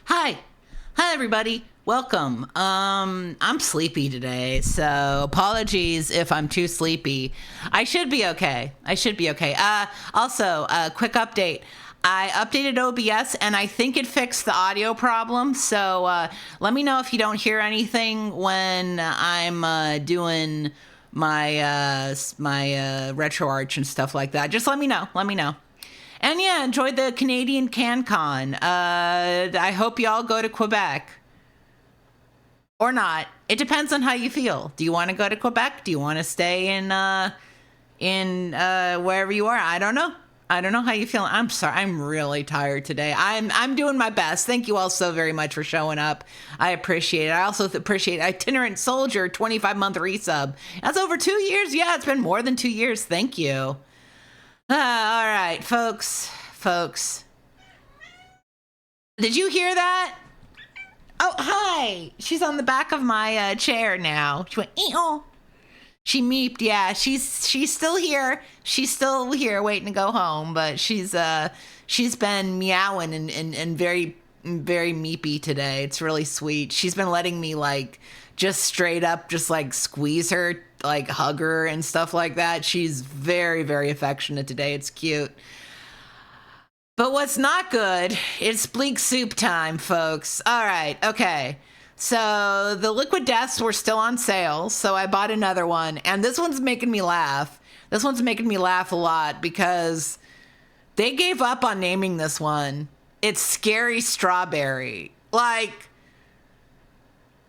Hi. Hi everybody. Welcome. I'm sleepy today, so apologies if I'm too sleepy. I should be okay. Also, a quick update. I updated OBS and I think it fixed the audio problem. So let me know if you don't hear anything when I'm doing my retro arch and stuff like that. Just let me know. Let me know. And yeah, enjoy the Canadian CanCon. I hope y'all go to Quebec. Or not. It depends on how you feel. Do you want to go to Quebec? Do you want to stay in wherever you are? I don't know. I don't know how you feel. I'm sorry. I'm really tired today. I'm doing my best. Thank you all so very much for showing up. I appreciate it. I also appreciate Itinerant Soldier 25-month resub. That's over 2 years. Yeah, it's been more than 2 years. Thank you. All right, folks. Did you hear that? Oh, hi. She's on the back of my chair now. She went, ew. She meeped. Yeah, she's still here. She's still here waiting to go home, but she's been meowing and very meepy today. It's really sweet. She's been letting me like just straight up just like squeeze her, like hug her and stuff like that. She's very affectionate today. It's cute. But what's not good, it's bleak soup time, folks. All right, okay. So the liquid deaths were still on sale, so I bought another one. And this one's making me laugh. This one's making me laugh a lot because they gave up on naming this one. It's Scary Strawberry. Like,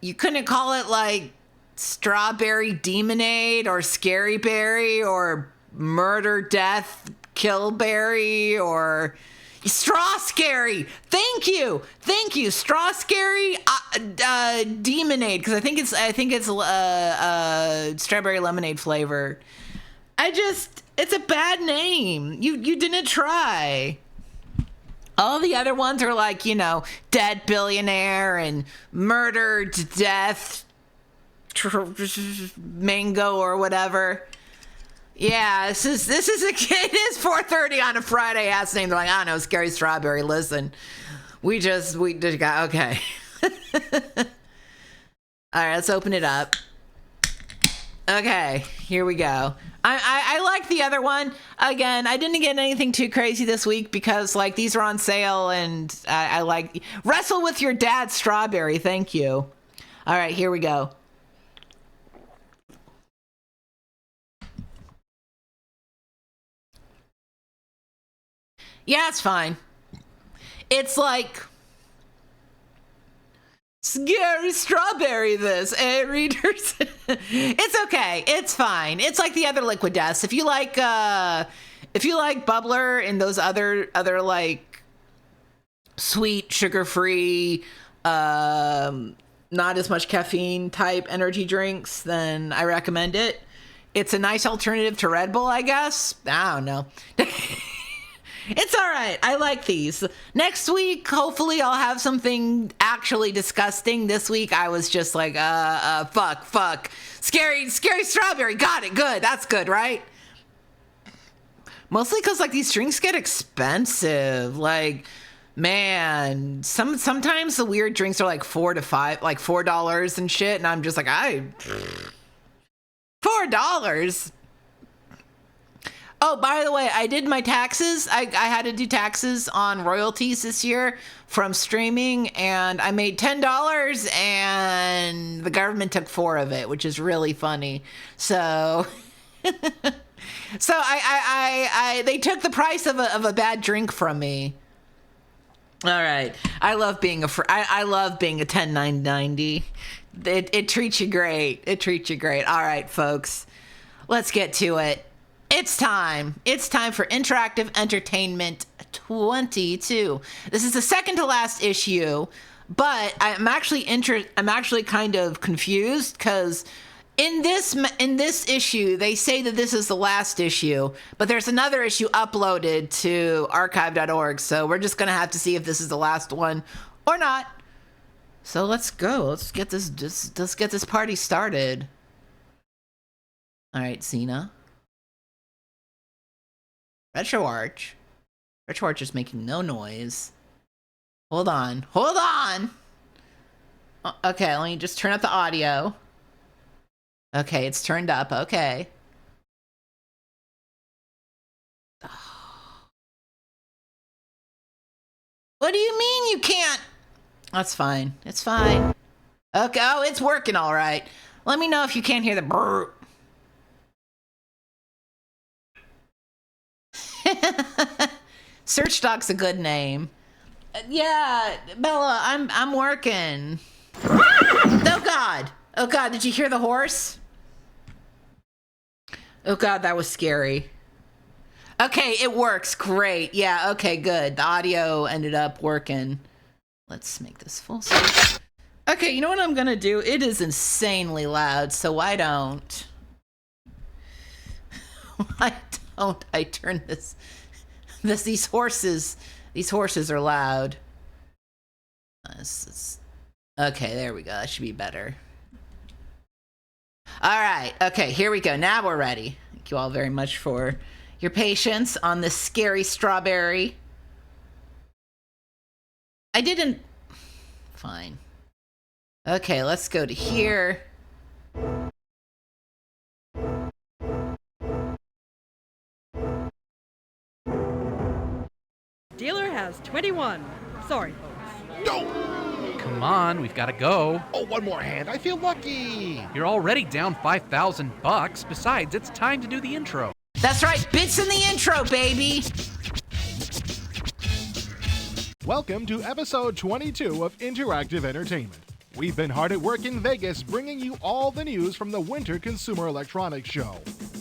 you couldn't call it like Strawberry Demonade or Scary Berry or Murder Death Killberry or Straw Scary. Thank you, Straw Scary Demonade, because I think it's strawberry lemonade flavor. It's a bad name. You didn't try. All the other ones are like, dead billionaire and murdered death mango or whatever. Yeah, this is it is 4:30 on a Friday afternoon. They're like, I don't know, Scary Strawberry. Listen, we just got okay. All right, let's open it up. Okay, here we go. I like the other one. Again, I didn't get anything too crazy this week because like these are on sale, and I like Wrestle with Your Dad Strawberry. Thank you. All right, here we go. Yeah, it's fine. It's like Scary Strawberry this, eh, readers? It's okay. It's fine. It's like the other liquid deaths. If you like bubbler and those other like sweet, sugar-free, not as much caffeine type energy drinks, then I recommend it. It's a nice alternative to Red Bull, I guess. I don't know. It's all right. I like these. Next week, hopefully, I'll have something actually disgusting. This week, I was just like, fuck. Scary Strawberry. Got it. Good. That's good, right? Mostly because, like, these drinks get expensive. Like, man, sometimes the weird drinks are like $4 and shit. And I'm just like, $4. Oh, by the way, I did my taxes. I had to do taxes on royalties this year from streaming, and I made $10, and the government took 4 of it, which is really funny. So, I they took the price of a bad drink from me. All right, I love being I love being a 10/990. It treats you great. It treats you great. All right, folks, let's get to it. It's time. It's time for Interactive Entertainment 22. This is the second to last issue, but I'm actually kind of confused because in this issue they say that this is the last issue, but there's another issue uploaded to archive.org, so we're just gonna have to see if this is the last one or not. So let's go. Let's get this party started. All right, Cena. RetroArch. RetroArch is making no noise. Hold on. Hold on. Okay, let me just turn up the audio. Okay, it's turned up. Okay. What do you mean you can't? That's fine. It's fine. Okay. Oh, it's working all right. Let me know if you can't hear the brrr. Search Doc's a good name. Yeah, Bella, I'm working. Oh God. Oh God, did you hear the horse? Oh God, that was scary. Okay, it works. Great. Yeah, okay, good. The audio ended up working. Let's make this full screen. Okay, you know what I'm gonna do? It is insanely loud, so why don't I turn these horses are loud. Okay, there we go. That should be better. All right. Okay, here we go. Now we're ready. Thank you all very much for your patience on this scary strawberry. I didn't... Fine. Okay, let's go to here. Dealer has 21. Sorry, folks. No! Come on, we've got to go. Oh, one more hand. I feel lucky. You're already down $5,000. Besides, it's time to do the intro. That's right, bits in the intro, baby. Welcome to episode 22 of Interactive Entertainment. We've been hard at work in Vegas bringing you all the news from the Winter Consumer Electronics Show.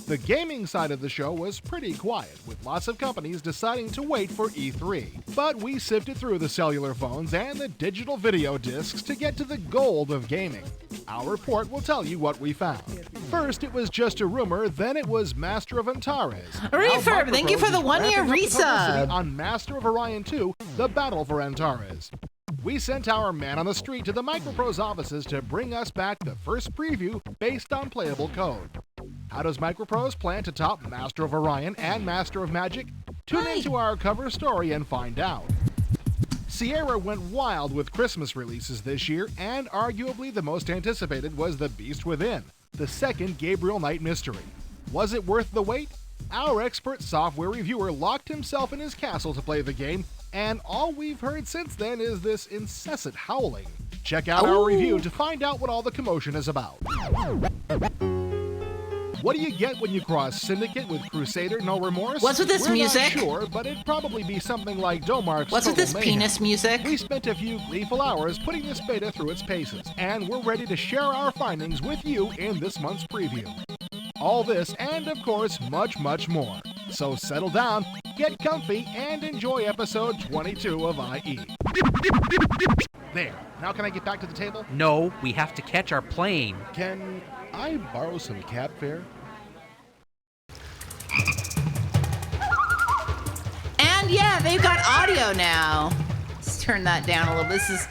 The gaming side of the show was pretty quiet, with lots of companies deciding to wait for E3. But we sifted through the cellular phones and the digital video discs to get to the gold of gaming. Our report will tell you what we found. First, it was just a rumor, then it was Master of Antares. Refurb, thank you for the 1 year resub. On Master of Orion 2, The Battle for Antares. We sent our man on the street to the Microprose offices to bring us back the first preview based on playable code. How does Microprose plan to top Master of Orion and Master of Magic? Tune into our cover story and find out. Sierra went wild with Christmas releases this year, and arguably the most anticipated was The Beast Within, the second Gabriel Knight mystery. Was it worth the wait? Our expert software reviewer locked himself in his castle to play the game, and all we've heard since then is this incessant howling. Check out our review to find out what all the commotion is about. What do you get when you cross Syndicate with Crusader No Remorse? What's with this We're music? Not sure, but it'd probably be something like Domark's What's with Total this Mayhem. penis music? We spent a few gleeful hours putting this beta through its paces, and we're ready to share our findings with you in this month's preview. All this, and of course, much, much more. So settle down, get comfy, and enjoy episode 22 of IE. There. Now can I get back to the table? No, we have to catch our plane. Can I borrow some cab fare? And yeah, they've got audio now. Let's turn that down a little. This is...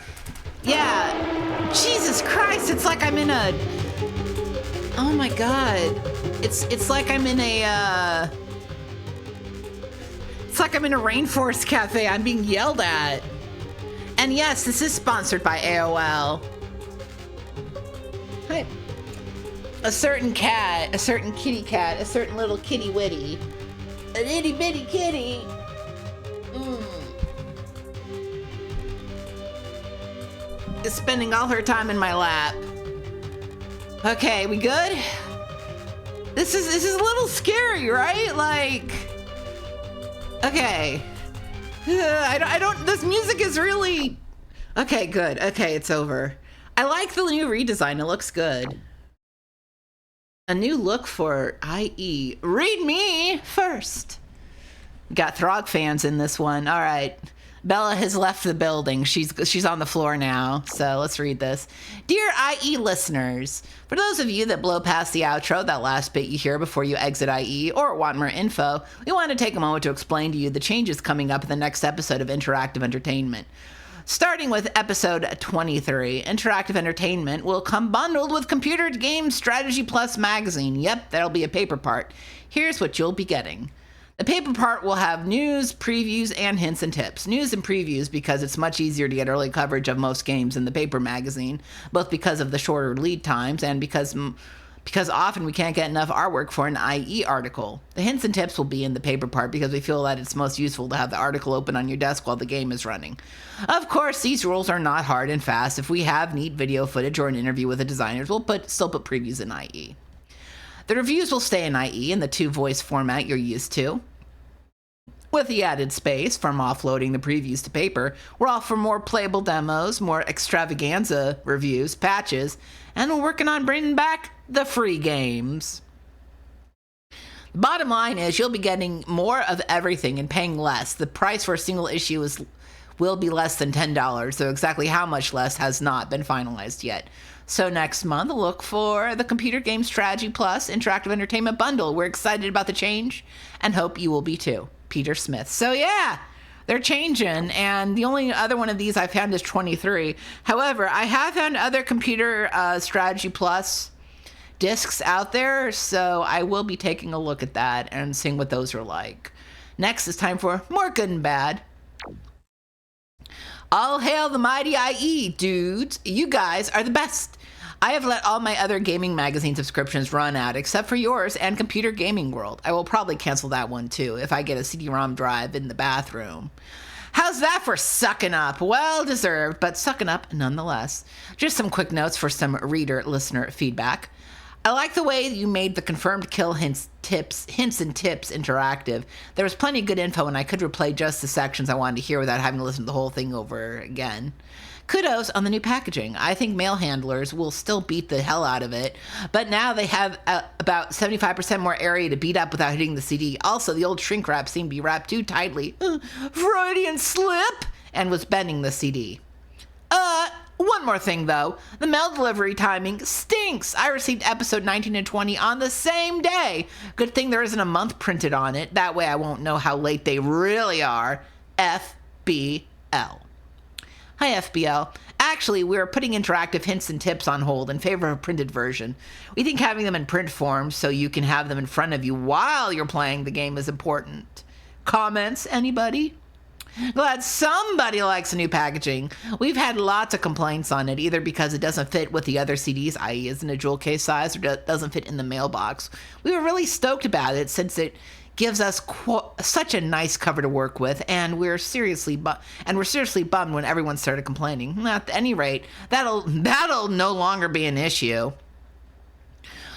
Yeah. Jesus Christ, it's like I'm in a... Oh my God. It's like I'm in a, It's like I'm in a rainforest cafe. I'm being yelled at. And yes, this is sponsored by AOL. Hi. A certain cat, a certain kitty cat, a certain little kitty witty. An itty bitty kitty. Is spending all her time in my lap. Okay, we good? This is a little scary, right? Like, okay. I don't, this music is really, okay, good. Okay, it's over. I like the new redesign. It looks good. A new look for IE. Read me first. Got Throg fans in this one. All right. Bella has left the building. She's on the floor now. So let's read this. Dear IE listeners, for those of you that blow past the outro, that last bit you hear before you exit IE or want more info, we want to take a moment to explain to you the changes coming up in the next episode of Interactive Entertainment. Starting with episode 23, Interactive Entertainment will come bundled with Computer Games Strategy Plus magazine. Yep, that'll be a paper part. Here's what you'll be getting. The paper part will have news, previews, and hints and tips. News and previews because it's much easier to get early coverage of most games in the paper magazine, both because of the shorter lead times and because often we can't get enough artwork for an IE article. The hints and tips will be in the paper part because we feel that it's most useful to have the article open on your desk while the game is running. Of course, these rules are not hard and fast. If we have neat video footage or an interview with the designers, we'll still put previews in IE. The reviews will stay in IE in the two-voice format you're used to, with the added space from offloading the previews to paper. We're all for more playable demos, more extravaganza reviews, patches, and we're working on bringing back the free games. The bottom line is you'll be getting more of everything and paying less. The price for a single issue will be less than $10, though exactly how much less has not been finalized yet. So next month, look for the Computer Game Strategy Plus Interactive Entertainment Bundle. We're excited about the change and hope you will be too. Peter Smith. So yeah, they're changing, and the only other one of these I found is 23. However, I have found other Computer Strategy Plus discs out there, so I will be taking a look at that and seeing what those are like. Next, it's time for more good and bad. All hail the mighty IE, dudes. You guys are the best. I have let all my other gaming magazine subscriptions run out, except for yours and Computer Gaming World. I will probably cancel that one too, if I get a CD-ROM drive in the bathroom. How's that for sucking up? Well deserved, but sucking up nonetheless. Just some quick notes for some reader-listener feedback. I like the way you made the confirmed kill hints and tips interactive. There was plenty of good info, and I could replay just the sections I wanted to hear without having to listen to the whole thing over again. Kudos on the new packaging. I think mail handlers will still beat the hell out of it, but now they have about 75% more area to beat up without hitting the CD. Also, the old shrink wrap seemed to be wrapped too tightly. Freudian slip! And was bending the CD. One more thing though. The mail delivery timing stinks. I received episode 19 and 20 on the same day. Good thing there isn't a month printed on it. That way I won't know how late they really are. FBL. Hi, FBL. Actually, we're putting interactive hints and tips on hold in favor of a printed version. We think having them in print form so you can have them in front of you while you're playing the game is important. Comments, anybody? Glad somebody likes the new packaging. We've had lots of complaints on it, either because it doesn't fit with the other CDs, i.e. isn't a jewel case size, or doesn't fit in the mailbox. We were really stoked about it since it gives us such a nice cover to work with, and we're seriously bummed when everyone started complaining. At any rate, that'll no longer be an issue.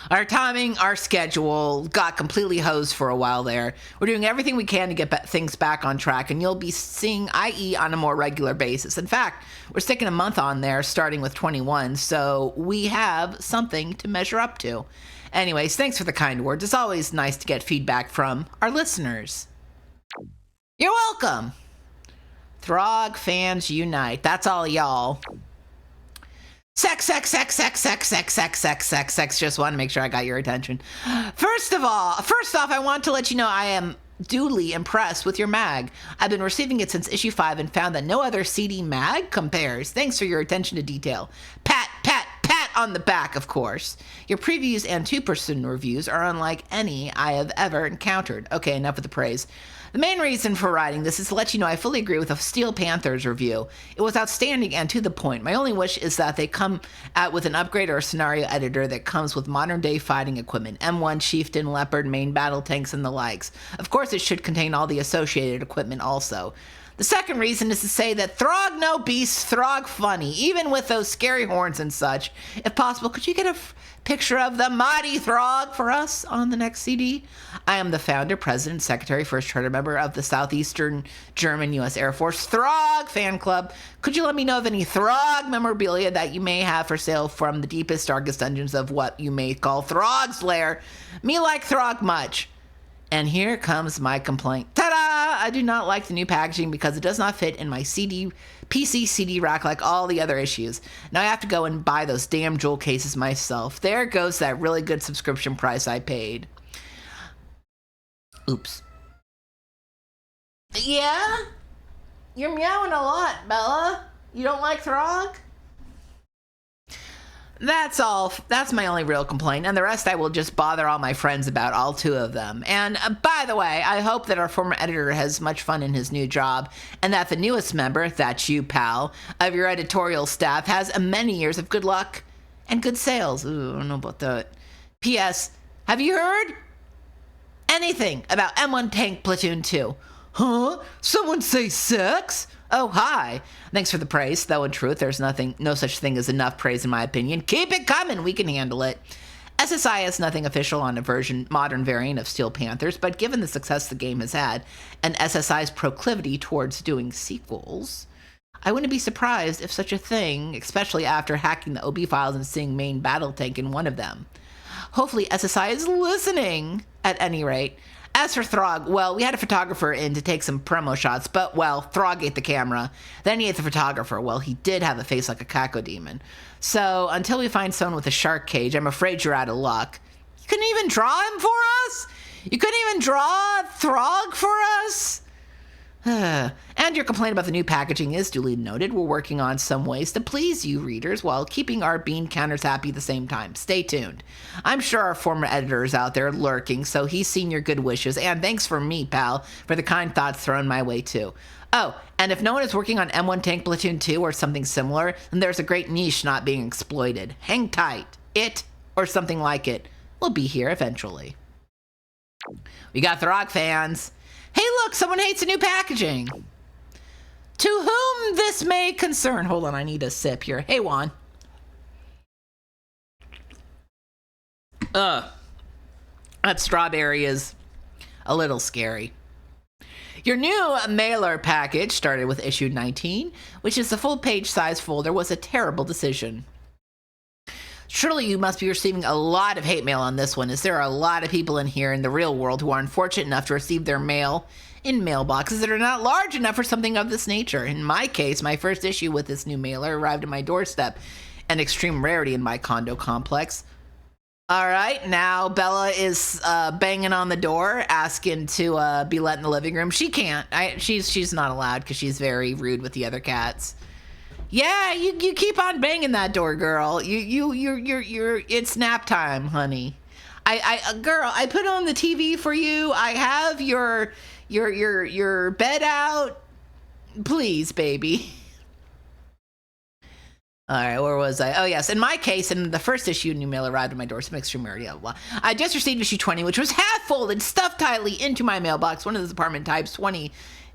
Our timing, our schedule got completely hosed for a while there. We're doing everything we can to get things back on track, and you'll be seeing IE on a more regular basis. In fact, we're sticking a month on there, starting with 21, so we have something to measure up to. Anyways, thanks for the kind words. It's always nice to get feedback from our listeners. You're welcome. Throg fans unite. That's all y'all. Sex. Just want to make sure I got your attention. First off, I want to let you know I am duly impressed with your mag. I've been receiving it since issue 5 and found that no other CD mag compares. Thanks for your attention to detail. Pat on the back, of course. Your previews and two-person reviews are unlike any I have ever encountered. Okay, enough of the praise. The main reason for writing this is to let you know I fully agree with the Steel Panthers review. It was outstanding and to the point. My only wish is that they come out with an upgrade or a scenario editor that comes with modern-day fighting equipment, M1, Chieftain, Leopard, main battle tanks, and the likes. Of course, it should contain all the associated equipment also. The second reason is to say that Throg no beast, Throg funny, even with those scary horns and such. If possible, could you get a picture of the mighty Throg for us on the next CD? I am the founder, president, secretary, first charter member of the Southeastern German U.S. Air Force Throg fan club. Could you let me know of any Throg memorabilia that you may have for sale from the deepest, darkest dungeons of what you may call Throg's lair? Me like Throg much. And here comes my complaint. Ta-da! I do not like the new packaging because it does not fit in my PC CD rack like all the other issues. Now I have to go and buy those damn jewel cases myself. There goes that really good subscription price I paid. Oops. Yeah? You're meowing a lot, Bella. You don't like Throg? That's all. That's my only real complaint. And the rest I will just bother all my friends about, all 2 of them. And by the way, I hope that our former editor has much fun in his new job and that the newest member, that's you, pal, of your editorial staff has many years of good luck and good sales. Ooh, I don't know about that. P.S. Have you heard anything about M1 Tank Platoon 2? Huh? Someone say sex? Oh, hi. Thanks for the praise, though in truth, there's no such thing as enough praise in my opinion. Keep it coming, we can handle it. SSI has nothing official on a modern variant of Steel Panthers, but given the success the game has had, and SSI's proclivity towards doing sequels, I wouldn't be surprised if such a thing, especially after hacking the OB files and seeing main battle tank in one of them. Hopefully SSI is listening, at any rate. As for Throg, well, we had a photographer in to take some promo shots, but, well, Throg ate the camera. Then he ate the photographer. Well, he did have a face like a cacodemon. So, until we find someone with a shark cage, I'm afraid you're out of luck. You couldn't even draw him for us? You couldn't even draw Throg for us? And your complaint about the new packaging is duly noted. We're working on some ways to please you readers while keeping our bean counters happy at the same time. Stay tuned. I'm sure our former editor is out there lurking, so he's seen your good wishes. And thanks for me, pal, for the kind thoughts thrown my way too. Oh, and if no one is working on M1 Tank Platoon 2 or something similar, then there's a great niche not being exploited. Hang tight. It, or something like it, will be here eventually. We got Throg fans. Hey, look, someone hates the new packaging. To whom this may concern. Hold on, I need a sip here. Hey, Juan. That strawberry is a little scary. Your new mailer package, started with issue 19, which is the full page size folder, was a terrible decision. Surely you must be receiving a lot of hate mail on this one, as there are a lot of people in here in the real world who are unfortunate enough to receive their mail in mailboxes that are not large enough for something of this nature. In my case, my first issue with this new mailer arrived at my doorstep, an extreme rarity in my condo complex. All right, now Bella is banging on the door, asking to be let in the living room. She can't. She's not allowed because she's very rude with the other cats. Yeah, you keep on banging that door, girl. You're it's nap time, honey. Girl, I put on the TV for you. I have your bed out. Please, baby. All right, where was I? Oh, yes. In my case, in the first issue, new mail arrived at my door. Some extreme rarity. I just received issue 20, which was half folded, stuffed tightly into my mailbox. One of those apartment types, 20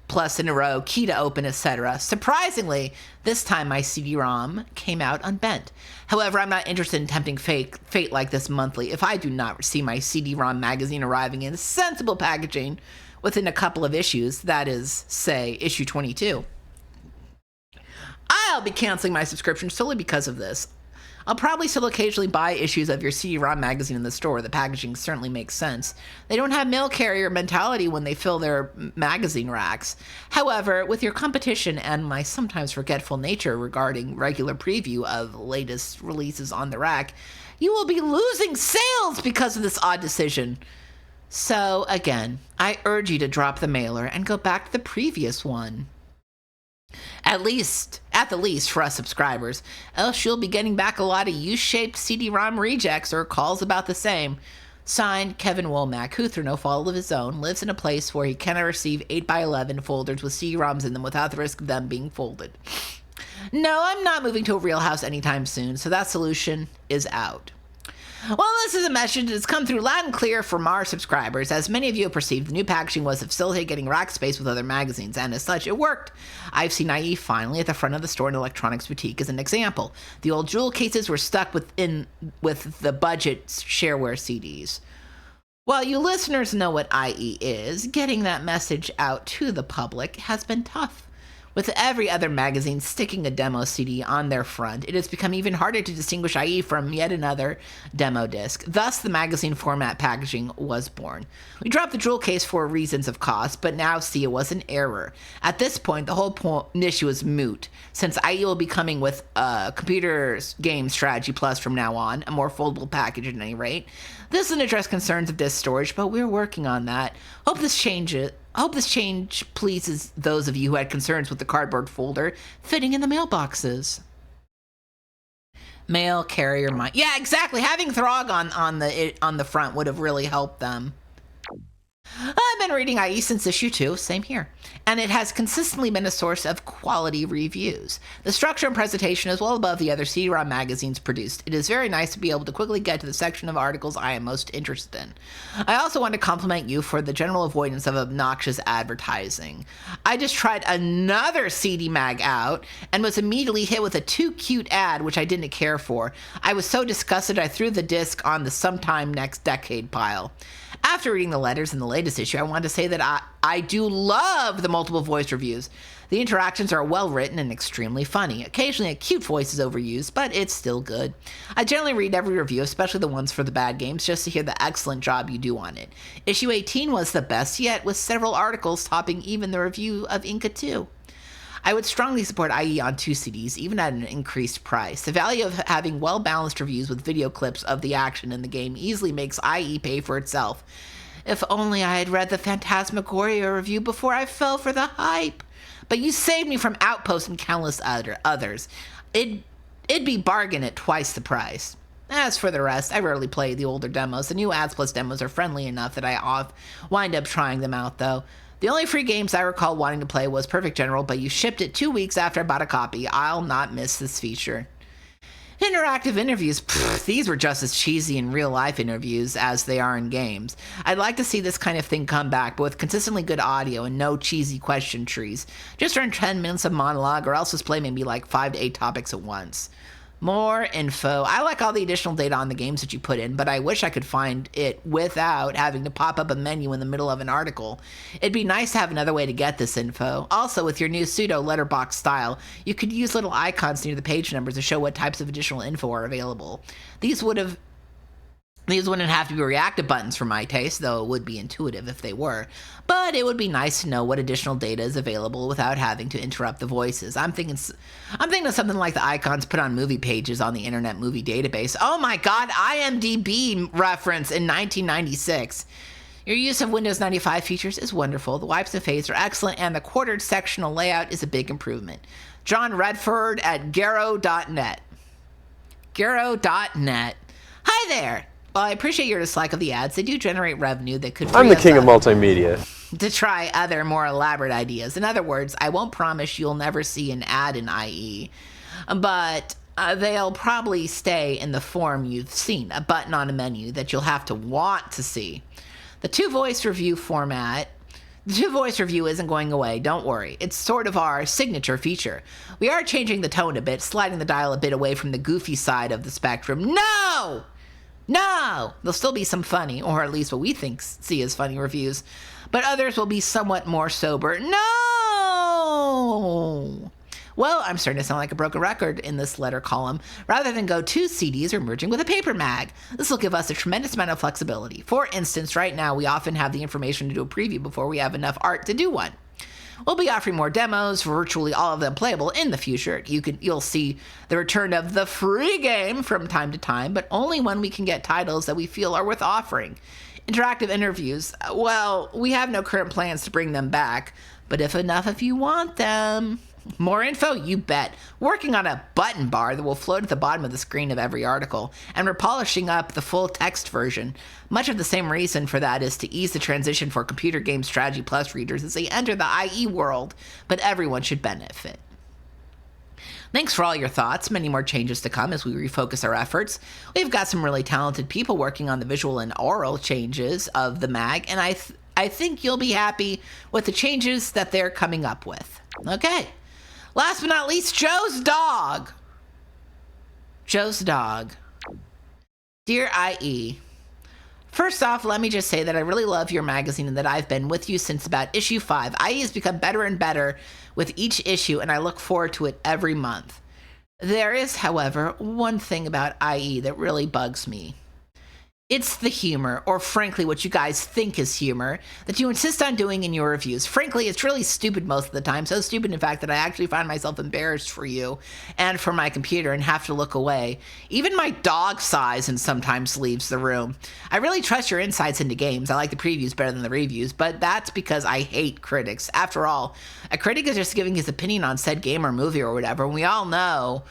plus in a row, key to open, etc. Surprisingly, this time my CD-ROM came out unbent. However, I'm not interested in tempting fate like this monthly if I do not see my CD-ROM magazine arriving in sensible packaging within a couple of issues, that is, say, issue 22. I'll be canceling my subscription solely because of this. I'll probably still occasionally buy issues of your CD-ROM magazine in the store. The packaging certainly makes sense. They don't have mail carrier mentality when they fill their magazine racks. However, with your competition and my sometimes forgetful nature regarding regular preview of latest releases on the rack, you will be losing sales because of this odd decision. So, again, I urge you to drop the mailer and go back to the previous one. At the least for us subscribers, else you'll be getting back a lot of U-shaped CD-ROM rejects or calls about the same. Signed, Kevin Womack, who through no fault of his own, lives in a place where he cannot receive 8x11 folders with CD-ROMs in them without the risk of them being folded. No, I'm not moving to a real house anytime soon, so that solution is out. Well, this is a message that's come through loud and clear from our subscribers. As many of you have perceived, the new packaging was to facilitate getting rack space with other magazines, and as such, it worked. I've seen IE finally at the front of the store in Electronics Boutique as an example. The old jewel cases were stuck with the budget shareware CDs. While you listeners know what IE is, getting that message out to the public has been tough. With every other magazine sticking a demo CD on their front, it has become even harder to distinguish IE from yet another demo disc. Thus, the magazine format packaging was born. We dropped the jewel case for reasons of cost, but now see it was an error. At this point, the whole issue is moot, since IE will be coming with Computer Game Strategy Plus from now on, a more foldable package at any rate. This doesn't address concerns of disk storage, but we're working on that. Hope this change pleases those of you who had concerns with the cardboard folder fitting in the mailboxes. Mail carrier mine. Yeah, exactly. Having Throg on the front would have really helped them. I've been reading IE since issue 2, same here, and it has consistently been a source of quality reviews. The structure and presentation is well above the other CD-ROM magazines produced. It is very nice to be able to quickly get to the section of articles I am most interested in. I also want to compliment you for the general avoidance of obnoxious advertising. I just tried another CD mag out and was immediately hit with a too cute ad which I didn't care for. I was so disgusted I threw the disc on the sometime next decade pile. After reading the letters in the latest issue, I want to say that I do love the multiple voice reviews. The interactions are well written and extremely funny. Occasionally a cute voice is overused, but it's still good. I generally read every review, especially the ones for the bad games, just to hear the excellent job you do on it. Issue 18 was the best yet, with several articles topping even the review of Inca 2. I would strongly support IE on 2 CDs, even at an increased price. The value of having well-balanced reviews with video clips of the action in the game easily makes IE pay for itself. If only I had read the Phantasmagoria review before I fell for the hype. But you saved me from Outpost and countless others. It'd be bargain at twice the price. As for the rest, I rarely play the older demos. The new Ads Plus demos are friendly enough that I wind up trying them out, though. The only free games I recall wanting to play was Perfect General, but you shipped it 2 weeks after I bought a copy. I'll not miss this feature. Interactive interviews, these were just as cheesy in real-life interviews as they are in games. I'd like to see this kind of thing come back, but with consistently good audio and no cheesy question trees. Just earn 10 minutes of monologue, or else just play maybe like 5 to 8 topics at once. More info. I like all the additional data on the games that you put in, but I wish I could find it without having to pop up a menu in the middle of an article. It'd be nice to have another way to get this info. Also, with your new pseudo letterbox style, you could use little icons near the page numbers to show what types of additional info are available. These wouldn't have to be reactive buttons for my taste, though it would be intuitive if they were. But it would be nice to know what additional data is available without having to interrupt the voices. I'm thinking of something like the icons put on movie pages on the Internet Movie Database. Oh my god, IMDb reference in 1996. Your use of Windows 95 features is wonderful. The wipes and fades are excellent, and the quartered sectional layout is a big improvement. John Redford at Garrow.net. Garrow.net. Hi there! While I appreciate your dislike of the ads, they do generate revenue that could free I'm the us king of up multimedia. to try other, more elaborate ideas. In other words, I won't promise you'll never see an ad in IE, but they'll probably stay in the form you've seen, a button on a menu that you'll have to want to see. The two-voice review isn't going away, don't worry. It's sort of our signature feature. We are changing the tone a bit, sliding the dial a bit away from the goofy side of the spectrum. No! There'll still be some funny, or at least what we see as funny reviews, but others will be somewhat more sober. No! Well, I'm starting to sound like a broken record in this letter column. Rather than go 2 CDs or merging with a paper mag, this will give us a tremendous amount of flexibility. For instance, right now we often have the information to do a preview before we have enough art to do one. We'll be offering more demos, virtually all of them playable, in the future. You'll see the return of the free game from time to time, but only when we can get titles that we feel are worth offering. Interactive interviews, well, we have no current plans to bring them back, but if enough of you want them... More info? You bet. Working on a button bar that will float at the bottom of the screen of every article, and we're polishing up the full text version. Much of the same reason for that is to ease the transition for Computer Game Strategy Plus readers as they enter the IE world, but everyone should benefit. Thanks for all your thoughts. Many more changes to come as we refocus our efforts. We've got some really talented people working on the visual and oral changes of the mag, and I think you'll be happy with the changes that they're coming up with. Okay. Last but not least, Joe's dog. Dear IE, first off, let me just say that I really love your magazine and that I've been with you since about issue 5. IE has become better and better with each issue, and I look forward to it every month. There is, however, one thing about IE that really bugs me. It's the humor, or frankly what you guys think is humor, that you insist on doing in your reviews. Frankly, it's really stupid most of the time, so stupid in fact that I actually find myself embarrassed for you and for my computer and have to look away. Even my dog sighs and sometimes leaves the room. I really trust your insights into games. I like the previews better than the reviews, but that's because I hate critics. After all, a critic is just giving his opinion on said game or movie or whatever, and we all know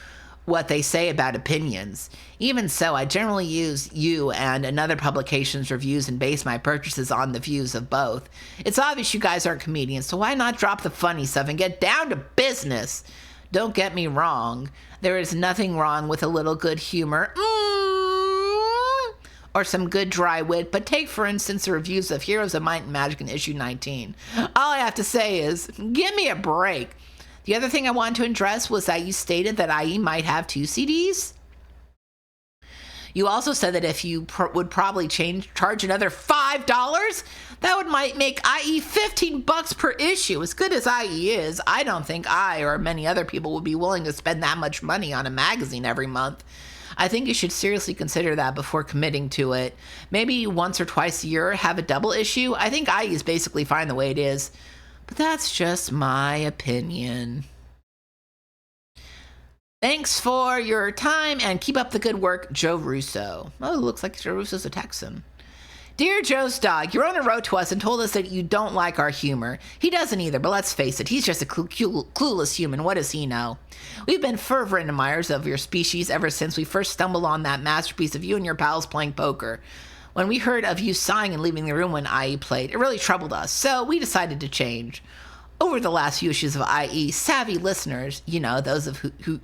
what they say about opinions. Even so, I generally use you and another publication's reviews and base my purchases on the views of both. It's obvious you guys aren't comedians, so why not drop the funny stuff and get down to business? Don't get me wrong. There is nothing wrong with a little good humor. Or some good dry wit, but take, for instance, the reviews of Heroes of Might and Magic in issue 19. All I have to say is, give me a break. The other thing I wanted to address was that you stated that IE might have 2 CDs. You also said that if you would probably charge another $5, that might make IE $15 per issue. As good as IE is, I don't think I or many other people would be willing to spend that much money on a magazine every month. I think you should seriously consider that before committing to it. Maybe once or twice a year have a double issue. I think IE is basically fine the way it is. But that's just my opinion. Thanks for your time and keep up the good work, Joe Russo. Oh, it looks like Joe Russo's a Texan. Dear Joe's dog, your owner wrote to us and told us that you don't like our humor. He doesn't either, but let's face it, he's just a clueless human. What does he know? We've been fervent admirers of your species ever since we first stumbled on that masterpiece of you and your pals playing poker. When we heard of you sighing and leaving the room when IE played, it really troubled us, so we decided to change. Over the last few issues of IE, savvy listeners, those of who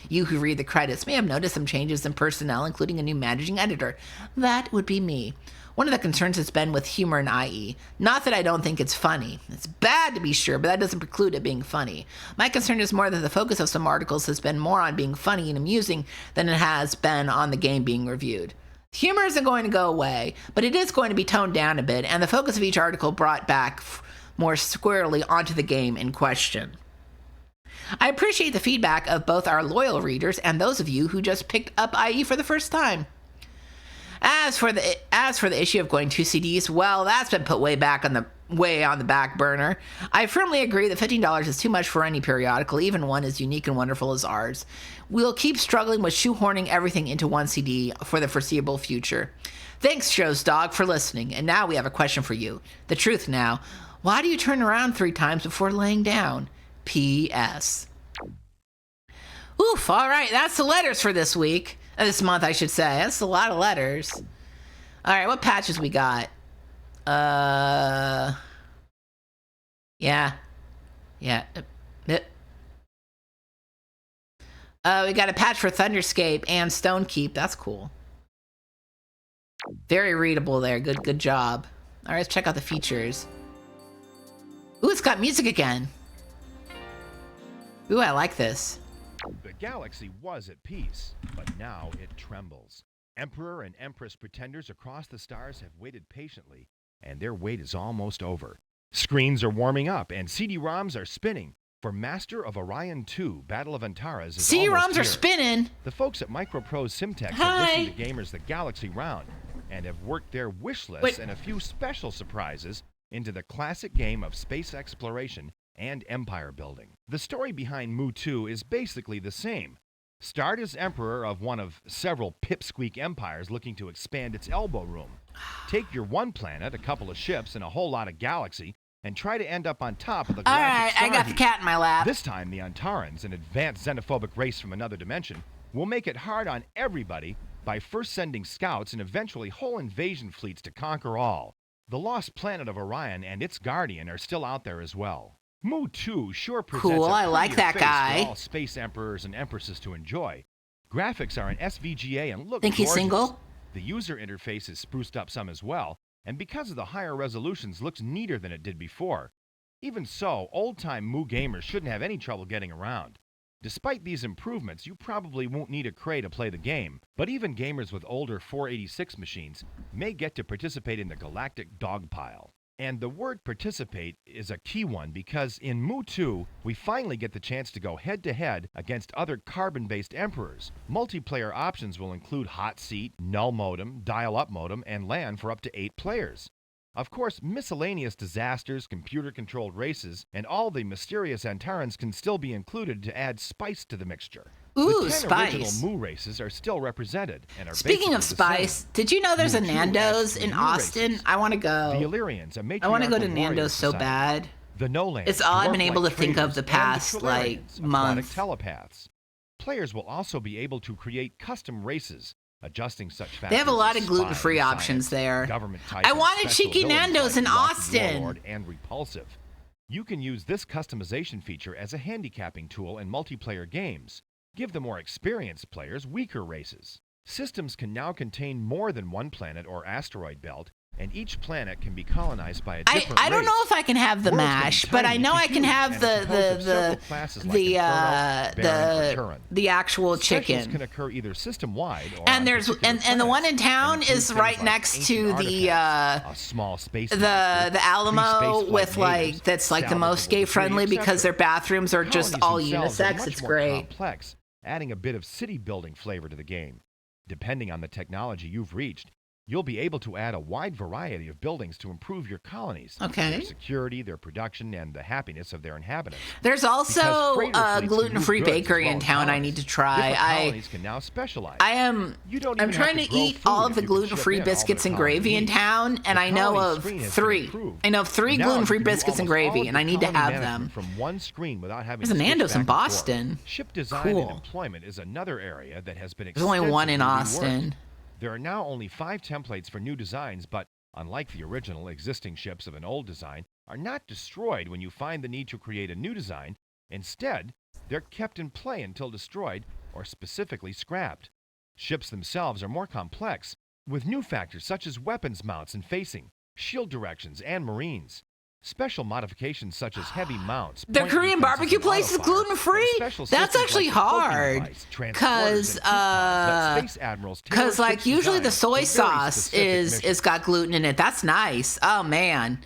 read the credits, may have noticed some changes in personnel, including a new managing editor. That would be me. One of the concerns has been with humor in IE. Not that I don't think it's funny. It's bad to be sure, but that doesn't preclude it being funny. My concern is more that the focus of some articles has been more on being funny and amusing than it has been on the game being reviewed. Humor isn't going to go away, but it is going to be toned down a bit, and the focus of each article brought back more squarely onto the game in question. I appreciate the feedback of both our loyal readers and those of you who just picked up IE for the first time. As for the issue of going 2 CDs, well, that's been put way on the back burner. I firmly agree that $15 is too much for any periodical, even one as unique and wonderful as ours. We'll keep struggling with shoehorning everything into one CD for the foreseeable future. Thanks, Joe's dog, for listening. And now we have a question for you. The truth now. Why do you turn around 3 times before laying down? P.S. Oof, all right, that's the letters for this week. This month, I should say. That's a lot of letters. All right, what patches we got? Yeah. We got a patch for Thunderscape and Stonekeep. That's cool. Very readable there. Good job. All right, let's check out the features. Ooh, it's got music again. Ooh, I like this. The galaxy was at peace, but now it trembles. Emperor and Empress pretenders across the stars have waited patiently, and their wait is almost over. Screens are warming up, and CD-ROMs are spinning. For Master of Orion 2, Battle of Antares is CD-ROMs are spinning. The folks at Microprose Simtex have listened to gamers the galaxy round, and have worked their wish lists and a few special surprises into the classic game of space exploration and empire building. The story behind Mu 2 is basically the same. Start as emperor of one of several pipsqueak empires looking to expand its elbow room. Take your one planet, a couple of ships, and a whole lot of galaxy, and try to end up on top of the galactic All right, I got the cat in my lap. This time, the Antarans, an advanced xenophobic race from another dimension, will make it hard on everybody by first sending scouts and eventually whole invasion fleets to conquer all. The lost planet of Orion and its guardian are still out there as well. Mu 2 sure presents cool, a I like that prettier face guy. for all space emperors and empresses to enjoy. Graphics are in SVGA and look Think he's gorgeous. single? The user interface is spruced up some as well, and because of the higher resolutions, looks neater than it did before. Even so, old-time Mu gamers shouldn't have any trouble getting around. Despite these improvements, you probably won't need a Cray to play the game, but even gamers with older 486 machines may get to participate in the galactic dogpile. And the word participate is a key one because in Mu 2, we finally get the chance to go head-to-head against other carbon-based emperors. Multiplayer options will include hot seat, null modem, dial-up modem, and LAN for up to 8 players. Of course, miscellaneous disasters, computer-controlled races, and all the mysterious Antarans can still be included to add spice to the mixture. Ooh, the 10 spice. original Mu races are still represented and are Speaking of basically the spice, same. did you know there's a Mu 2 Nando's adds in new Austin? races. I want to The go. Illyrians, a I want to go to matriarchal warrior Nando's so society. bad. The Noland, It's all I've been able to dwarf-like think of the traders, and past, like, Trillarians, aquatic month. telepaths. Players will also be able to create custom races, adjusting such factors. They have a lot as of gluten-free spine, options science, there. government type, I and wanted special Cheeky abilities Nando's like in Rocky Austin. Warlord and Repulsive. You can use this customization feature as a handicapping tool in multiplayer games. Give the more experienced players weaker races. Systems can now contain more than one planet or asteroid belt, and each planet can be colonized by a different I don't race. know if I can have the Worlds can be mash, but I tiny, know I can huge, have and are composed of several classes like Inferno, Baron, or Turin. the actual Specials chicken. can occur either system-wide or And on there's particular and the one planets, in town and include is things right like next ancient to the artifacts, a small space the monster, Alamo pre-space with flight like natives, that's like the most salvageable gay friendly debris, because their etc. bathrooms are just Colonies all themselves are unisex. much It's more great. complex, adding a bit of city-building flavor to the game. Depending on the technology you've reached, you'll be able to add a wide variety of buildings to improve your colonies, Okay. their security, their production, and the happiness of their inhabitants. There's also Because freighter a fleets can gluten-free move goods as bakery well in as town I colonies. need to try. Different colonies can now specialize. I'm even trying have to to grow eat food all of if the you can ship gluten-free in all the biscuits and colony gravy in needs. town, and The I know colony of screen has been three. improved. I know of three Now gluten-free you can do biscuits and almost all gravy, of and I your need to colony have management them. from one screen without having There's to a switch Nando's back in and forth. Boston. Ship design Cool. and employment is another area that has been There's only one in extensively reworked. Austin. There are now only 5 templates for new designs, but unlike the original, existing ships of an old design are not destroyed when you find the need to create a new design. Instead, they're kept in play until destroyed or specifically scrapped. Ships themselves are more complex, with new factors such as weapons mounts and facing, shield directions, and marines. Special modifications such as heavy mounts, Their point Korean defenses, barbecue and place is autofire, gluten-free? and special That's systems actually like the cloaking hard, device, transporters, 'cause, and crew pods let space admirals tailor Because like ships' usually the designs soy for very sauce specific is missions. got gluten in it. That's nice. Oh man.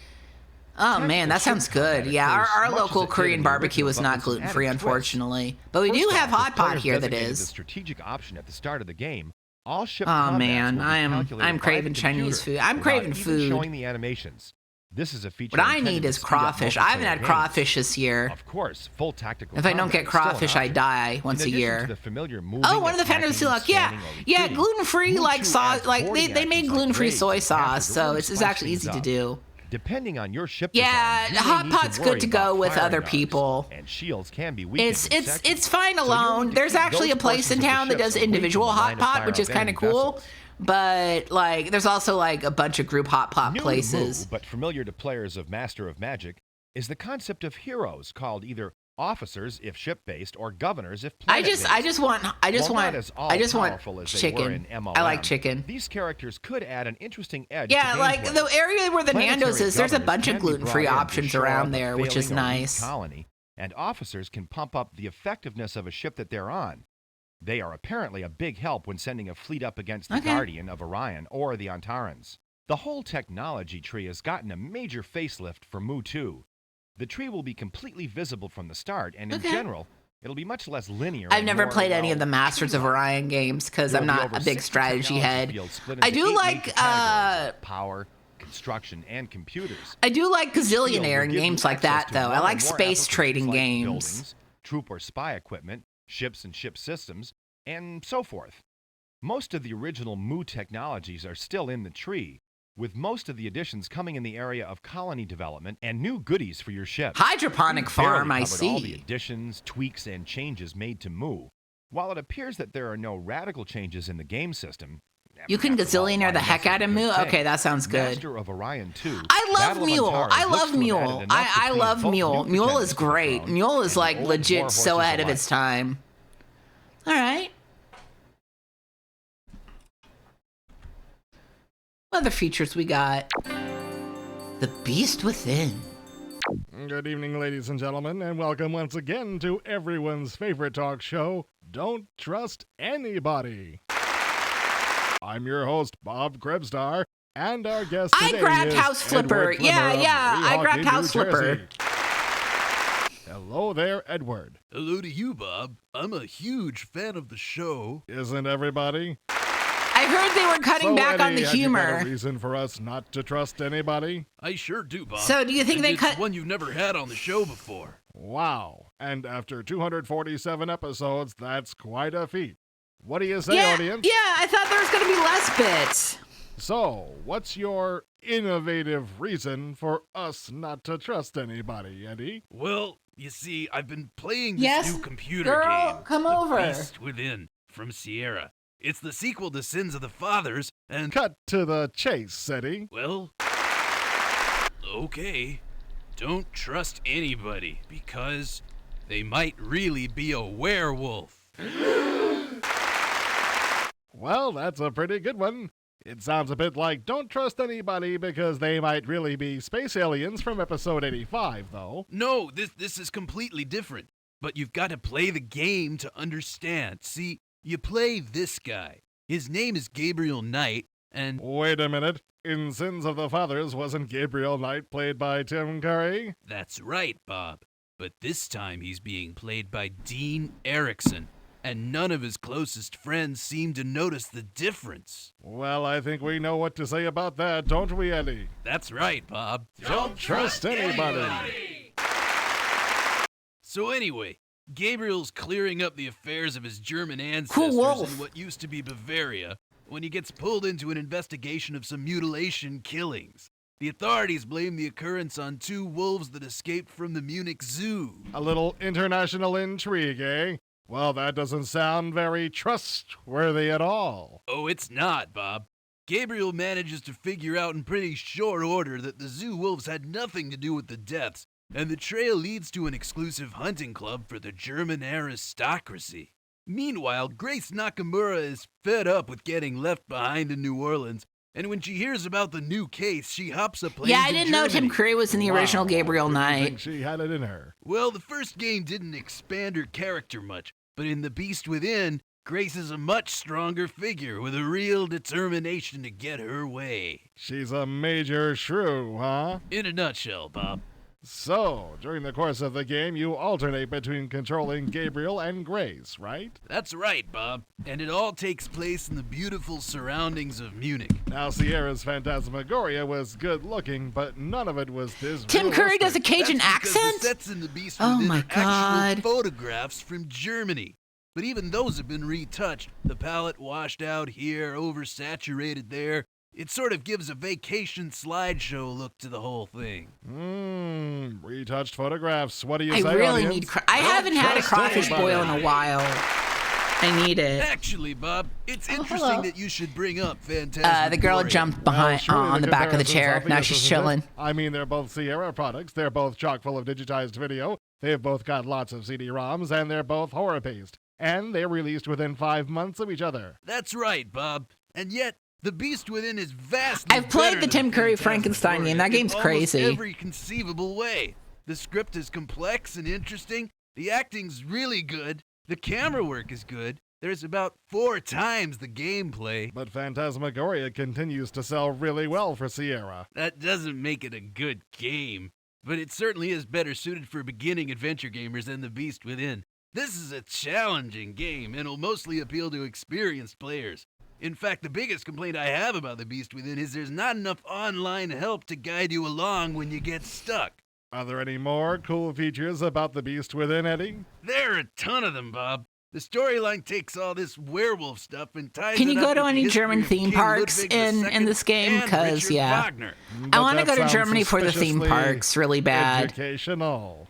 Oh man, that sounds good. Yeah, our local Korean barbecue is not gluten free, unfortunately, but we do First have off, hot if pot players here that designated is. the strategic option at the start of the game. All ship Oh combats man, will be I'm calculated by craving the Chinese computer food. I'm without craving even food. showing the animations. This is a feature What I intended need to is speed up crawfish. I haven't multiplayer had games. crawfish this year. Of course, full tactical If I don't combat get is still an crawfish, I option. die once In a addition year. to the familiar moving, Oh, one of the Fantasy attacking, Luck. Yeah, scanning, or yeah, retreating, gluten-free Move like 2 sauce. adds Like boarding they made actions like gluten-free raids soy and sauce, captures to so really it's spice actually things easy to up. do. Depending on your ship Yeah, design, you may hot need to pot's worry good to go about with fire other guards, people. and shields can be weakened It's in it's sections. it's fine So you'll alone. need to There's keep actually a those place in portions of the town that ships does away from individual the hot line of pot, fire which of is kind of enemy cool. vessels. But like, there's also like a bunch of group hot pot New places. to Moo, but familiar to players of Master of Magic, is the concept of heroes called either officers if ship-based or governors if I planet-based. just want While not as chicken. they were in MLM, I like chicken. These characters could add an interesting edge Yeah, to like gameplay. the area where the Planetary Nando's is, there's a governors bunch of can be gluten-free brought in to options shore around up a there, which is failing or weak nice. colony, and officers can pump up the effectiveness of a ship that they're on. They are apparently a big help when sending a fleet up against the Okay. Guardian of Orion or the Antarans. The whole technology tree has gotten a major facelift for Moo 2. The tree will be completely visible from the start, and in Okay. general, it'll be much less linear. I've and never more, played any of the well, Masters of tree-like. Orion games because There I'm will be not over a big 60 strategy technology head. fields split I into do 8 like major categories: power, construction, and computers. I do like Each field Gazillionaire will in give you games like access that to though. one I or like more space applications trading like games. buildings, troop or spy equipment, ships and ship systems, and so forth. Most of the original Moo technologies are still in the tree, with most of the additions coming in the area of colony development and new goodies for your ship. Hydroponic We barely farm, I covered all the see. additions, tweaks, and changes made to Moo. While it appears that there are no radical changes in the game system, You can after all, Gazillionaire why the heck mess out of with a Moo? good thing? Okay, that sounds good. Master of Orion 2. I love Battle of Mule. Antares I looks love to have Mule. added enough to I please love both Mule. new Mule is contenders to the great. throne Mule is and like old legit war so horses ahead of alike. its time. All right. What other features we got? The Beast Within. Good evening, ladies and gentlemen, and welcome once again to everyone's favorite talk show, Don't Trust Anybody. I'm your host, Bob Krebstar, and our guest I today grabbed is House Flipper. Edward Flimmer Yeah, of yeah, I grabbed Weehawken, House New Flipper. Jersey. Hello there, Edward. Hello to you, Bob. I'm a huge fan of the show. Isn't everybody? I heard they were cutting So, back on Eddie, the have you got humor. a reason for us not to trust anybody? I sure do, Bob. So do you think And they it's cut- one you've never had on the show before? Wow. And after 247 episodes, that's quite a feat. What do you say, Yeah, audience? yeah, I thought there was going to be less bits. So, what's your innovative reason for us not to trust anybody, Eddie? Well, You see, I've been playing this Yes, new computer girl, game, come The over. Beast Within, from Sierra. It's the sequel to Sins of the Fathers, and Cut to the chase, City. well, okay. Don't trust anybody, because they might really be a werewolf. Well, that's a pretty good one. It sounds a bit like don't trust anybody because they might really be space aliens from episode 85, though. No, this is completely different. But you've got to play the game to understand. See, you play this guy. His name is Gabriel Knight, and Wait a minute. In Sins of the Fathers, wasn't Gabriel Knight played by Tim Curry? that's right, Bob. But this time he's being played by Dean Erickson, and none of his closest friends seem to notice the difference. Well, I think we know what to say about that, don't we, Eddie? That's right, Bob. Don't trust anybody. So anyway, Gabriel's clearing up the affairs of his German ancestors Cool wolf. in what used to be Bavaria when he gets pulled into an investigation of some mutilation killings. The authorities blame the occurrence on 2 wolves that escaped from the Munich Zoo. A little international intrigue, eh? Well, that doesn't sound very trustworthy at all. Oh, it's not, Bob. Gabriel manages to figure out in pretty short order that the zoo wolves had nothing to do with the deaths, and the trail leads to an exclusive hunting club for the German aristocracy. Meanwhile, Grace Nakamura is fed up with getting left behind in New Orleans, and when she hears about the new case, she hops a plane Yeah, I to didn't know Tim Germany. Curry was in the original Wow, Gabriel didn't Knight. think she had it in her. Well, the first game didn't expand her character much, but in The Beast Within, Grace is a much stronger figure with a real determination to get her way. She's a major shrew, huh? In a nutshell, Bob. So, during the course of the game, you alternate between controlling Gabriel and Grace, right? That's right, Bob. And it all takes place in the beautiful surroundings of Munich. Now, Sierra's Phantasmagoria was good looking, but none of it was this Tim Curry does a realistic. Cajun That's because accent? the sets in The Beast Oh Within my are actual God. photographs from Germany. But even those have been retouched. The palette washed out here, oversaturated there. It sort of gives a vacation slideshow look to the whole thing. Retouched photographs. What do you I say, really audience? need. I haven't had a trust crawfish anybody. boil in a while. I need it. Actually, Bob, it's Oh, interesting hello. that you should bring up Phantasmagoria. The girl jumped Well, behind surely on the back of the comparison's chair. Now obvious, she's isn't it? chilling. I mean, they're both Sierra products. They're both chock full of digitized video. They've both got lots of CD-ROMs, and they're both horror-based. And they're released within 5 months of each other. That's right, Bob. And yet, The Beast Within is vastly I've played better the than Tim Curry Phantasmagoria Frankenstein game. That in game's almost crazy. every conceivable way. The script is complex and interesting. The acting's really good. The camera work is good. There's about 4 times the gameplay. But Phantasmagoria continues to sell really well for Sierra. That doesn't make it a good game, but it certainly is better suited for beginning adventure gamers than The Beast Within. This is a challenging game and will mostly appeal to experienced players. In fact, the biggest complaint I have about The Beast Within is there's not enough online help to guide you along when you get stuck. Are there any more cool features about The Beast Within, Eddie? There are a ton of them, Bob. The storyline takes all this werewolf stuff and ties Can it you up go to with the any history German of theme King parks Ludwig in II this game? and 'Cause, Richard yeah. Wagner. I But want to that go to sounds Germany for the theme suspiciously parks really bad. Educational.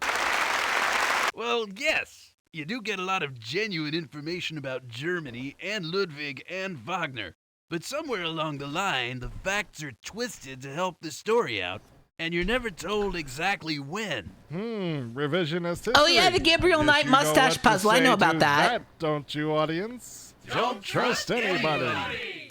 Well, yes. You do get a lot of genuine information about Germany and Ludwig and Wagner. But somewhere along the line, the facts are twisted to help the story out, and you're never told exactly when. Revisionist history. Oh, yeah, the Gabriel Guess Knight you know mustache what to puzzle. I say know about to that. Don't you, audience? Don't trust anybody.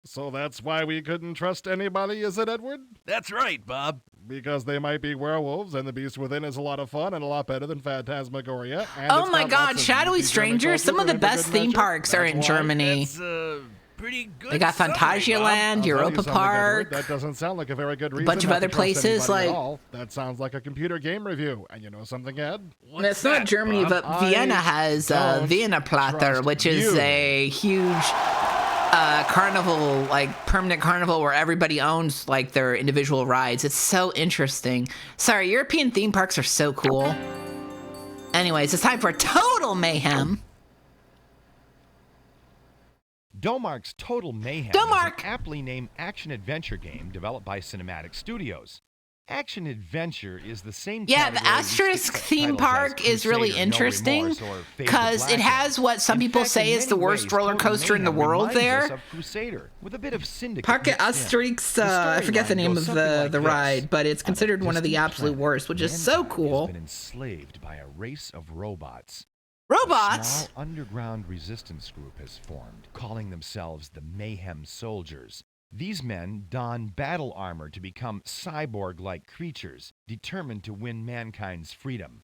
So that's why we couldn't trust anybody, is it, Edward? That's right, Bob. Because they might be werewolves, and The Beast Within is a lot of fun and a lot better than Phantasmagoria. And Oh it's my got God, lots of Shadowy goofy German Stranger. culture Some of the that make a best good theme matchup. parks are That's in why. Germany. That's pretty good. They got summary, Bob. Phantasialand, I'll tell Europa you something, Edward, Park. that doesn't sound like a very good reason. bunch of not other to trust places, anybody at like- all. That sounds like a computer game review. And you know something, Ed? What's It's not that, Germany, Bob? but Vienna has don't Vienna Platter, trust which is you. a huge carnival, like permanent carnival where everybody owns like their individual rides. It's so interesting. Sorry, European theme parks are so cool. Anyways, it's time for Total Mayhem. Domark's Total Mayhem Domark! is an aptly named action-adventure game develeled by Cinematic Studios. Action-adventure is the same Yeah, the category we Asterisk stick theme titles as park is really Crusader, No interesting Remorse, or Fade to because it Black has in. what some In people fact, say in is the many worst ways, roller Total coaster in the Mayhem world reminds there. us of Crusader, with a bit of Syndicate Parque mixed in. Asterix, The I forget the storyline name goes of something the like this. ride, but it's On a considered one of the distant absolute planet, worst, which is so mankind cool. has been enslaved by a race of robots. Robots? A small underground resistance group has formed, calling themselves the Mayhem Soldiers. These men don battle armor to become cyborg-like creatures, determined to win mankind's freedom.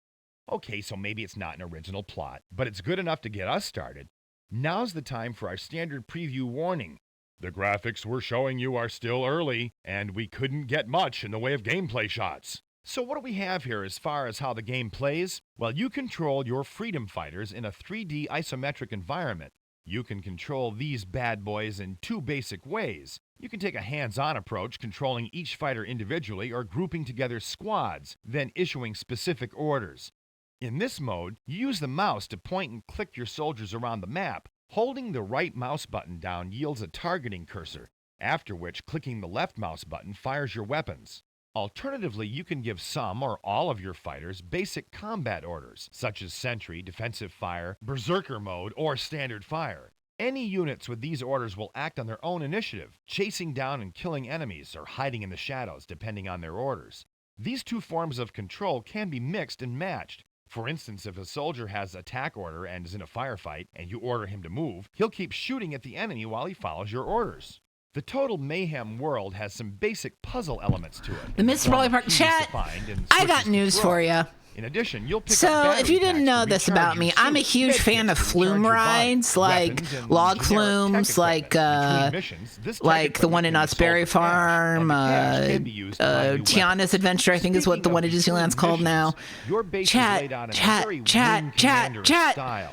Okay, so maybe it's not an original plot, but it's good enough to get us started. Now's the time for our standard preview warning. The graphics we're showing you are still early, and we couldn't get much in the way of gameplay shots. So what do we have here as far as how the game plays? Well, you control your freedom fighters in a 3D isometric environment. You can control these bad boys in two basic ways. You can take a hands-on approach, controlling each fighter individually or grouping together squads, then issuing specific orders. In this mode, you use the mouse to point and click your soldiers around the map. Holding the right mouse button down yields a targeting cursor, after which clicking the left mouse button fires your weapons. Alternatively, you can give some or all of your fighters basic combat orders, such as sentry, defensive fire, berserker mode, or standard fire. Any units with these orders will act on their own initiative, chasing down and killing enemies or hiding in the shadows depending on their orders. These two forms of control can be mixed and matched. For instance, if a soldier has attack order and is in a firefight and you order him to move, he'll keep shooting at the enemy while he follows your orders. The Total Mayhem world has some basic puzzle elements to it. The Mr. Brawley Park chat, I got news for you. In addition, you'll pick So, up if you battery didn't packs know to this recharge about me, your I'm a suit, huge med fan of kits to flume recharge your rides, body, like weapons, and log generic flumes, tech like equipment. Between missions, this tech like the one in equipment can Osbury solve for cash, Farm, and the cash can be used to buy new weapons. Tiana's Adventure, I think is what the one at Disneyland's called now. Your base is Chat, laid out in a chat, very chat, Wing chat, Commander chat. style.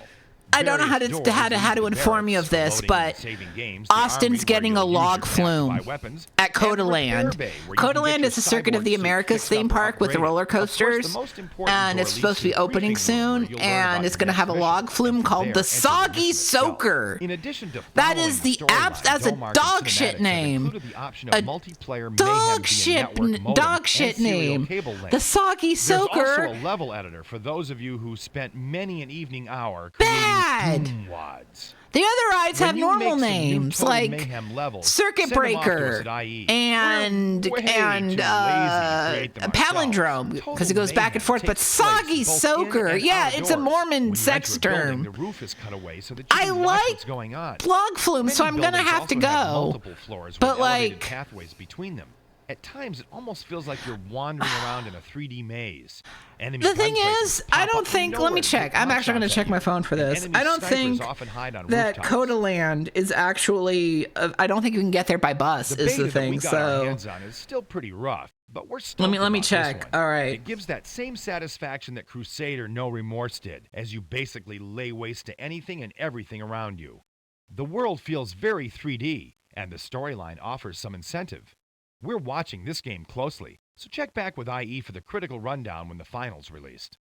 I don't know how Various to doors how to lead to inform you of barracks this, for loading and but saving games, the Austin's army, where getting a you'll use log your map to buy flume weapons, at and Repair Codaland. Bay, where you can get Codaland your is a circuit of cyborg the suit Americas fixed up theme or park with the upgraded. roller Of course, the coasters, most important and door it's supposed to be leads to the opening briefing room, where soon, you'll learn and about it's your going to next have a mission, log and flume from called there, the enter the Soggy mission itself. Soaker. In addition to That following is the storyline, app. That's a Domark and dog Cinematics shit have name. included the option of A multiplayer dog mayhem via shit, network modem dog and shit serial name. cable link. The Soggy There's Soaker. also a level editor for those of you who spent many an evening hour Bad. creating wads. The other rides When have you normal make some new names Total like Mayhem levels, Circuit send them off to us Breaker at IE. and We're way too lazy to create them ourselves. Palindrome Total because it goes back and Mayhem forth. But takes place Soggy both in Soaker, and yeah, outdoors. it's a Mormon When you sex enter a building, term. the roof is cut away so that you I can watch like what's going on. Log flume, so Many I'm gonna buildings have to also have go. multiple floors But, with elevated like- pathways between them. At times, it almost feels like you're wandering around in a 3D maze. Enemy The thing gun is, places I pop don't up from think. Let nowhere me to check. take I'm actually pot going to shots check at my you. phone for And this. enemy I don't snipers think often hide on that rooftops. Codaland is actually. I don't think you can get there by bus. The Is the beta that we thing. got our So hands on is still pretty rough, but we're stoked let me about this check. one. All right. It gives that same satisfaction that Crusader No Remorse did, as you basically lay waste to anything and everything around you. The world feels very 3D, and the storyline offers some incentive. We're watching this game closely, so check back with IE for the critical rundown when the final's released.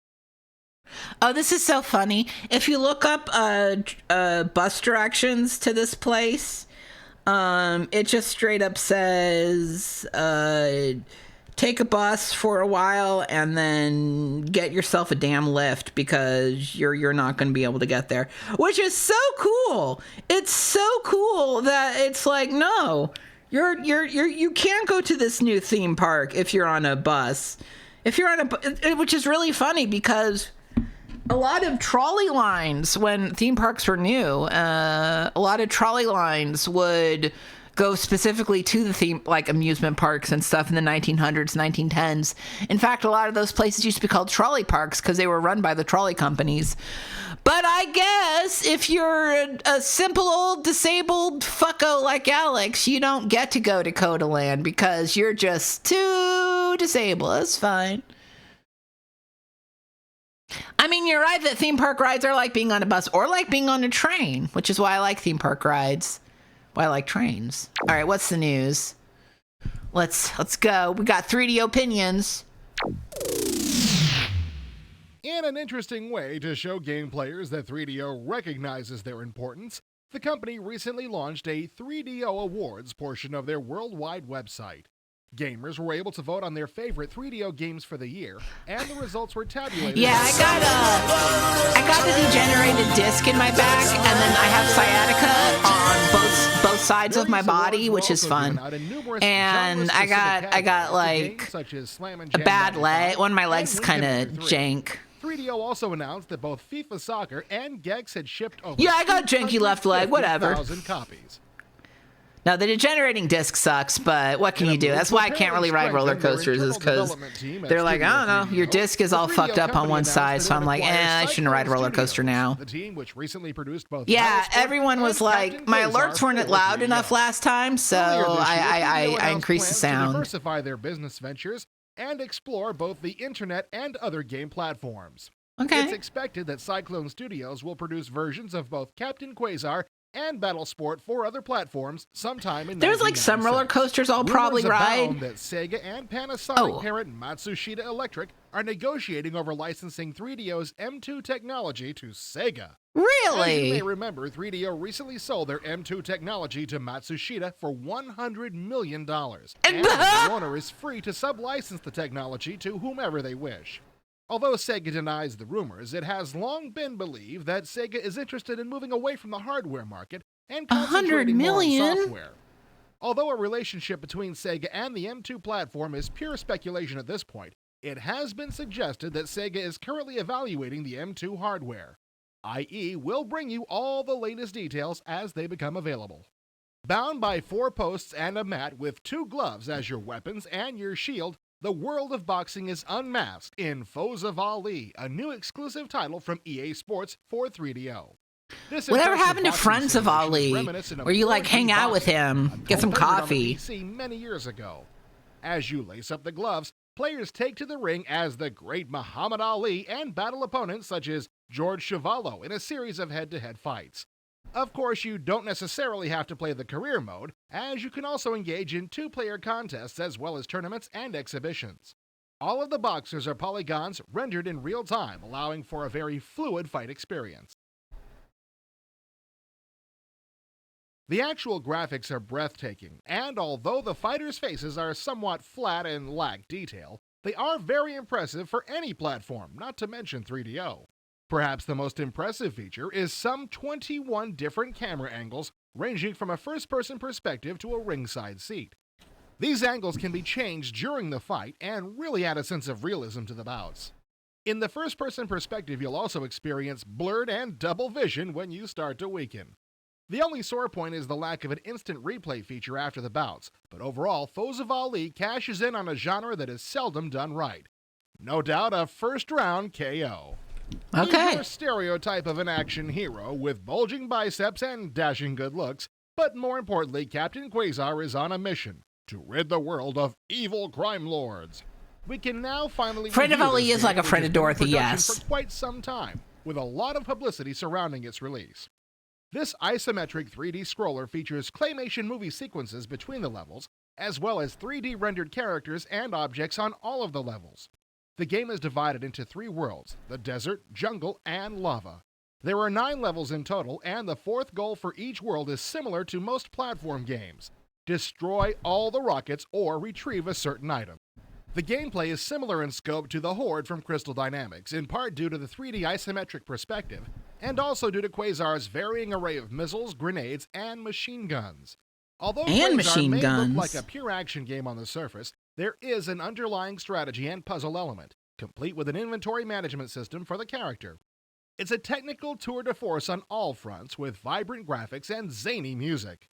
Oh, this is so funny. If you look up bus directions to this place, it just straight up says take a bus for a while and then get yourself a damn lift because you're not going to be able to get there, which is so cool. It's so cool that it's like, no, you can't go to this new theme park if you're on a bus. If you're on which is really funny because a lot of trolley lines when theme parks were new, a lot of trolley lines would go specifically to the theme, like amusement parks and stuff in the 1900s, 1910s. In fact, a lot of those places used to be called trolley parks because they were run by the trolley companies. But I guess if you're a simple old disabled fucko like Alex, you don't get to go to Codaland because you're just too disabled. That's fine. I mean, you're right that theme park rides are like being on a bus or like being on a train, which is why I like theme park rides. Why I like trains. All right, what's the news? Let's go. We got 3D opinions. In an interesting way to show game players that 3DO recognizes their importance, The company recently launched a 3DO Awards portion of their worldwide website. Gamers were able to vote on their favorite 3DO games for the year, and the results were tabulated. Yeah, I got a degenerated disc in my back, and then I have sciatica on both sides of my body, which is fun. And I got like a bad leg. One of my legs is kind of jank. 3DO also announced that both FIFA Soccer and Gex had shipped over I got janky left leg, whatever. 250,000 copies. Now, the degenerating disc sucks, but what can you do? That's why I can't really ride roller coasters, is because they're like, I don't know, your disc is all fucked up on one side, so I'm like, I shouldn't ride a roller coaster now. The team, which recently produced both everyone was like, my alerts weren't loud enough last time, so I increased the sound. To diversify their business ventures and explore both the internet and other game platforms. Okay. It's expected that Cyclone Studios will produce versions of both Captain Quasar and Battlesport for other platforms sometime in There's like some roller coasters I'll probably ride. That Sega and Panasonic parent Matsushita Electric are negotiating over licensing 3DO's M2 technology to Sega. Really? As you may remember, 3DO recently sold their M2 technology to Matsushita for $100 million. And the owner is free to sub-license the technology to whomever they wish. Although Sega denies the rumors, it has long been believed that Sega is interested in moving away from the hardware market and concentrating more on software. Although a relationship between Sega and the M2 platform is pure speculation at this point, it has been suggested that Sega is currently evaluating the M2 hardware, i.e. will bring you all the latest details as they become available. Bound by 4 posts and a mat with 2 gloves as your weapons and your shield, the world of boxing is unmasked in Foes of Ali, a new exclusive title from EA Sports for 3DO. Whatever happened to Friends of Ali, where you like hang out with him, get some coffee? Many years ago. As you lace up the gloves, players take to the ring as the great Muhammad Ali and battle opponents such as George Chuvalo in a series of head-to-head fights. Of course, you don't necessarily have to play the career mode, as you can also engage in 2-player contests as well as tournaments and exhibitions. All of the boxers are polygons rendered in real time, allowing for a very fluid fight experience. The actual graphics are breathtaking, and although the fighters' faces are somewhat flat and lack detail, they are very impressive for any platform, not to mention 3DO. Perhaps the most impressive feature is some 21 different camera angles ranging from a first-person perspective to a ringside seat. These angles can be changed during the fight and really add a sense of realism to the bouts. In the first-person perspective, you'll also experience blurred and double vision when you start to weaken. The only sore point is the lack of an instant replay feature after the bouts, but overall, Foes of Ali cashes in on a genre that is seldom done right. No doubt a first-round KO. Okay. He's your stereotype of an action hero with bulging biceps and dashing good looks, but more importantly, Captain Quasar is on a mission to rid the world of evil crime lords. We can now finally Friend of Ali is like a friend of Dorothy, yes. For quite some time, with a lot of publicity surrounding its release. This isometric 3D scroller features claymation movie sequences between the levels, as well as 3D rendered characters and objects on all of the levels. The game is divided into 3 worlds: the desert, jungle, and lava. There are 9 levels in total, and the 4th goal for each world is similar to most platform games: destroy all the rockets or retrieve a certain item. The gameplay is similar in scope to the Horde from Crystal Dynamics, in part due to the 3D isometric perspective, and also due to Quasar's varying array of missiles, grenades, and machine guns. Although Quasar may look like a pure action game on the surface, there is an underlying strategy and puzzle element, complete with an inventory management system for the character. It's a technical tour de force on all fronts, with vibrant graphics and zany music.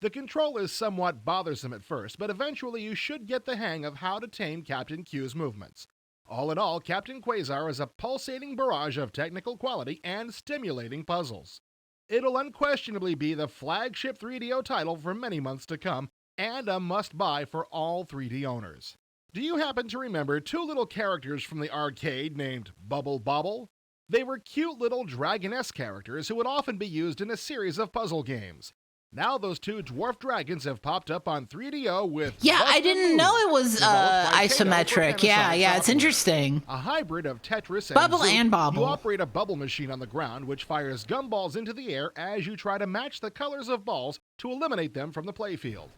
The control is somewhat bothersome at first, but eventually you should get the hang of how to tame Captain Q's movements. All in all, Captain Quasar is a pulsating barrage of technical quality and stimulating puzzles. It'll unquestionably be the flagship 3DO title for many months to come, and a must-buy for all 3D owners. Do you happen to remember 2 little characters from the arcade named Bubble Bobble? They were cute little dragoness characters who would often be used in a series of puzzle games. Now those two dwarf dragons have popped up on 3DO with Yeah, I Bust a didn't Move, know it was developed by Kato for isometric. Yeah, Panasonic yeah, it's software. interesting. A hybrid of Tetris and Bubble Zoop, and Bobble. You operate a bubble machine on the ground which fires gumballs into the air as you try to match the colors of balls to eliminate them from the playfield.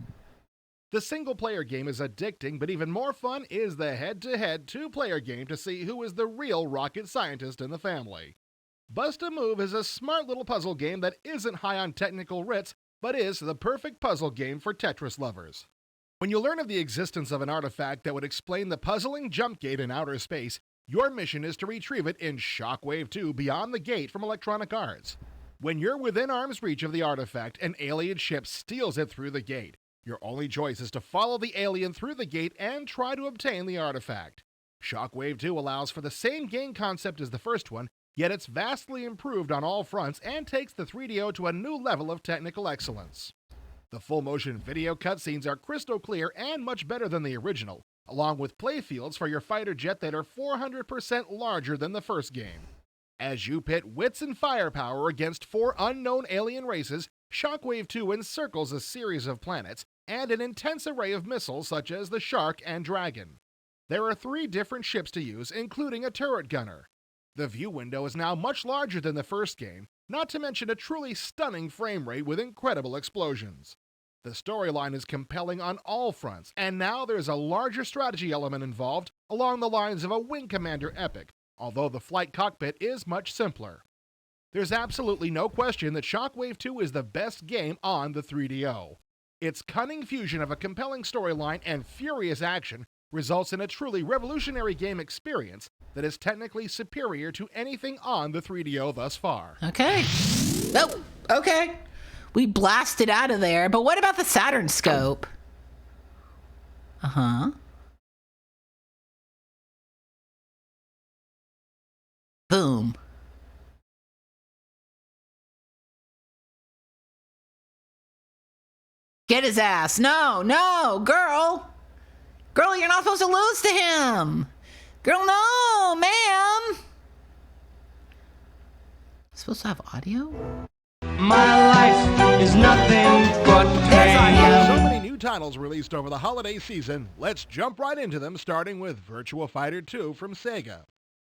The single-player game is addicting, but even more fun is the head-to-head two-player game to see who is the real rocket scientist in the family. Bust a Move is a smart little puzzle game that isn't high on technical writs, but is the perfect puzzle game for Tetris lovers. When you learn of the existence of an artifact that would explain the puzzling jump gate in outer space, your mission is to retrieve it in Shockwave 2 Beyond the Gate from Electronic Arts. When you're within arm's reach of the artifact, an alien ship steals it through the gate. Your only choice is to follow the alien through the gate and try to obtain the artifact. Shockwave 2 allows for the same game concept as the first one, yet it's vastly improved on all fronts and takes the 3DO to a new level of technical excellence. The full-motion video cutscenes are crystal clear and much better than the original, along with playfields for your fighter jet that are 400% larger than the first game. As you pit wits and firepower against 4 unknown alien races, Shockwave 2 encircles a series of planets and an intense array of missiles such as the Shark and Dragon. There are 3 different ships to use, including a turret gunner. The view window is now much larger than the first game, not to mention a truly stunning frame rate with incredible explosions. The storyline is compelling on all fronts, and now there's a larger strategy element involved along the lines of a Wing Commander epic, although the flight cockpit is much simpler. There's absolutely no question that Shockwave 2 is the best game on the 3DO. Its cunning fusion of a compelling storyline and furious action results in a truly revolutionary game experience that is technically superior to anything on the 3DO thus far. Okay. Oh, okay. We blasted out of there, but what about the Saturn scope? Uh-huh. Boom. Get his ass. No, girl. Girl, you're not supposed to lose to him. Girl, no, ma'am. Supposed to have audio? My life is nothing but There's audio. So many new titles released over the holiday season, let's jump right into them, starting with Virtua Fighter 2 from Sega.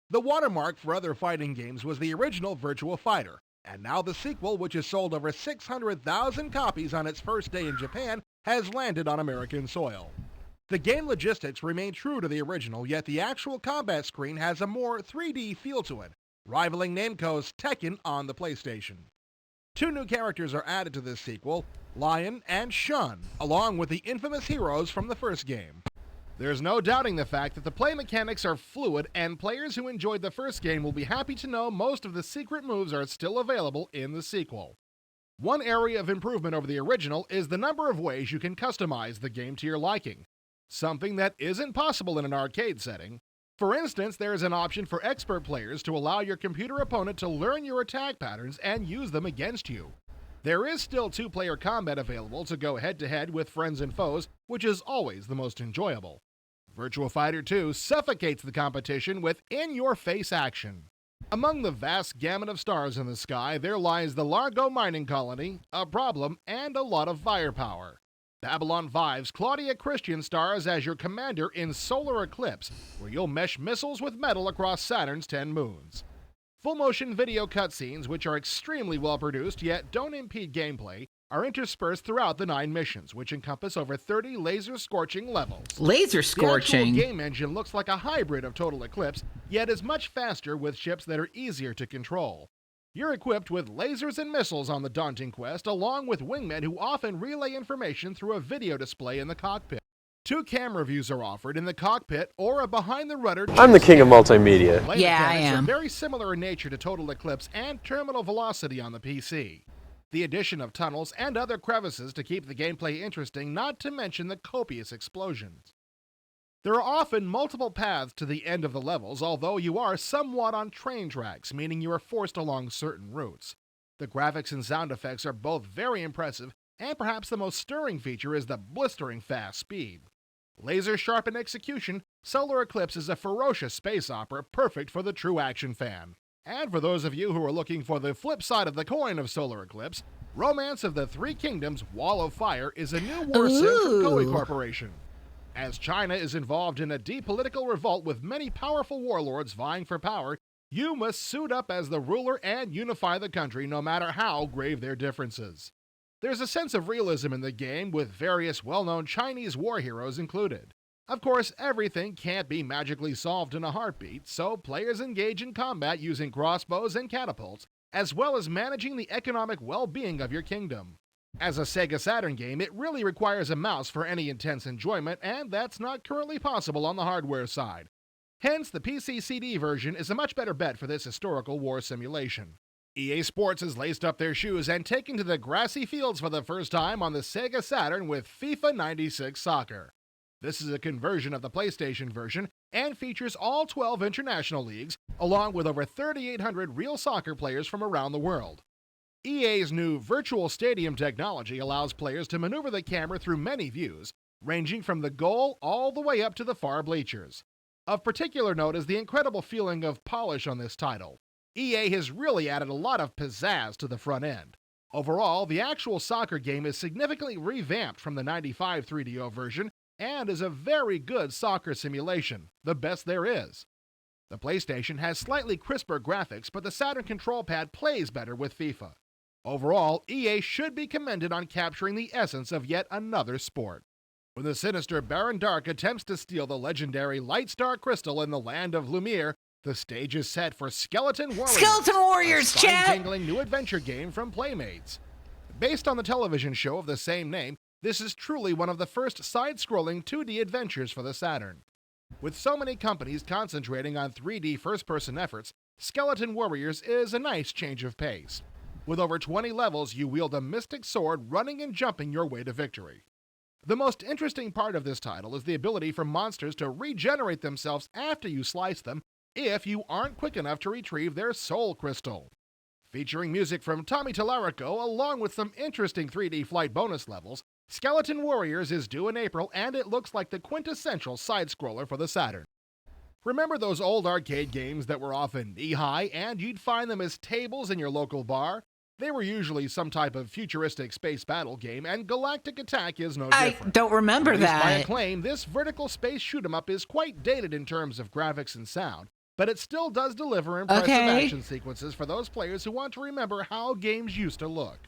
The watermark for other fighting games was the original Virtua Fighter, and now the sequel, which has sold over 600,000 copies on its first day in Japan, has landed on American soil. The game logistics remain true to the original, yet the actual combat screen has a more 3D feel to it, rivaling Namco's Tekken on the PlayStation. 2 new characters are added to this sequel, Lion and Shun, along with the infamous heroes from the first game. There's no doubting the fact that the play mechanics are fluid, and players who enjoyed the first game will be happy to know most of the secret moves are still available in the sequel. One area of improvement over the original is the number of ways you can customize the game to your liking, something that isn't possible in an arcade setting. For instance, there is an option for expert players to allow your computer opponent to learn your attack patterns and use them against you. There is still 2-player combat available to go head-to-head with friends and foes, which is always the most enjoyable. Virtua Fighter 2 suffocates the competition with in-your-face action. Among the vast gamut of stars in the sky, there lies the Largo mining colony, a problem, and a lot of firepower. Babylon 5's Claudia Christian stars as your commander in Solar Eclipse, where you'll mesh missiles with metal across Saturn's 10 moons. Full-motion video cutscenes, which are extremely well-produced yet don't impede gameplay, are interspersed throughout the 9 missions, which encompass over 30 laser-scorching levels. Laser scorching. The actual game engine looks like a hybrid of Total Eclipse, yet is much faster with ships that are easier to control. You're equipped with lasers and missiles on the daunting quest, along with wingmen who often relay information through a video display in the cockpit. 2 camera views are offered in the cockpit or a behind-the-rudder. I'm the king of multimedia. Play Yeah, I mechanics am. are very similar in nature to Total Eclipse and Terminal Velocity on the PC. The addition of tunnels and other crevices to keep the gameplay interesting, not to mention the copious explosions. There are often multiple paths to the end of the levels, although you are somewhat on train tracks, meaning you are forced along certain routes. The graphics and sound effects are both very impressive, and perhaps the most stirring feature is the blistering fast speed. Laser-sharp in execution, Solar Eclipse is a ferocious space opera perfect for the true action fan. And for those of you who are looking for the flip side of the coin of Solar Eclipse, Romance of the Three Kingdoms Wall of Fire is a new war sim from Koei Ooh. Corporation. As China is involved in a deep political revolt with many powerful warlords vying for power, you must suit up as the ruler and unify the country no matter how grave their differences. There's a sense of realism in the game with various well-known Chinese war heroes included. Of course, everything can't be magically solved in a heartbeat, so players engage in combat using crossbows and catapults, as well as managing the economic well-being of your kingdom. As a Sega Saturn game, it really requires a mouse for any intense enjoyment, and that's not currently possible on the hardware side. Hence, the PC CD version is a much better bet for this historical war simulation. EA Sports has laced up their shoes and taken to the grassy fields for the first time on the Sega Saturn with FIFA 96 Soccer. This is a conversion of the PlayStation version and features all 12 international leagues, along with over 3,800 real soccer players from around the world. EA's new virtual stadium technology allows players to maneuver the camera through many views, ranging from the goal all the way up to the far bleachers. Of particular note is the incredible feeling of polish on this title. EA has really added a lot of pizzazz to the front end. Overall, the actual soccer game is significantly revamped from the 95 3DO version and is a very good soccer simulation, the best there is. The PlayStation has slightly crisper graphics, but the Saturn control pad plays better with FIFA. Overall, EA should be commended on capturing the essence of yet another sport. When the sinister Baron Dark attempts to steal the legendary Lightstar Crystal in the land of Lumiere, the stage is set for Skeleton Warriors. Skeleton Warriors, a chat! spine-tingling new adventure game from Playmates. Based on the television show of the same name, this is truly one of the first side-scrolling 2D adventures for the Saturn. With so many companies concentrating on 3D first-person efforts, Skeleton Warriors is a nice change of pace. With over 20 levels, you wield a mystic sword running and jumping your way to victory. The most interesting part of this title is the ability for monsters to regenerate themselves after you slice them if you aren't quick enough to retrieve their soul crystal. Featuring music from Tommy Tallarico along with some interesting 3D flight bonus levels, Skeleton Warriors is due in April and it looks like the quintessential side-scroller for the Saturn. Remember those old arcade games that were often knee-high and you'd find them as tables in your local bar? They were usually some type of futuristic space battle game, and Galactic Attack is no different. I don't remember Released by that. Acclaim, this vertical space shoot-'em-up is quite dated in terms of graphics and sound, but it still does deliver impressive action sequences for those players who want to remember how games used to look.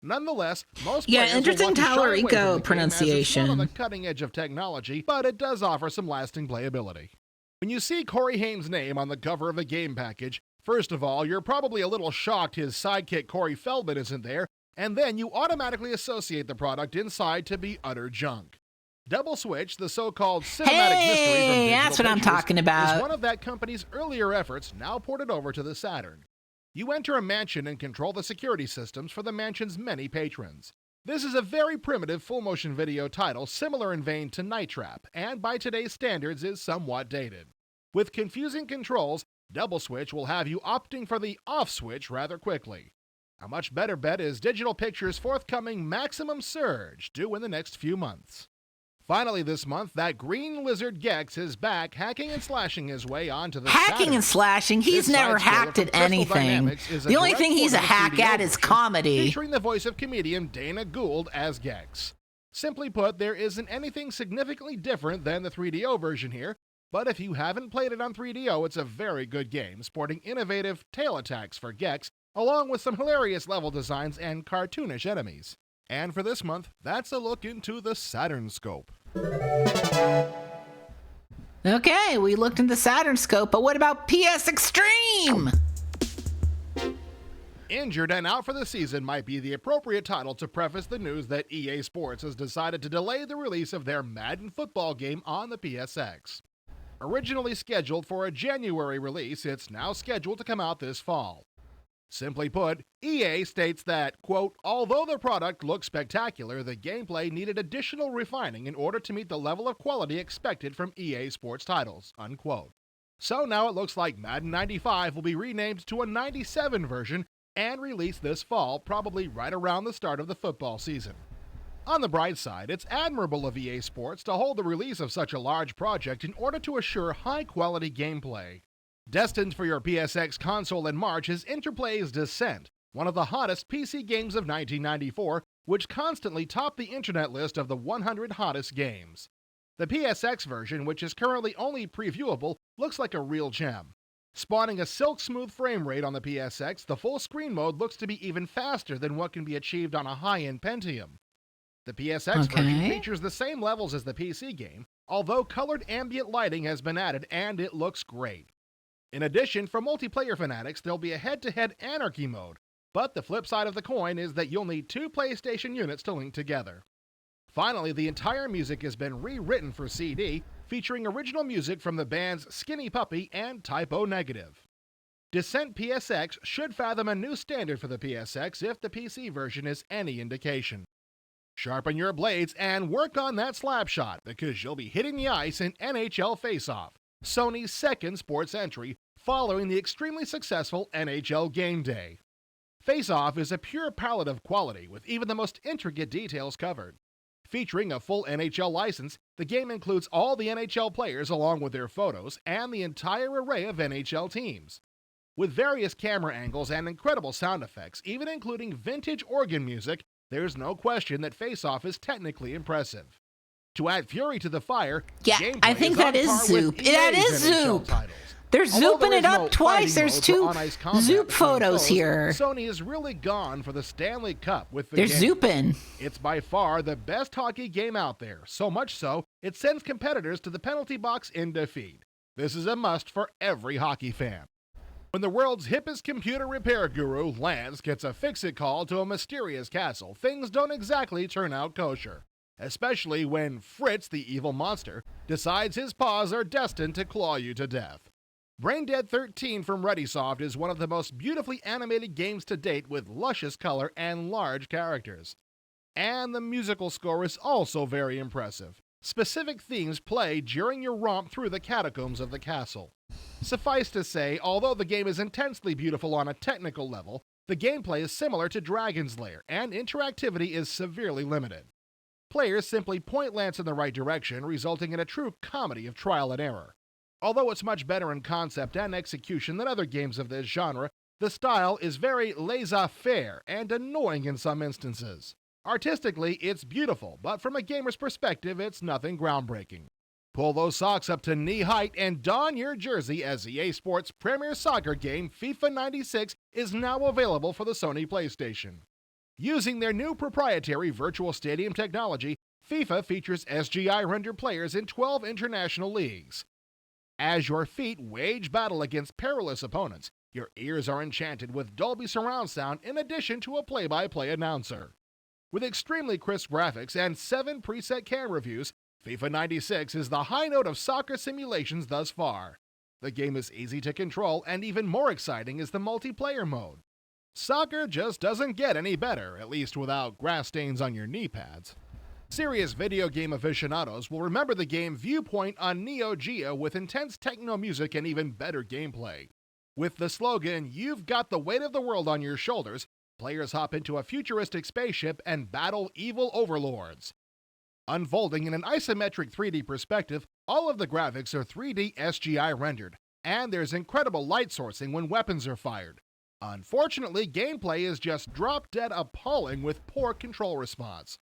Nonetheless, most players interesting will want to shy away from the Tallarico game pronunciation. as it's not on the cutting edge of technology, but it does offer some lasting playability. When you see Corey Haim's name on the cover of a game package, first of all, you're probably a little shocked his sidekick Corey Feldman isn't there, and then you automatically associate the product inside to be utter junk. Double Switch, the so-called cinematic mystery from Digital that's what I'm Pictures, talking about. is one of that company's earlier efforts now ported over to the Saturn. You enter a mansion and control the security systems for the mansion's many patrons. This is a very primitive full-motion video title similar in vein to Night Trap, and by today's standards is somewhat dated. With confusing controls, Double Switch will have you opting for the off switch rather quickly. A much better bet is Digital Pictures' forthcoming Maximum Surge, due in the next few months. Finally this month, that green lizard Gex is back hacking and slashing his way onto the Hacking Saturn. and slashing, he's This never side-scroller hacked from at Crystal anything. Dynamics is a The only direct thing he's a port of the hack 3DO at is version, comedy. featuring the voice of comedian Dana Gould as Gex. Simply put, there isn't anything significantly different than the 3DO version here, but if you haven't played it on 3DO, it's a very good game, sporting innovative tail attacks for Gex, along with some hilarious level designs and cartoonish enemies. And for this month, that's a look into the Saturn scope. Okay, we looked in the Saturn scope, but what about PS Extreme? Injured and out for the season might be the appropriate title to preface the news that EA Sports has decided to delay the release of their Madden football game on the PSX. Originally scheduled for a January release, it's now scheduled to come out this fall. Simply put, EA states that, quote, although the product looks spectacular, the gameplay needed additional refining in order to meet the level of quality expected from EA Sports titles, unquote. So now it looks like Madden 95 will be renamed to a 97 version and released this fall, probably right around the start of the football season. On the bright side, it's admirable of EA Sports to hold the release of such a large project in order to assure high-quality gameplay. Destined for your PSX console in March is Interplay's Descent, one of the hottest PC games of 1994, which constantly topped the internet list of the 100 hottest games. The PSX version, which is currently only previewable, looks like a real gem. Spawning a silk-smooth frame rate on the PSX, the full screen mode looks to be even faster than what can be achieved on a high-end Pentium. The PSX version features the same levels as the PC game, although colored ambient lighting has been added and it looks great. In addition, for multiplayer fanatics, there'll be a head-to-head anarchy mode, but the flip side of the coin is that you'll need 2 PlayStation units to link together. Finally, the entire music has been rewritten for CD, featuring original music from the bands Skinny Puppy and Typo Negative. Descent PSX should fathom a new standard for the PSX if the PC version is any indication. Sharpen your blades and work on that slap shot, because you'll be hitting the ice in NHL Face-Off, Sony's second sports entry, following the extremely successful NHL Game Day. Face-Off is a pure palette of quality, with even the most intricate details covered. Featuring a full NHL license, the game includes all the NHL players along with their photos and the entire array of NHL teams. With various camera angles and incredible sound effects, even including vintage organ music, there's no question that Face-Off is technically impressive. To add fury to the fire, I think that is Zoop. That is Zoop. They're zooping it up twice. There's 2 Zoop photos here. Sony has really gone for the Stanley Cup with the They're game. zooping. It's by far the best hockey game out there, so much so, it sends competitors to the penalty box in defeat. This is a must for every hockey fan. When the world's hippest computer repair guru, Lance, gets a fix-it call to a mysterious castle, things don't exactly turn out kosher. Especially when Fritz, the evil monster, decides his paws are destined to claw you to death. Braindead 13 from ReadySoft is one of the most beautifully animated games to date, with luscious color and large characters. And the musical score is also very impressive. Specific themes play during your romp through the catacombs of the castle. Suffice to say, although the game is intensely beautiful on a technical level, the gameplay is similar to Dragon's Lair, and interactivity is severely limited. Players simply point Lance in the right direction, resulting in a true comedy of trial and error. Although it's much better in concept and execution than other games of this genre, the style is very laissez-faire and annoying in some instances. Artistically, it's beautiful, but from a gamer's perspective, it's nothing groundbreaking. Pull those socks up to knee height and don your jersey, as EA Sports' premier soccer game, FIFA 96, is now available for the Sony PlayStation. Using their new proprietary virtual stadium technology, FIFA features SGI-rendered players in 12 international leagues. As your feet wage battle against perilous opponents, your ears are enchanted with Dolby surround sound in addition to a play-by-play announcer. With extremely crisp graphics and 7 preset camera views, FIFA 96 is the high note of soccer simulations thus far. The game is easy to control, and even more exciting is the multiplayer mode. Soccer just doesn't get any better, at least without grass stains on your knee pads. Serious video game aficionados will remember the game Viewpoint on Neo Geo with intense techno music and even better gameplay. With the slogan, "You've got the weight of the world on your shoulders," players hop into a futuristic spaceship and battle evil overlords. Unfolding in an isometric 3D perspective, all of the graphics are 3D SGI rendered, and there's incredible light sourcing when weapons are fired. Unfortunately, gameplay is just drop-dead appalling with poor control response.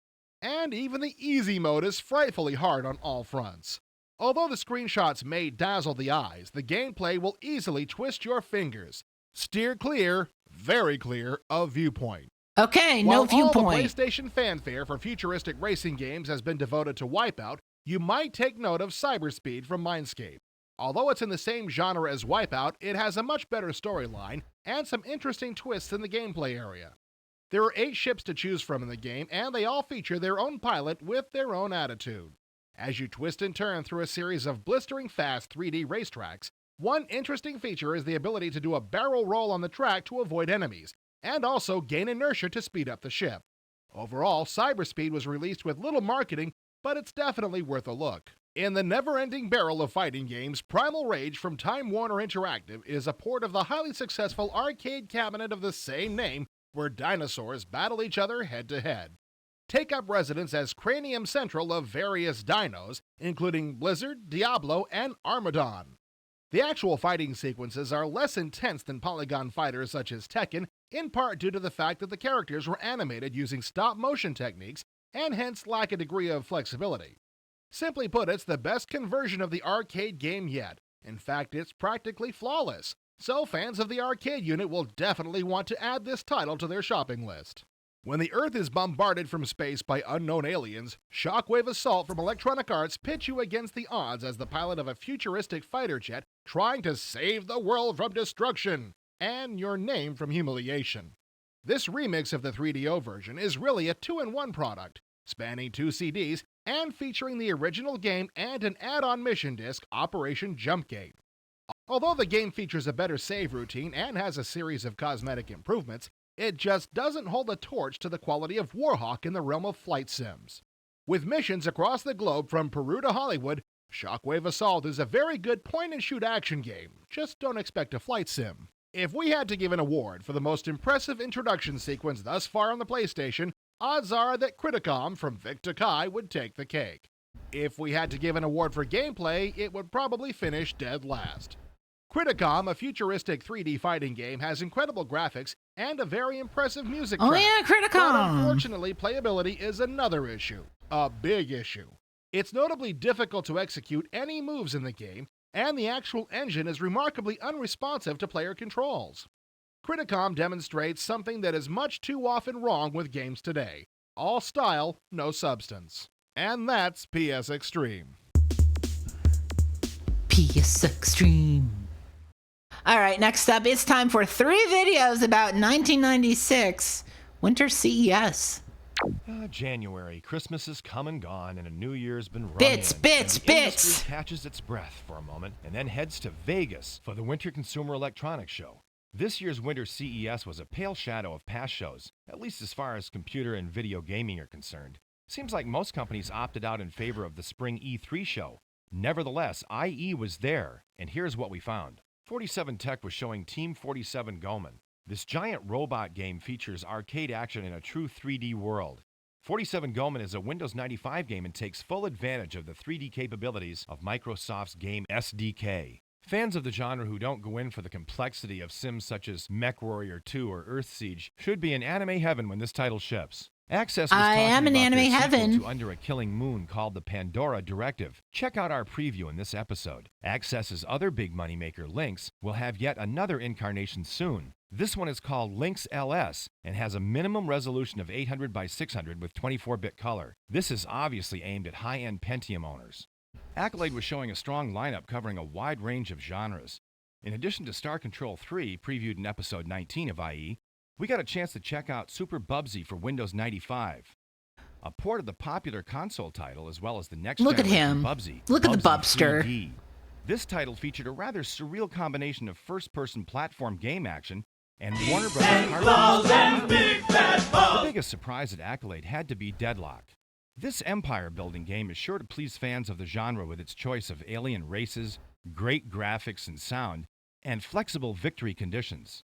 And even the easy mode is frightfully hard on all fronts. Although the screenshots may dazzle the eyes, the gameplay will easily twist your fingers. Steer clear, very clear, of Viewpoint. Okay, no Viewpoint. While all the PlayStation fanfare for futuristic racing games has been devoted to Wipeout, you might take note of Cyberspeed from Mindscape. Although it's in the same genre as Wipeout, it has a much better storyline and some interesting twists in the gameplay area. There are 8 ships to choose from in the game, and they all feature their own pilot with their own attitude. As you twist and turn through a series of blistering fast 3D racetracks, one interesting feature is the ability to do a barrel roll on the track to avoid enemies, and also gain inertia to speed up the ship. Overall, Cyberspeed was released with little marketing, but it's definitely worth a look. In the never-ending barrel of fighting games, Primal Rage from Time Warner Interactive is a port of the highly successful arcade cabinet of the same name, where dinosaurs battle each other head-to-head. Take up residence as cranium central of various dinos, including Blizzard, Diablo, and Armadon. The actual fighting sequences are less intense than polygon fighters such as Tekken, in part due to the fact that the characters were animated using stop-motion techniques and hence lack a degree of flexibility. Simply put, it's the best conversion of the arcade game yet. In fact, it's practically flawless, so fans of the arcade unit will definitely want to add this title to their shopping list. When the Earth is bombarded from space by unknown aliens, Shockwave Assault from Electronic Arts pits you against the odds as the pilot of a futuristic fighter jet trying to save the world from destruction, and your name from humiliation. This remix of the 3DO version is really a 2-in-1 product, spanning 2 CDs and featuring the original game and an add-on mission disc, Operation Jumpgate. Although the game features a better save routine and has a series of cosmetic improvements, it just doesn't hold a torch to the quality of Warhawk in the realm of flight sims. With missions across the globe from Peru to Hollywood, Shockwave Assault is a very good point-and-shoot action game. Just don't expect a flight sim. If we had to give an award for the most impressive introduction sequence thus far on the PlayStation, odds are that Criticom from Vic to Kai would take the cake. If we had to give an award for gameplay, it would probably finish dead last. Criticom, a futuristic 3D fighting game, has incredible graphics and a very impressive music track. Oh yeah, But Criticom! unfortunately, playability is another issue. A big issue. It's notably difficult to execute any moves in the game, and the actual engine is remarkably unresponsive to player controls. Criticom demonstrates something that is much too often wrong with games today. All style, no substance. And that's PS Extreme. PS Extreme. All right, next up, it's time for 3 videos about 1996 Winter CES. January. Christmas is come and gone, and a New Year's been run Bits, in. bits, And the bits. industry catches its breath for a moment, and then heads to Vegas for the Winter Consumer Electronics Show. This year's Winter CES was a pale shadow of past shows, at least as far as computer and video gaming are concerned. Seems like most companies opted out in favor of the spring E3 show. Nevertheless, IE was there, and here's what we found. 47 Tech was showing Team 47 Goman. This giant robot game features arcade action in a true 3D world. 47 Goman is a Windows 95 game and takes full advantage of the 3D capabilities of Microsoft's game SDK. Fans of the genre who don't go in for the complexity of sims such as MechWarrior 2 or Earthsiege should be in anime heaven when this title ships. Access was I talking am in about anime their sequel heaven. to Under a Killing Moon called the Pandora Directive. Check out our preview in this episode. Access's other big moneymaker, Lynx, will have yet another incarnation soon. This one is called Lynx LS and has a minimum resolution of 800 by 600 with 24-bit color. This is obviously aimed at high-end Pentium owners. Accolade was showing a strong lineup covering a wide range of genres. In addition to Star Control 3, previewed in episode 19 of IE, we got a chance to check out Super Bubsy for Windows 95. A port of the popular console title as well as the next Look at generation him. Bubsy. Look at the Bubsy Bubster. 3D. This title featured a rather surreal combination of first-person platform game action and Warner Brothers cartoon. The biggest surprise at Accolade had to be Deadlock. This empire-building game is sure to please fans of the genre with its choice of alien races, great graphics and sound, and flexible victory conditions.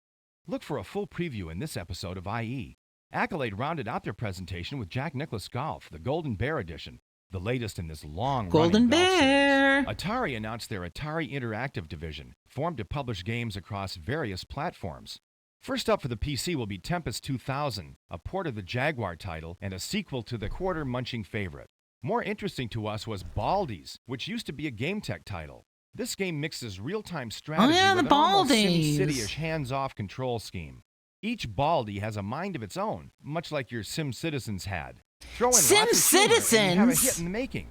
Look for a full preview in this episode of IE. Accolade rounded out their presentation with Jack Nicklaus Golf, the Golden Bear Edition, the latest in this long Golden Bear. Atari announced their Atari Interactive division, formed to publish games across various platforms. First up for the PC will be Tempest 2000, a port of the Jaguar title and a sequel to the quarter-munching favorite. More interesting to us was Baldies, which used to be a GameTech title. This game mixes real-time strategy the with an almost Baldies. SimCity-ish hands-off control scheme. Each Baldi has a mind of its own, much like your SimCitizens had. Throw in lots of humor and you have a hit in the making.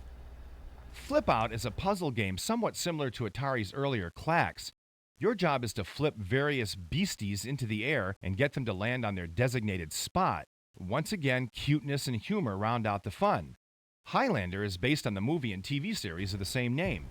Flip Out is a puzzle game somewhat similar to Atari's earlier Clax. Your job is to flip various beasties into the air and get them to land on their designated spot. Once again, cuteness and humor round out the fun. Highlander is based on the movie and TV series of the same name.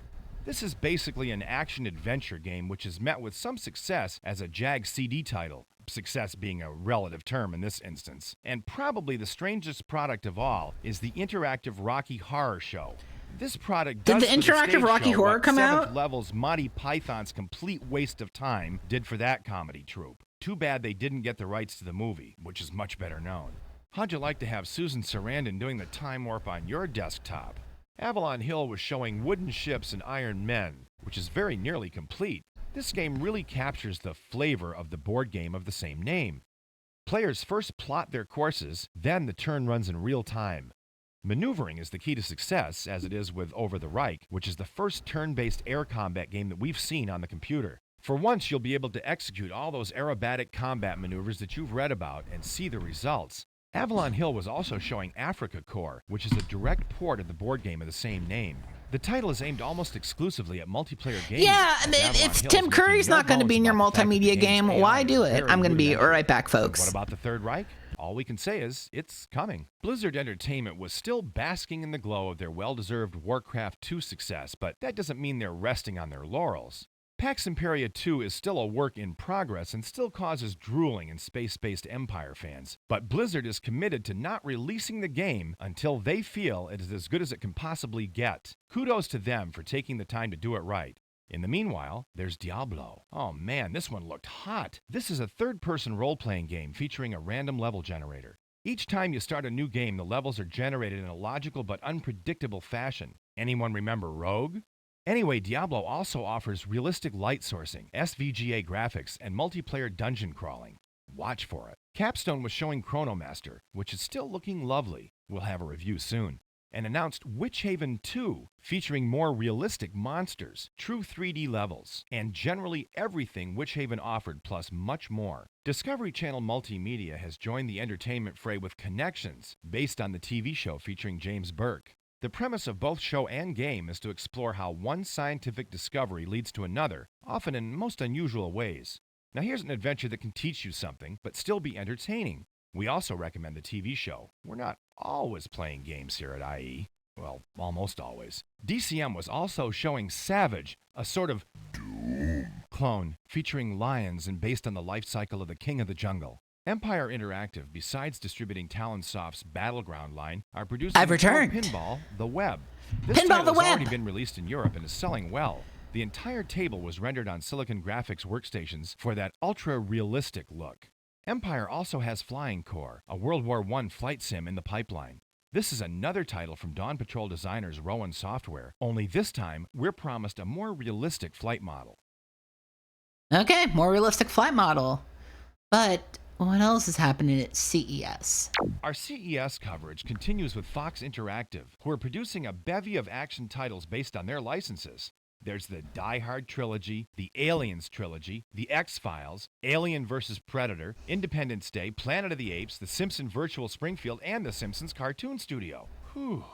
This is basically an action-adventure game which has met with some success as a JAG CD title, success being a relative term in this instance. And probably the strangest product of all is the interactive Rocky Horror Show. This product Did does the for the interactive stage Rocky show Horror what come Seventh out? Level's Monty Python's complete waste of time did for that comedy troupe. Too bad they didn't get the rights to the movie, which is much better known. How'd you like to have Susan Sarandon doing the time warp on your desktop? Avalon Hill was showing Wooden Ships and Iron Men, which is very nearly complete. This game really captures the flavor of the board game of the same name. Players first plot their courses, then the turn runs in real time. Maneuvering is the key to success, as it is with Over the Reich, which is the first turn-based air combat game that we've seen on the computer. For once, you'll be able to execute all those aerobatic combat maneuvers that you've read about and see the results. Avalon Hill was also showing Africa Corps, which is a direct port of the board game of the same name. The title is aimed almost exclusively at multiplayer games. Yeah, I mean, if Tim Curry's not going to be in your multimedia game, why do it? I'm going to be right back, folks. What about the Third Reich? All we can say is, it's coming. Blizzard Entertainment was still basking in the glow of their well-deserved Warcraft 2 success, but that doesn't mean they're resting on their laurels. Pax Imperia 2 is still a work in progress and still causes drooling in space-based Empire fans, but Blizzard is committed to not releasing the game until they feel it is as good as it can possibly get. Kudos to them for taking the time to do it right. In the meanwhile, there's Diablo. Oh man, this one looked hot. This is a third-person role-playing game featuring a random level generator. Each time you start a new game, the levels are generated in a logical but unpredictable fashion. Anyone remember Rogue? Anyway, Diablo also offers realistic light sourcing, SVGA graphics, and multiplayer dungeon crawling. Watch for it. Capstone was showing Chronomaster, which is still looking lovely. We'll have a review soon. And announced Witch Haven 2, featuring more realistic monsters, true 3D levels, and generally everything Witch Haven offered plus much more. Discovery Channel Multimedia has joined the entertainment fray with Connections, based on the TV show featuring James Burke. The premise of both show and game is to explore how one scientific discovery leads to another, often in most unusual ways. Now here's an adventure that can teach you something, but still be entertaining. We also recommend the TV show. We're not always playing games here at IE. Well, almost always. DCM was also showing Savage, a sort of clone featuring lions and based on the life cycle of the King of the Jungle. Empire Interactive, besides distributing Talonsoft's Battleground line, are producing Pinball The Web. This title has already been released in Europe and is selling well. The entire table was rendered on Silicon Graphics workstations for that ultra-realistic look. Empire also has Flying Corps, a World War I flight sim in the pipeline. This is another title from Dawn Patrol designers Rowan Software, only this time we're promised a more realistic flight model. Okay, more realistic flight model. But what else is happening at CES? Our CES coverage continues with Fox Interactive, who are producing a bevy of action titles based on their licenses. There's the Die Hard trilogy, the Aliens trilogy, the X-Files, Alien vs. Predator, Independence Day, Planet of the Apes, The Simpsons Virtual Springfield, and The Simpsons Cartoon Studio. Whew.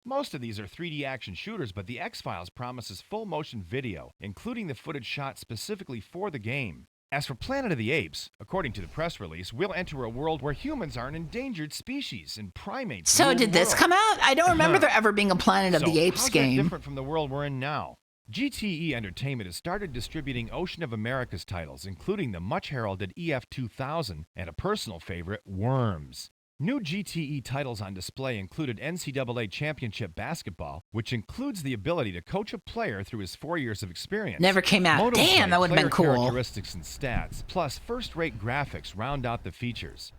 Most of these are 3D action shooters, but the X-Files promises full motion video, including the footage shot specifically for the game. As for Planet of the Apes, according to the press release, we'll enter a world where humans are an endangered species and primates. So did this come out? I don't remember there ever being a Planet of the Apes game. How's that different from the world we're in now? GTE Entertainment has started distributing Ocean of America's titles, including the much-heralded EF-2000 and a personal favorite, Worms. New GTE titles on display included NCAA Championship Basketball, which includes the ability to coach a player through his 4 years of experience. Never came out. Damn, that would have been cool. Characteristics and stats, plus first-rate graphics round out the features.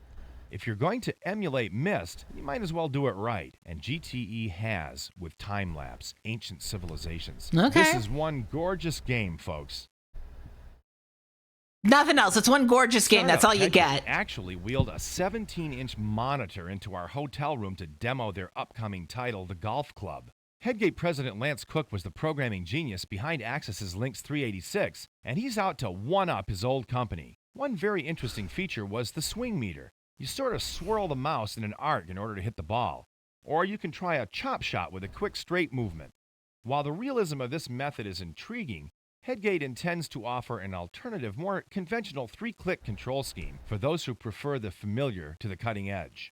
If you're going to emulate Myst, you might as well do it right, and GTE has with time-lapse Ancient Civilizations. Okay. This is one gorgeous game, folks. Nothing else. It's one gorgeous game. That's all you get. Actually wheeled a 17-inch monitor into our hotel room to demo their upcoming title, The Golf Club. Headgate President Lance Cook was the programming genius behind Axis's Lynx 386, and he's out to one-up his old company. One very interesting feature was the swing meter. You sort of swirl the mouse in an arc in order to hit the ball. Or you can try a chop shot with a quick straight movement. While the realism of this method is intriguing, Headgate intends to offer an alternative, more conventional 3-click control scheme for those who prefer the familiar to the cutting edge.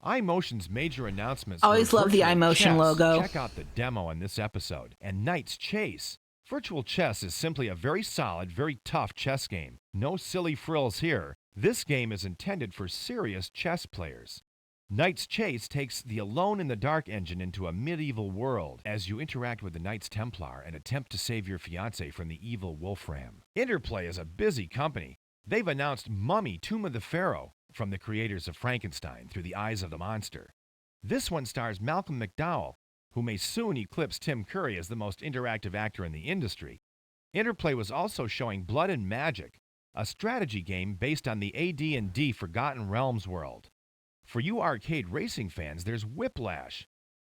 iMotion's major announcements. Always love the iMotion logo. Check out the demo in this episode. And Knight's Chase. Virtual chess is simply a very solid, very tough chess game. No silly frills here. This game is intended for serious chess players. Knight's Chase takes the alone-in-the-dark engine into a medieval world as you interact with the Knights Templar and attempt to save your fiancé from the evil Wolfram. Interplay is a busy company. They've announced Mummy, Tomb of the Pharaoh, from the creators of Frankenstein through the eyes of the monster. This one stars Malcolm McDowell, who may soon eclipse Tim Curry as the most interactive actor in the industry. Interplay was also showing Blood and Magic, a strategy game based on the AD&D Forgotten Realms world. For you arcade racing fans, there's Whiplash.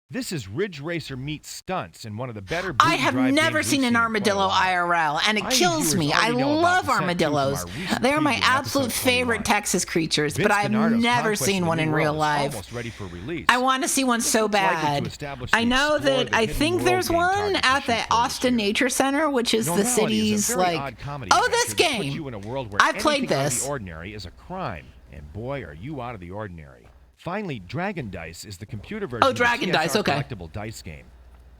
This is Ridge Racer meets stunts in one of the better I booty have drive never games seen we've an in quite a armadillo while. IRL, and it Our kills viewers me. I already know about love the set two from armadillos. our recent They are my preview in absolute episode favorite 21. Texas creatures, Vince but I've DiNardo's never Conquest seen of the one New in real World is life. almost ready for release. I want to see one so It's likely to bad. establish I the know Explore that the I Hidden think World there's game one target at for the this Austin year. Nature Center, which is the Normality city's is a very odd comedy oh, adventure this that puts game. you in a world where I played anything out of this. the ordinary is a crime, and boy, are you out of the ordinary. Finally, Dragon Dice is the computer version Oh, of the Dragon Dice, CSR okay. collectible dice game.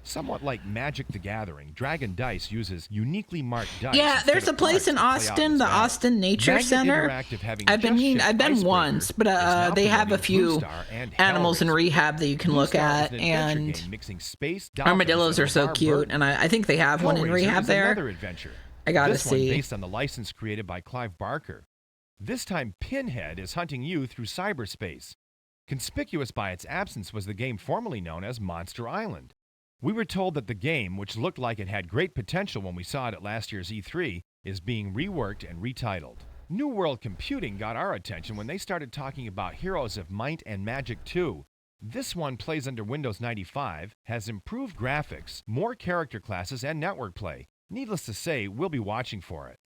Somewhat like Magic the Gathering, Dragon Dice uses uniquely marked dice. Yeah, instead there's of a place cards in to play out Austin, its the value. Austin Nature Magnet Center. Interactive, having I've just shipped been Icebreaker, once, but is now they have a promoting few Blue Star and animals in Hellraiser. rehab that you can Blue look Star is at, an adventure and game mixing space, dolphins, armadillos and are so LeVar cute, Burton. and I think they have one in Hellraiser rehab is there. another adventure. I gotta This one see. based on the license created by Clive Barker. This time, Pinhead is hunting you through cyberspace. Conspicuous by its absence was the game formerly known as Monster Island. We were told that the game, which looked like it had great potential when we saw it at last year's E3, is being reworked and retitled. New World Computing got our attention when they started talking about Heroes of Might and Magic 2. This one plays under Windows 95, has improved graphics, more character classes, and network play. Needless to say, we'll be watching for it.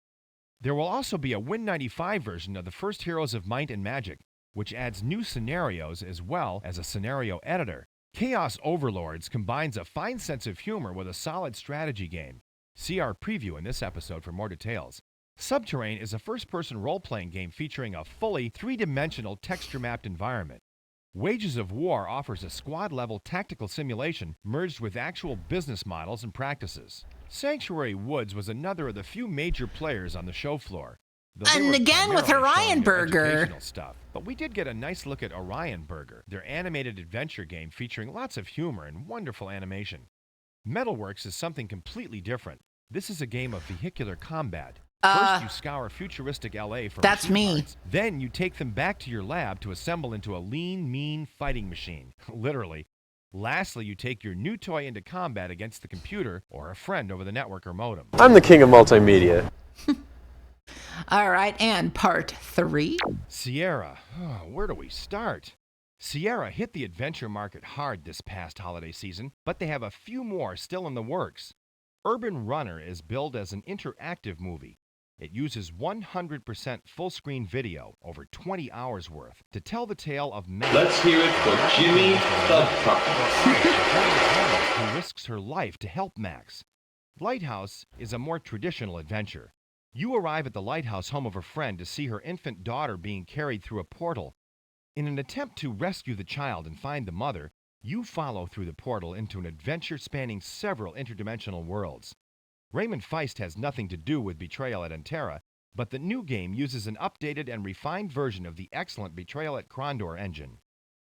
There will also be a Win95 version of the first Heroes of Might and Magic, which adds new scenarios as well as a scenario editor. Chaos Overlords combines a fine sense of humor with a solid strategy game. See our preview in this episode for more details. Subterrane is a first-person role-playing game featuring a fully three-dimensional texture-mapped environment. Wages of War offers a squad-level tactical simulation merged with actual business models and practices. Sanctuary Woods was another of the few major players on the show floor. though they And were again with primarily Orion showing their Burger. educational stuff. But we did get a nice look at Orion Burger, their animated adventure game featuring lots of humor and wonderful animation. Metalworks is something completely different. This is a game of vehicular combat. First, you scour futuristic LA for That's machine me. parts. Then you take them back to your lab to assemble into a lean, mean fighting machine. Literally. Lastly, you take your new toy into combat against the computer or a friend over the network or modem. I'm the king of multimedia. All right, and part 3. Sierra. Oh, where do we start? Sierra hit the adventure market hard this past holiday season, but they have a few more still in the works. Urban Runner is billed as an interactive movie. It uses 100% full-screen video, over 20 hours worth, to tell the tale of Max. Let's hear it for Jimmy the Pup. Who risks her life to help Max. Lighthouse is a more traditional adventure. You arrive at the lighthouse home of a friend to see her infant daughter being carried through a portal. In an attempt to rescue the child and find the mother, you follow through the portal into an adventure spanning several interdimensional worlds. Raymond Feist has nothing to do with Betrayal at Antera, but the new game uses an updated and refined version of the excellent Betrayal at Krondor engine.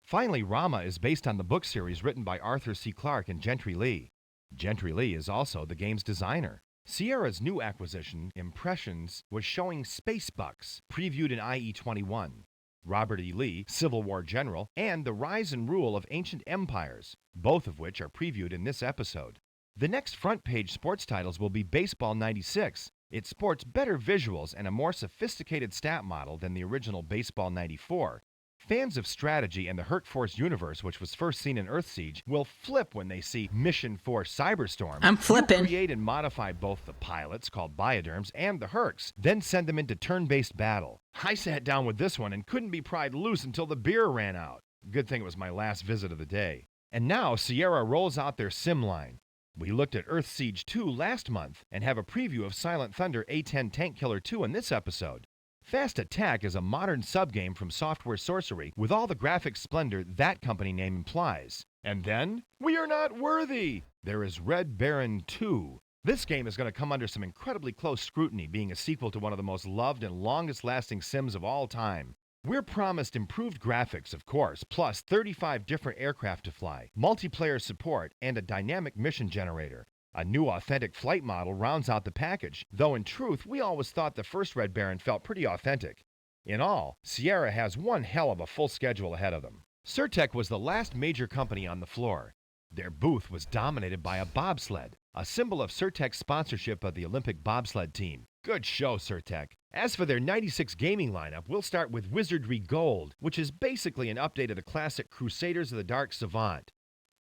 Finally, Rama is based on the book series written by Arthur C. Clarke and Gentry Lee. Gentry Lee is also the game's designer. Sierra's new acquisition, Impressions, was showing Space Bucks, previewed in IE21. Robert E. Lee, Civil War General, and The Rise and Rule of Ancient Empires, both of which are previewed in this episode. The next front-page sports titles will be Baseball 96. It sports better visuals and a more sophisticated stat model than the original Baseball 94. Fans of strategy and the Herc Force universe, which was first seen in Earthsiege, will flip when they see Mission Force Cyberstorm. I'm flipping. You create and modify both the pilots, called Bioderms, and the Hercs, then send them into turn-based battle. I sat down with this one and couldn't be pried loose until the beer ran out. Good thing it was my last visit of the day. And now Sierra rolls out their sim line. We looked at Earthsiege 2 last month and have a preview of Silent Thunder A10 Tank Killer 2 in this episode. Fast Attack is a modern subgame from Software Sorcery with all the graphic splendor that company name implies. And then, we are not worthy! There is Red Baron 2. This game is going to come under some incredibly close scrutiny, being a sequel to one of the most loved and longest-lasting sims of all time. We're promised improved graphics, of course, plus 35 different aircraft to fly, multiplayer support, and a dynamic mission generator. A new authentic flight model rounds out the package, though in truth, we always thought the first Red Baron felt pretty authentic. In all, Sierra has one hell of a full schedule ahead of them. Surtech was the last major company on the floor. Their booth was dominated by a bobsled, a symbol of Surtech's sponsorship of the Olympic bobsled team. Good show, Surtech. As for their 96 gaming lineup, we'll start with Wizardry Gold, which is basically an update of the classic Crusaders of the Dark Savant.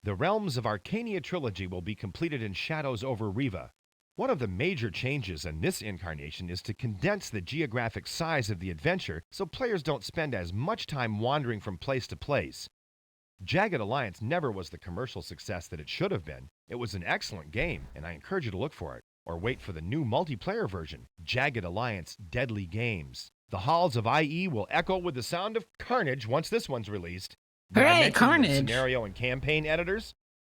The Realms of Arcania trilogy will be completed in Shadows over Riva. One of the major changes in this incarnation is to condense the geographic size of the adventure so players don't spend as much time wandering from place to place. Jagged Alliance never was the commercial success that it should have been. It was an excellent game, and I encourage you to look for it. Or wait for the new multiplayer version, Jagged Alliance Deadly Games. The halls of IE will echo with the sound of carnage once this one's released. Did I Hooray, mention the carnage! Scenario and campaign editors?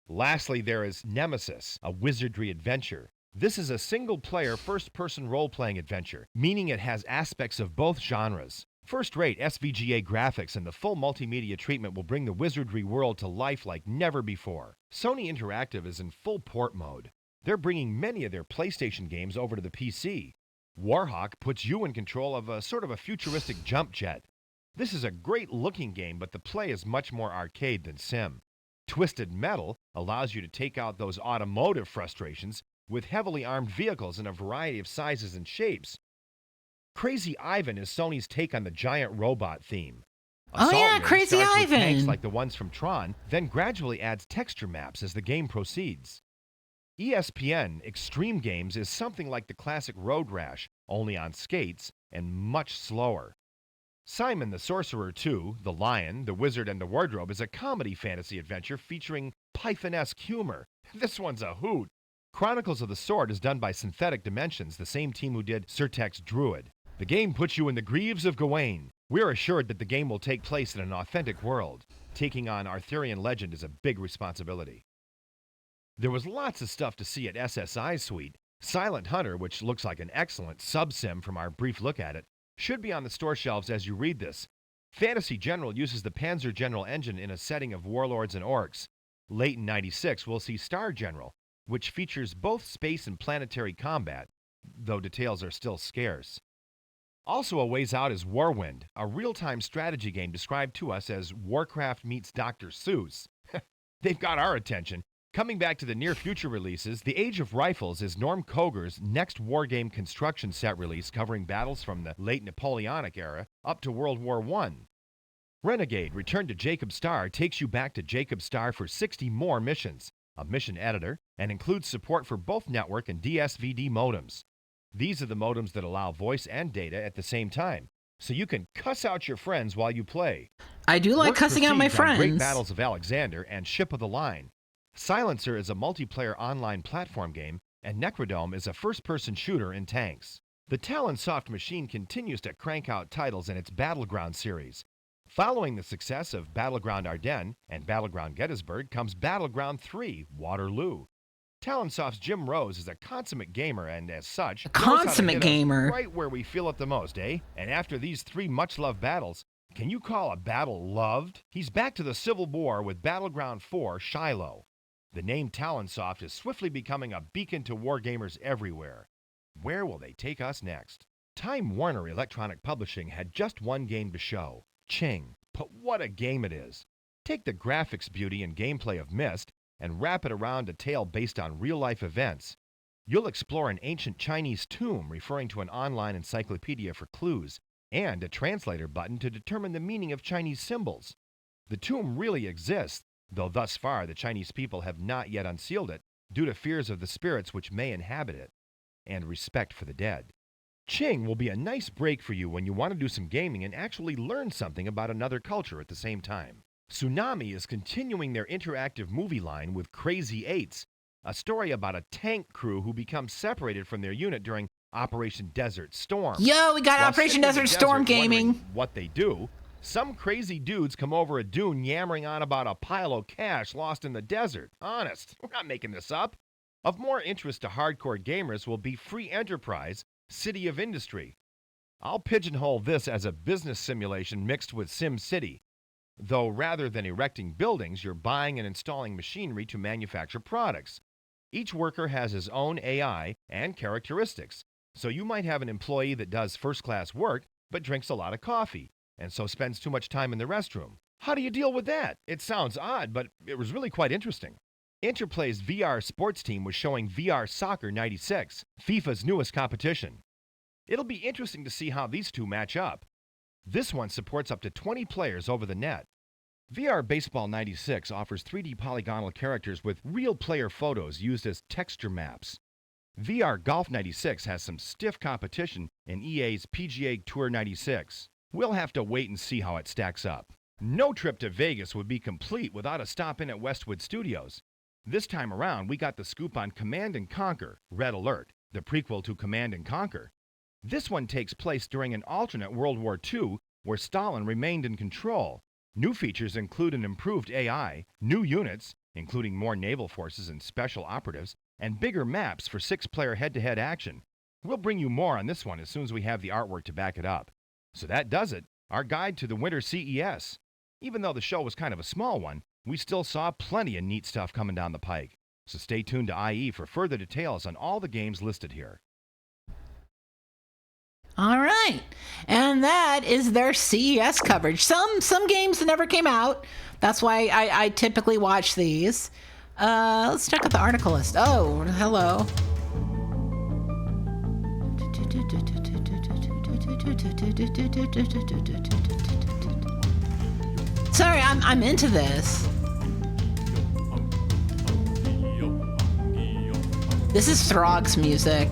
Lastly, there is Nemesis, a wizardry adventure. This is a single-player, first-person role-playing adventure, meaning it has aspects of both genres. First-rate SVGA graphics and the full multimedia treatment will bring the wizardry world to life like never before. Sony Interactive is in full port mode. They're bringing many of their PlayStation games over to the PC. Warhawk puts you in control of a sort of a futuristic jump jet. This is a great-looking game, but the play is much more arcade than sim. Twisted Metal allows you to take out those automotive frustrations with heavily armed vehicles in a variety of sizes and shapes. Crazy Ivan is Sony's take on the giant robot theme. Oh yeah, Rings Crazy starts with tanks Ivan! like the ones from Tron, then gradually adds texture maps as the game proceeds. ESPN Extreme Games is something like the classic Road Rash, only on skates and much slower. Simon the Sorcerer 2, The Lion, the Wizard, and the Wardrobe is a comedy fantasy adventure featuring Python-esque humor. This one's a hoot. Chronicles of the Sword is done by Synthetic Dimensions, the same team who did Surtech's Druid. The game puts you in the Greaves of Gawain. We're assured that the game will take place in an authentic world. Taking on Arthurian legend is a big responsibility. There was lots of stuff to see at SSI's suite. Silent Hunter, which looks like an excellent sub-sim from our brief look at it, should be on the store shelves as you read this. Fantasy General uses the Panzer General engine in a setting of warlords and orcs. Late in 96, we'll see Star General, which features both space and planetary combat, though details are still scarce. Also a ways out is Warwind, a real-time strategy game described to us as Warcraft meets Dr. Seuss. They've got our attention. Coming back to the near-future releases, The Age of Rifles is Norm Koger's next wargame construction set release covering battles from the late Napoleonic era up to World War I. Renegade Return to Jacob Star takes you back to Jacob Star for 60 more missions, a mission editor, and includes support for both network and DSVD modems. These are the modems that allow voice and data at the same time, so you can cuss out your friends while you play. I do like Work cussing out my proceeds on Great friends. Battles of Alexander and Ship of the Line. Silencer is a multiplayer online platform game, and Necrodome is a first-person shooter in tanks. The Talonsoft machine continues to crank out titles in its Battleground series. Following the success of Battleground Ardennes and Battleground Gettysburg comes Battleground 3, Waterloo. Talonsoft's Jim Rose is a consummate gamer and, as such, knows how to Consummate hit us gamer. right where we feel it the most, eh? And after these 3 much-loved battles, can you call a battle loved? He's back to the Civil War with Battleground 4, Shiloh. The name Talonsoft is swiftly becoming a beacon to wargamers everywhere. Where will they take us next? Time Warner Electronic Publishing had just one game to show, Ching, but what a game it is. Take the graphics beauty and gameplay of Myst and wrap it around a tale based on real-life events. You'll explore an ancient Chinese tomb referring to an online encyclopedia for clues and a translator button to determine the meaning of Chinese symbols. The tomb really exists, though thus far the Chinese people have not yet unsealed it due to fears of the spirits which may inhabit it, and respect for the dead. Ching will be a nice break for you when you want to do some gaming and actually learn something about another culture at the same time. Tsunami is continuing their interactive movie line with Crazy Eights, a story about a tank crew who become separated from their unit during Operation Desert Storm. Yo, we got While Operation sitting in the Desert Storm desert wondering gaming. what they do, some crazy dudes come over a dune yammering on about a pile of cash lost in the desert. Honest, we're not making this up. Of more interest to hardcore gamers will be Free Enterprise, City of Industry. I'll pigeonhole this as a business simulation mixed with Sim City, though rather than erecting buildings, you're buying and installing machinery to manufacture products. Each worker has his own AI and characteristics, so you might have an employee that does first-class work but drinks a lot of coffee, and so spends too much time in the restroom. How do you deal with that? It sounds odd, but it was really quite interesting. Interplay's VR sports team was showing VR Soccer 96, FIFA's newest competition. It'll be interesting to see how these two match up. This one supports up to 20 players over the net. VR Baseball 96 offers 3D polygonal characters with real player photos used as texture maps. VR Golf 96 has some stiff competition in EA's PGA Tour 96. We'll have to wait and see how it stacks up. No trip to Vegas would be complete without a stop in at Westwood Studios. This time around, we got the scoop on Command & Conquer: Red Alert, the prequel to Command & Conquer. This one takes place during an alternate World War II where Stalin remained in control. New features include an improved AI, new units, including more naval forces and special operatives, and bigger maps for 6-player head-to-head action. We'll bring you more on this one as soon as we have the artwork to back it up. So that does it, our guide to the winter CES. Even though the show was kind of a small one, we still saw plenty of neat stuff coming down the pike. So stay tuned to IE for further details on all the games listed here. All right, and that is their CES coverage. Some games that never came out. That's why I typically watch these. Let's check out the article list. Oh, hello. Sorry, I'm into this. This is Throg's music.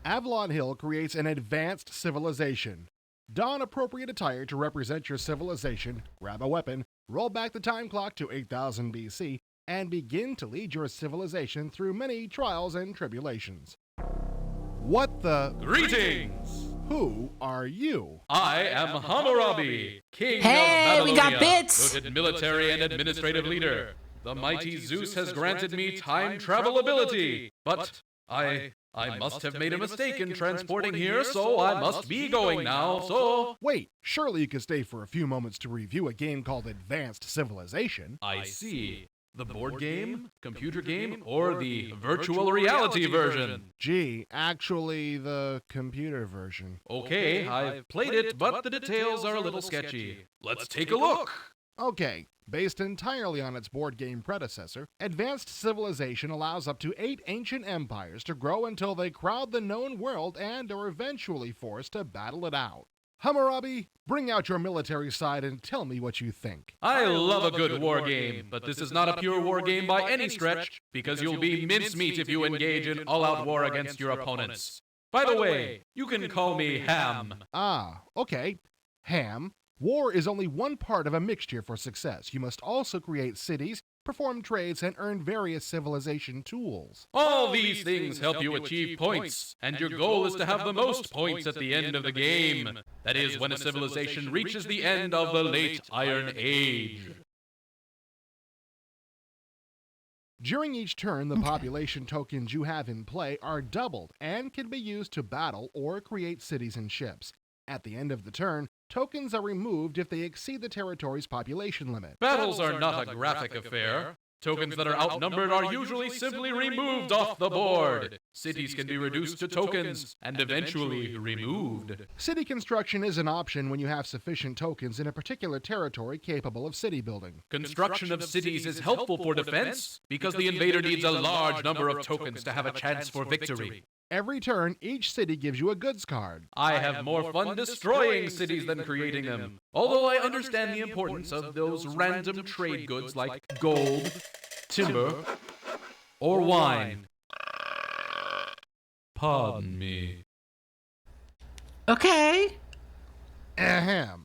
Avalon Hill creates an advanced civilization. Don appropriate attire to represent your civilization, grab a weapon, roll back the time clock to 8000 BC, and begin to lead your civilization through many trials and tribulations. What the... Greetings! Who are you? I am Hammurabi, king Hey, of we Babylonia, got bits! noted military and administrative leader. The mighty Zeus has granted me time travel ability, but I must have made a mistake in transporting here, so I must be going now, so... Wait, surely you could stay for a few moments to review a game called Advanced Civilization. I see. The board game, computer game, or the virtual reality version? Gee, actually the computer version. Okay, I've played it, but the details are a little sketchy. Let's take a look. Okay, based entirely on its board game predecessor, Advanced Civilization allows up to 8 ancient empires to grow until they crowd the known world and are eventually forced to battle it out. Hammurabi, bring out your military side and tell me what you think. I love a good war game, but this is not a pure war game by any stretch, because you'll be mincemeat if you engage in all-out war against your opponents. By the way, you can call me Ham. Ah, okay. Ham, war is only one part of a mixture for success. You must also create cities, perform trades, and earn various civilization tools. All these things help you achieve points, and your goal is to have the most points at the end of the game. That is, when a civilization reaches the end of the Late Iron Age. During each turn, the population tokens you have in play are doubled and can be used to battle or create cities and ships. At the end of the turn, tokens are removed if they exceed the territory's population limit. Battles are not a graphic affair. Tokens that are outnumbered are usually simply removed off the board. Cities can be reduced to tokens and eventually removed. City construction is an option when you have sufficient tokens in a particular territory capable of city building. Construction of cities is helpful for defense because the invader needs a large number of tokens to have a chance for victory. Every turn, each city gives you a goods card. I have more fun destroying cities than creating them, although I understand the importance of those random trade goods like gold, timber, or wine. Pardon me. Okay. Ahem.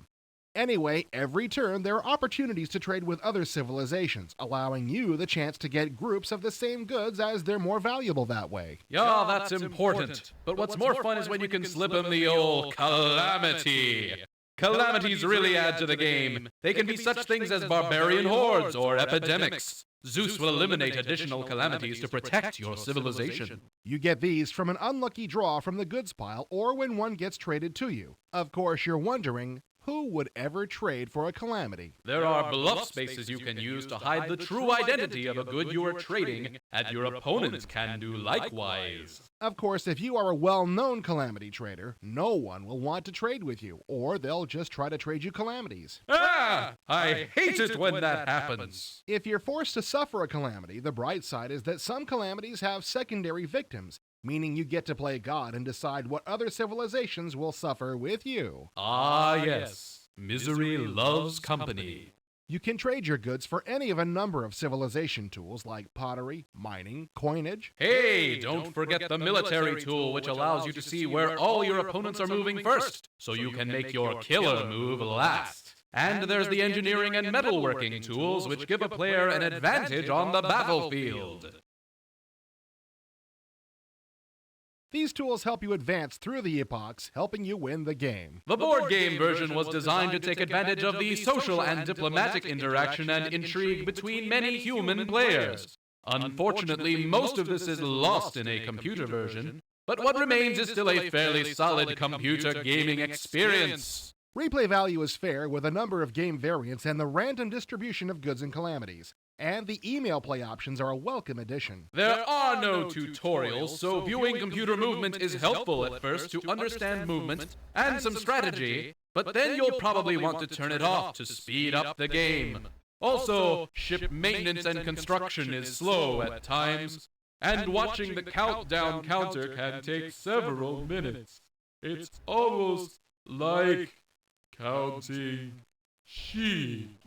Anyway, every turn there are opportunities to trade with other civilizations, allowing you the chance to get groups of the same goods as they're more valuable that way. Yeah, that's important. But what's more fun is when you can slip them the old calamity. Calamities really add to the game. They can be such things as barbarian hordes or epidemics. Zeus will eliminate additional calamities to protect your civilization. You get these from an unlucky draw from the goods pile or when one gets traded to you. Of course, you're wondering, who would ever trade for a calamity? There are bluff spaces you can use to hide the true identity of a good you are trading, and your opponents can do likewise. Of course, if you are a well-known calamity trader, no one will want to trade with you, or they'll just try to trade you calamities. Ah! I hate it when that happens. If you're forced to suffer a calamity, the bright side is that some calamities have secondary victims, meaning you get to play God and decide what other civilizations will suffer with you. Ah, yes. Misery loves company. You can trade your goods for any of a number of civilization tools like pottery, mining, coinage. Hey, don't forget the military tool, which allows you to see where all your opponents are moving first, so you can make your killer move last. And there's the engineering and metalworking tools, which give a player an advantage on the battlefield. These tools help you advance through the epochs, helping you win the game. The board game version was designed to take advantage of the social and diplomatic interaction and intrigue between many human players. Unfortunately, most of this is lost in a computer version, but what remains is still a fairly solid computer gaming experience. Replay value is fair with a number of game variants and the random distribution of goods and calamities. And the email play options are a welcome addition. There are no tutorials, so viewing computer movement is helpful at first to understand movement and some strategy, but then you'll probably want to turn it off to speed up the game. Also, ship maintenance and construction is slow at times, and watching the countdown counter can take several minutes. It's almost like counting sheep.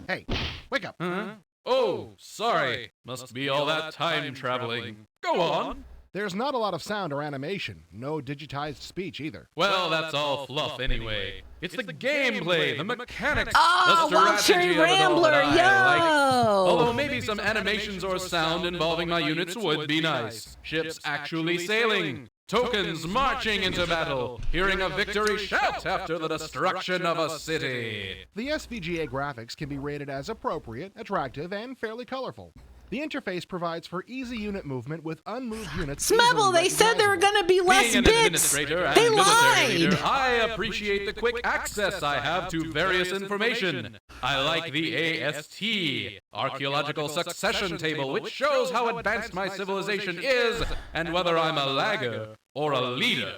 Hey, wake up! Huh? Oh, sorry. Must be all that time traveling. Go on. There's not a lot of sound or animation, no digitized speech either. Well, that's all fluff anyway. It's the gameplay, the mechanics, Oh, the Wild strategy Cherry of it all Rambler, that I like. yo! Although maybe some animations or sound involving my units would be nice. Ships actually sailing. Tokens marching into battle, hearing a victory shout after the destruction of a city. The SVGA graphics can be rated as appropriate, attractive, and fairly colorful. The interface provides for easy unit movement with unmoved units. Smebble, they said there were going to be less Being an bits. administrator and They military leader, lied. I appreciate the quick access I have to various information. I like the AST, Archaeological Succession Table, which shows how advanced my civilization is and whether I'm a lagger or a leader.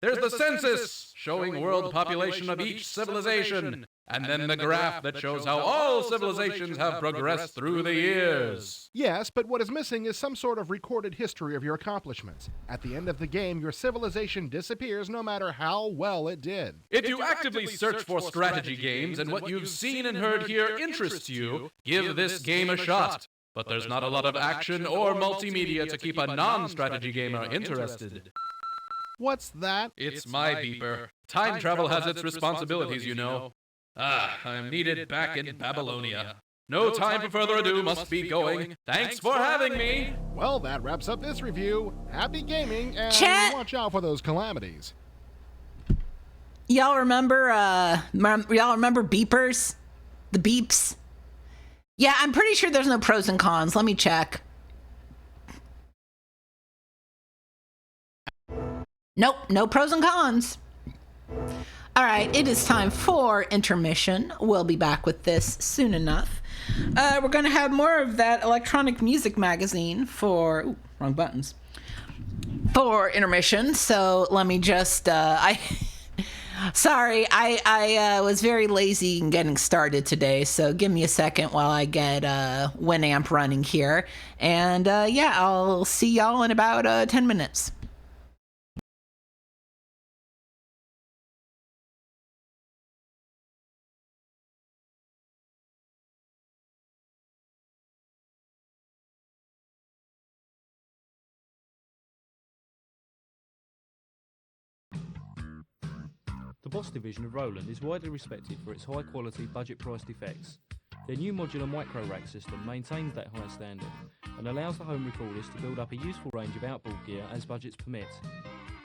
There's the census, showing world population of each civilization, and then the graph that shows how all civilizations have progressed through the years. Yes, but what is missing is some sort of recorded history of your accomplishments. At the end of the game, your civilization disappears no matter how well it did. If you actively search for strategy games and what you've seen and heard here interests you, give this game a shot. But there's not a lot of action or multimedia to keep a non-strategy gamer interested. What's that? It's my beeper. Time travel has its responsibilities, you know. I'm needed back in Babylonia. No time for further ado, must be going. Thanks for having me! Well, that wraps up this review. Happy gaming, and Chat. watch out for those calamities. Y'all remember beepers? The beeps? Yeah, I'm pretty sure there's no pros and cons. Let me check. Nope, no pros and cons. All right, it is time for intermission. We'll be back with this soon enough. We're going to have more of that electronic music magazine for... Ooh, wrong buttons. For intermission. So let me just... Sorry, I was very lazy in getting started today, so give me a second while I get Winamp running here. And yeah, I'll see y'all in about 10 minutes. The Boss division of Roland is widely respected for its high-quality, budget-priced effects. Their new modular micro-rack system maintains that high standard and allows the home recorders to build up a useful range of outboard gear as budgets permit.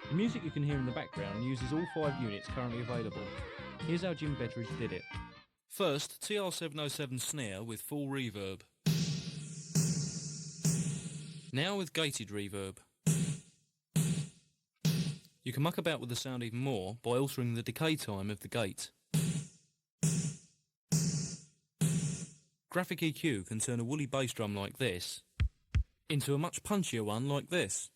The music you can hear in the background uses all 5 units currently available. Here's how Jim Bedridge did it. First, TR-707 snare with full reverb. Now with gated reverb. You can muck about with the sound even more by altering the decay time of the gate. Graphic EQ can turn a woolly bass drum like this into a much punchier one like this.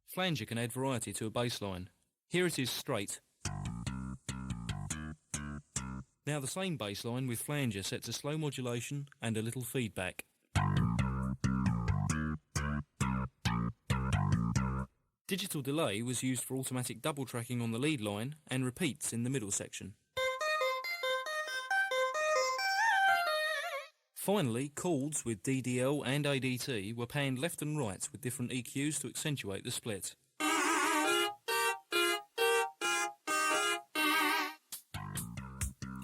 Flanger can add variety to a bass line. Here it is straight. Now the same bass line with flanger set to slow modulation and a little feedback. Digital delay was used for automatic double tracking on the lead line and repeats in the middle section. Finally, chords with DDL and ADT were panned left and right with different EQs to accentuate the split.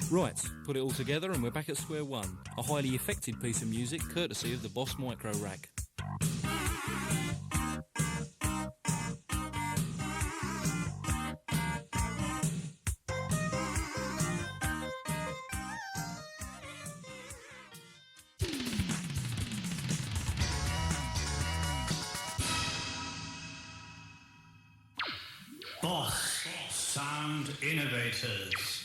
Right, put it all together and we're back at square one. A highly effective piece of music courtesy of the Boss Micro Rack. Boss Sound Innovators.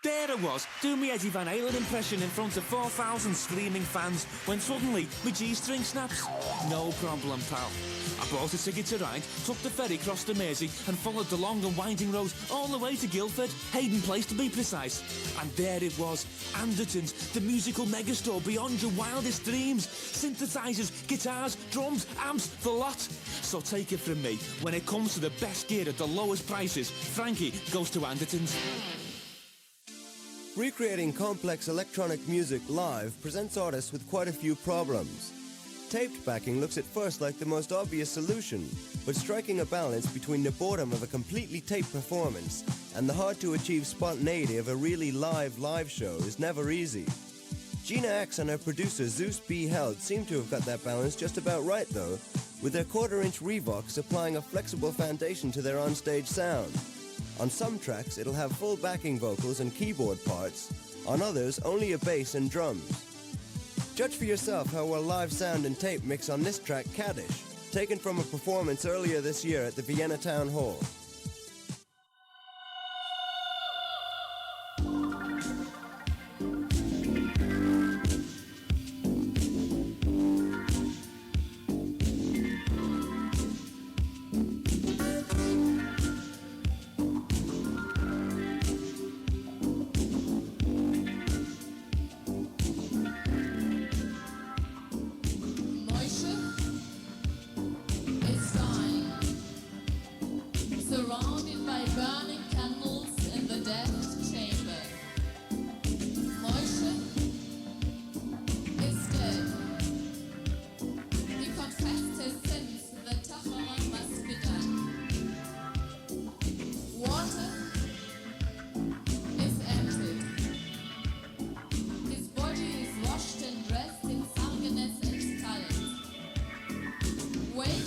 There I was, doing my Eddie Van Halen impression in front of 4,000 screaming fans, when suddenly my G-string snaps. No problem, pal. I bought a ticket to ride, took the ferry across the Mersey, and followed the long and winding road all the way to Guildford, Hayden Place to be precise. And there it was, Anderton's, the musical megastore beyond your wildest dreams. Synthesizers, guitars, drums, amps, the lot. So take it from me, when it comes to the best gear at the lowest prices, Frankie goes to Anderton's. Recreating complex electronic music live presents artists with quite a few problems. Taped backing looks at first like the most obvious solution, but striking a balance between the boredom of a completely taped performance and the hard-to-achieve spontaneity of a really live show is never easy. Gina X and her producer Zeus B. Held seem to have got that balance just about right though, with their quarter-inch Revox supplying a flexible foundation to their onstage sound. On some tracks, it'll have full backing vocals and keyboard parts. On others, only a bass and drums. Judge for yourself how well live sound and tape mix on this track, Kaddish, taken from a performance earlier this year at the Vienna Town Hall. Surrounded by burning candles in the death chamber. Moishe is dead. He confessed his sins, the Tahara must be done. Water is emptied. His body is washed and dressed in sarganes and talent. Wait.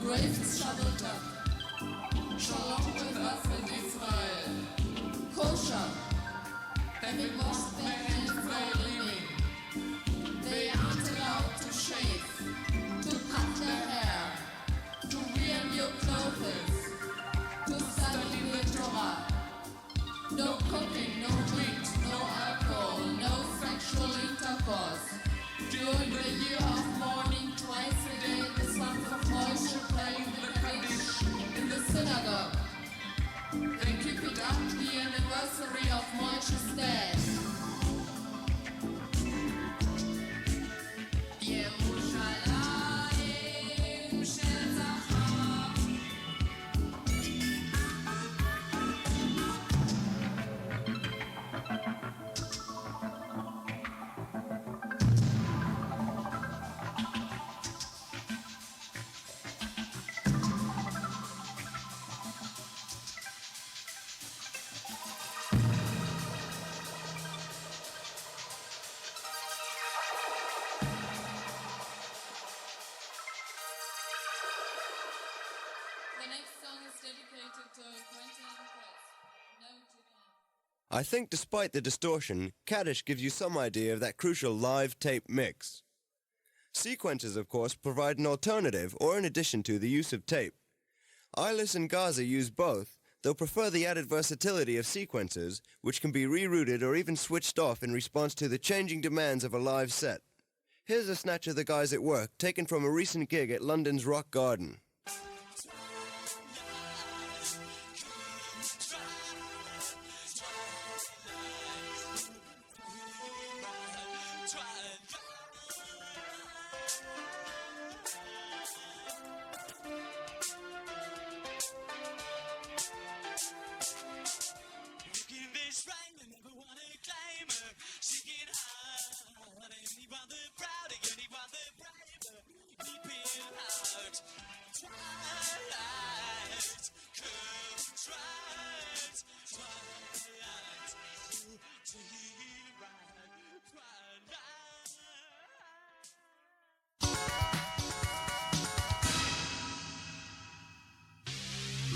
Grave is shoveled up. Shalom with us in Israel. Kosher. Having washed their hands while living. They aren't allowed to shave, to cut their hair, to wear new clothes, to study the Torah. No cooking, no meat, no alcohol, no sexual intercourse. During the year of mourning, twice a day, the sons of Moshe playing the Kaddish. The next song is dedicated to Quentin and Chris. No Jimmy. I think despite the distortion, Kaddish gives you some idea of that crucial live tape mix. Sequencers, of course, provide an alternative or an addition to the use of tape. Eyeless and Gaza use both, though prefer the added versatility of sequencers, which can be rerouted or even switched off in response to the changing demands of a live set. Here's a snatch of the guys at work, taken from a recent gig at London's Rock Garden.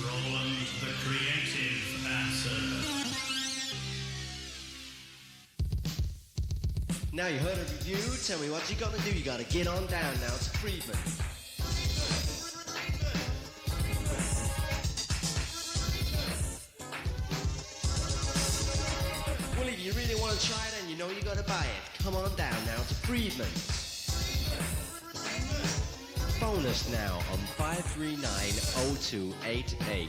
Roland the Creative answer. Now you heard a review, tell me what you gotta do. You gotta get on down now to Friedman. Well, if you really want to try it and you know you gotta buy it, come on down now to Friedman. Phone us now on 539-0288.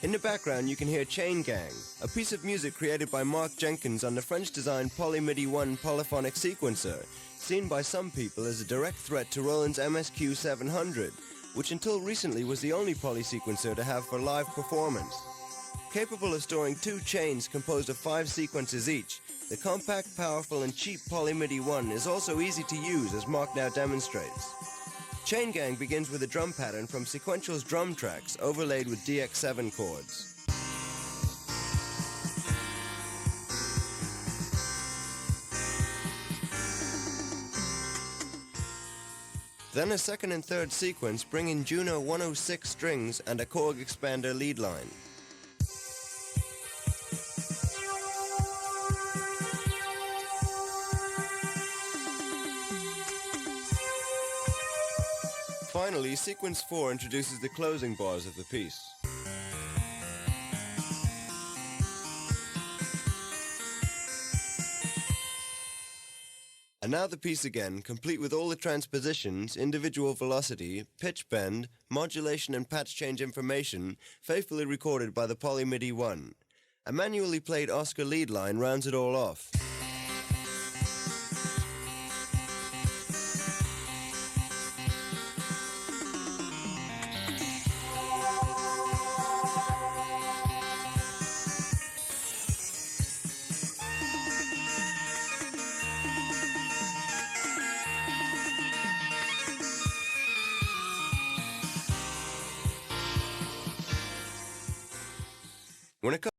In the background you can hear Chain Gang, a piece of music created by Mark Jenkins on the French-designed Polymidi 1 polyphonic sequencer, seen by some people as a direct threat to Roland's MSQ 700, which until recently was the only poly sequencer to have for live performance. Capable of storing 2 chains composed of 5 sequences each, the compact, powerful, and cheap Polymidi 1 is also easy to use, as Mark now demonstrates. Chain Gang begins with a drum pattern from Sequential's drum tracks overlaid with DX7 chords. Then a second and third sequence bring in Juno 106 strings and a Korg expander lead line. Finally, sequence 4 introduces the closing bars of the piece. And now the piece again, complete with all the transpositions, individual velocity, pitch bend, modulation and patch change information, faithfully recorded by the Polymidi 1. A manually played Oscar lead line rounds it all off. When it comes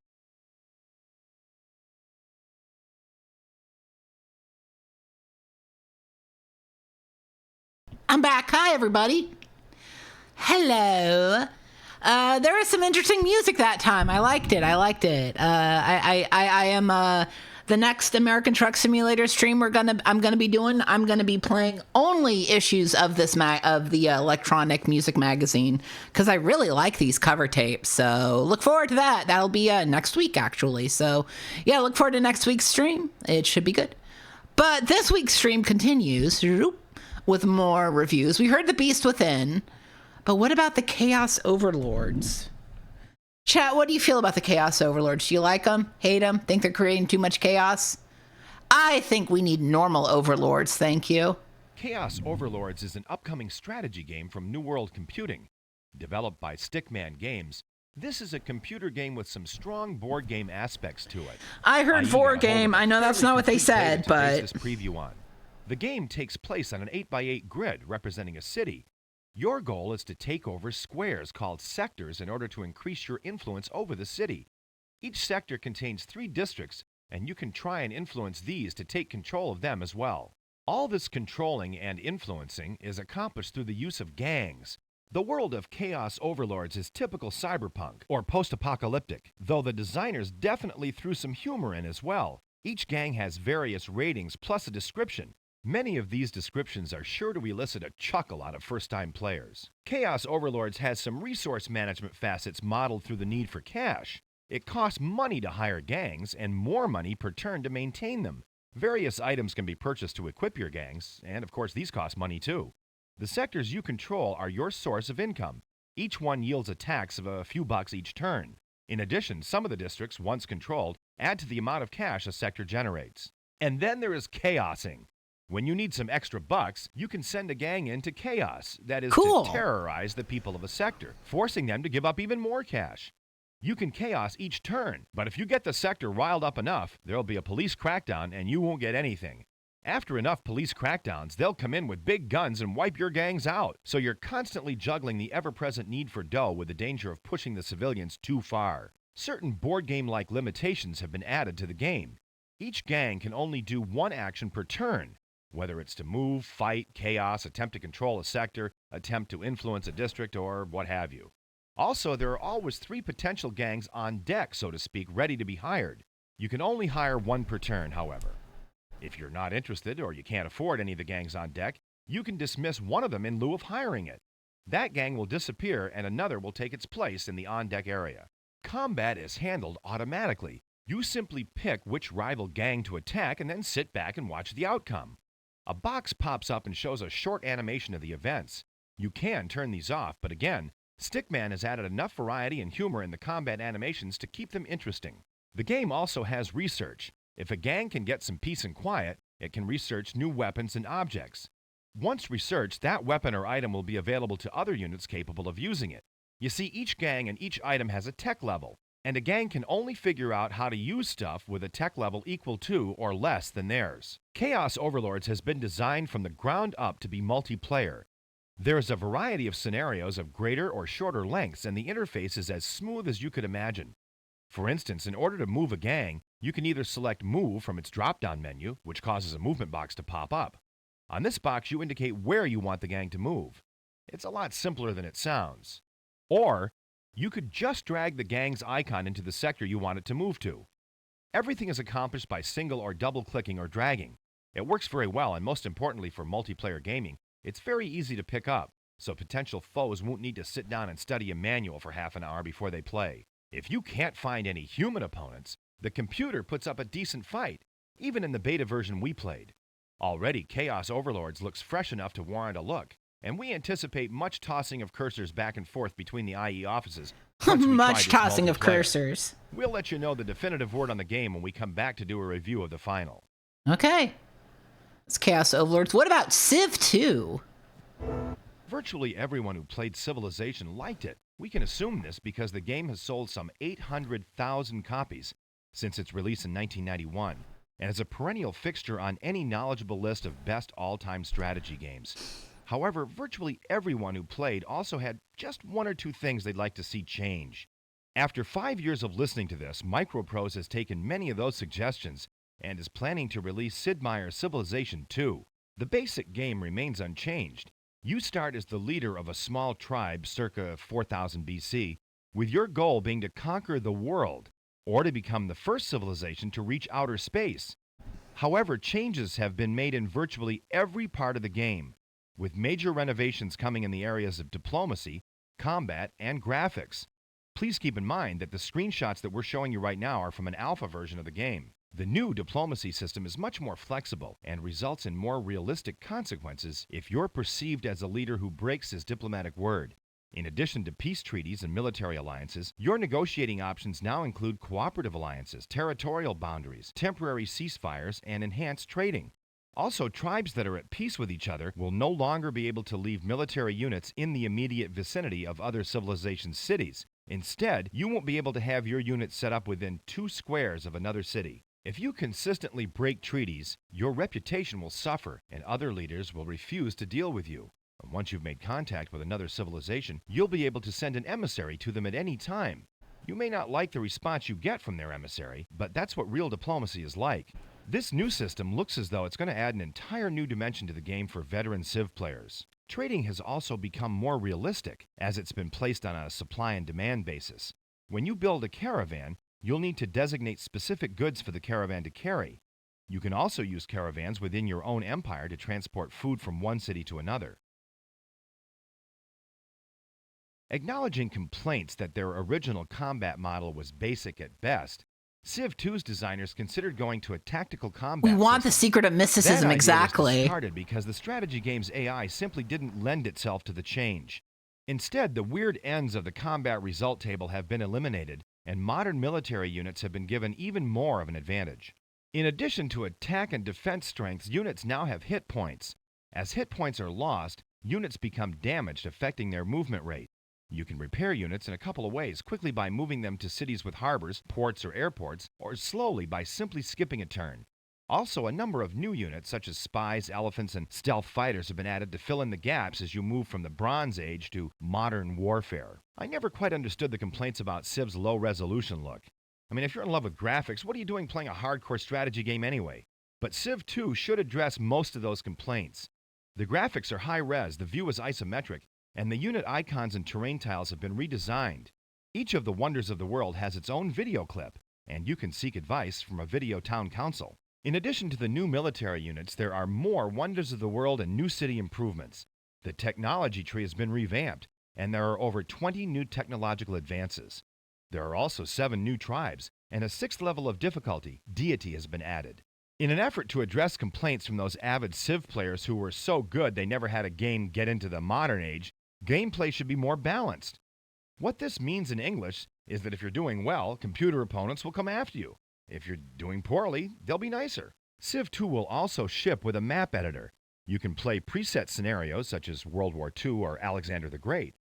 I'm back. Hi, everybody. Hello. There was some interesting music that time. I liked it. I am the next American Truck Simulator stream I'm gonna be playing only issues of the electronic music magazine, because I really like these cover tapes. So look forward to that. That'll be next week, actually. So yeah, look forward to next week's stream. It should be good. But this week's stream continues with more reviews. We heard The Beast Within, but what about the Chaos Overlords? Chat, what do you feel about the Chaos Overlords? Do you like them? Hate them? Think they're creating too much chaos? I think we need normal overlords, thank you. Chaos Overlords is an upcoming strategy game from New World Computing. Developed by Stickman Games, this is a computer game with some strong board game aspects to it. I heard board game. I know that's not what they said, but this preview on. The game takes place on an 8x8 grid representing a city. Your goal is to take over squares called sectors in order to increase your influence over the city. Each sector contains 3 districts, and you can try and influence these to take control of them as well. All this controlling and influencing is accomplished through the use of gangs. The world of Chaos Overlords is typical cyberpunk or post-apocalyptic, though the designers definitely threw some humor in as well. Each gang has various ratings plus a description. Many of these descriptions are sure to elicit a chuckle out of first-time players. Chaos Overlords has some resource management facets modeled through the need for cash. It costs money to hire gangs and more money per turn to maintain them. Various items can be purchased to equip your gangs, and of course these cost money too. The sectors you control are your source of income. Each one yields a tax of a few bucks each turn. In addition, some of the districts, once controlled, add to the amount of cash a sector generates. And then there is chaosing. When you need some extra bucks, you can send a gang in to chaos, that is Cool. to terrorize the people of a sector, forcing them to give up even more cash. You can chaos each turn, but if you get the sector riled up enough, there'll be a police crackdown and you won't get anything. After enough police crackdowns, they'll come in with big guns and wipe your gangs out, so you're constantly juggling the ever-present need for dough with the danger of pushing the civilians too far. Certain board game-like limitations have been added to the game. Each gang can only do one action per turn, whether it's to move, fight, chaos, attempt to control a sector, attempt to influence a district, or what have you. Also, there are always 3 potential gangs on deck, so to speak, ready to be hired. You can only hire 1 per turn, however. If you're not interested or you can't afford any of the gangs on deck, you can dismiss one of them in lieu of hiring it. That gang will disappear and another will take its place in the on-deck area. Combat is handled automatically. You simply pick which rival gang to attack and then sit back and watch the outcome. A box pops up and shows a short animation of the events. You can turn these off, but again, Stickman has added enough variety and humor in the combat animations to keep them interesting. The game also has research. If a gang can get some peace and quiet, it can research new weapons and objects. Once researched, that weapon or item will be available to other units capable of using it. You see, each gang and each item has a tech level, and a gang can only figure out how to use stuff with a tech level equal to or less than theirs. Chaos Overlords has been designed from the ground up to be multiplayer. There is a variety of scenarios of greater or shorter lengths, and the interface is as smooth as you could imagine. For instance, in order to move a gang, you can either select Move from its drop-down menu, which causes a movement box to pop up. On this box, you indicate where you want the gang to move. It's a lot simpler than it sounds. Or, you could just drag the gang's icon into the sector you want it to move to. Everything is accomplished by single or double-clicking or dragging. It works very well, and most importantly for multiplayer gaming, it's very easy to pick up, so potential foes won't need to sit down and study a manual for half an hour before they play. If you can't find any human opponents, the computer puts up a decent fight, even in the beta version we played. Already, Chaos Overlords looks fresh enough to warrant a look, and we anticipate much tossing of cursors back and forth between the IE offices. Much tossing of cursors. We'll let you know the definitive word on the game when we come back to do a review of the final. Okay. It's Chaos Overlords. What about Civ 2? Virtually everyone who played Civilization liked it. We can assume this because the game has sold some 800,000 copies since its release in 1991, and is a perennial fixture on any knowledgeable list of best all-time strategy games. However, virtually everyone who played also had just 1 or 2 things they'd like to see change. After 5 years of listening to this, Microprose has taken many of those suggestions and is planning to release Sid Meier's Civilization 2. The basic game remains unchanged. You start as the leader of a small tribe circa 4000 BC, with your goal being to conquer the world, or to become the first civilization to reach outer space. However, changes have been made in virtually every part of the game, with major renovations coming in the areas of diplomacy, combat, and graphics. Please keep in mind that the screenshots that we're showing you right now are from an alpha version of the game. The new diplomacy system is much more flexible and results in more realistic consequences if you're perceived as a leader who breaks his diplomatic word. In addition to peace treaties and military alliances, your negotiating options now include cooperative alliances, territorial boundaries, temporary ceasefires, and enhanced trading. Also, tribes that are at peace with each other will no longer be able to leave military units in the immediate vicinity of other civilizations' cities. Instead, you won't be able to have your units set up within 2 squares of another city. If you consistently break treaties, your reputation will suffer and other leaders will refuse to deal with you. And once you've made contact with another civilization, you'll be able to send an emissary to them at any time. You may not like the response you get from their emissary, but that's what real diplomacy is like. This new system looks as though it's going to add an entire new dimension to the game for veteran Civ players. Trading has also become more realistic as it's been placed on a supply and demand basis. When you build a caravan, you'll need to designate specific goods for the caravan to carry. You can also use caravans within your own empire to transport food from one city to another. Acknowledging complaints that their original combat model was basic at best, Civ 2's designers considered going to a tactical combat We want the system. secret of mysticism, That idea exactly. was discarded because the strategy game's AI simply didn't lend itself to the change. Instead, the weird ends of the combat result table have been eliminated, and modern military units have been given even more of an advantage. In addition to attack and defense strengths, units now have hit points. As hit points are lost, units become damaged, affecting their movement rate. You can repair units in a couple of ways, quickly by moving them to cities with harbors, ports, or airports, or slowly by simply skipping a turn. Also, a number of new units, such as spies, elephants, and stealth fighters, have been added to fill in the gaps as you move from the Bronze Age to modern warfare. I never quite understood the complaints about Civ's low-resolution look. I mean, if you're in love with graphics, what are you doing playing a hardcore strategy game anyway? But Civ 2 should address most of those complaints. The graphics are high-res, the view is isometric, and the unit icons and terrain tiles have been redesigned. Each of the wonders of the world has its own video clip, and you can seek advice from a video town council. In addition to the new military units, there are more wonders of the world and new city improvements. The technology tree has been revamped, and there are over 20 new technological advances. There are also 7 new tribes, and a 6th level of difficulty, deity, has been added. In an effort to address complaints from those avid Civ players who were so good they never had a game get into the modern age, gameplay should be more balanced. What this means in English is that if you're doing well, computer opponents will come after you. If you're doing poorly, they'll be nicer. Civ 2 will also ship with a map editor. You can play preset scenarios such as World War II or Alexander the Great.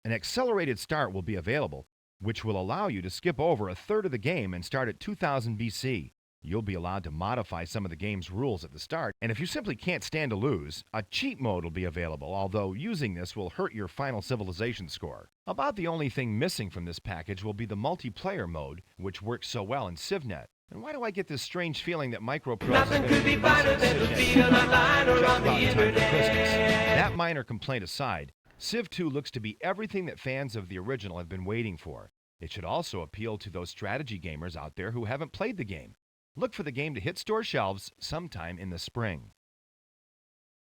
An accelerated start will be available, which will allow you to skip over a third of the game and start at 2000 BC. You'll be allowed to modify some of the game's rules at the start, and if you simply can't stand to lose, a cheat mode will be available, although using this will hurt your final civilization score. About the only thing missing from this package will be the multiplayer mode, which works so well in CivNet. And why do I get this strange feeling that microprose Nothing could be finer than to be online or on the internet. That minor complaint aside, Civ 2 looks to be everything that fans of the original have been waiting for. It should also appeal to those strategy gamers out there who haven't played the game. Look for the game to hit store shelves sometime in the spring.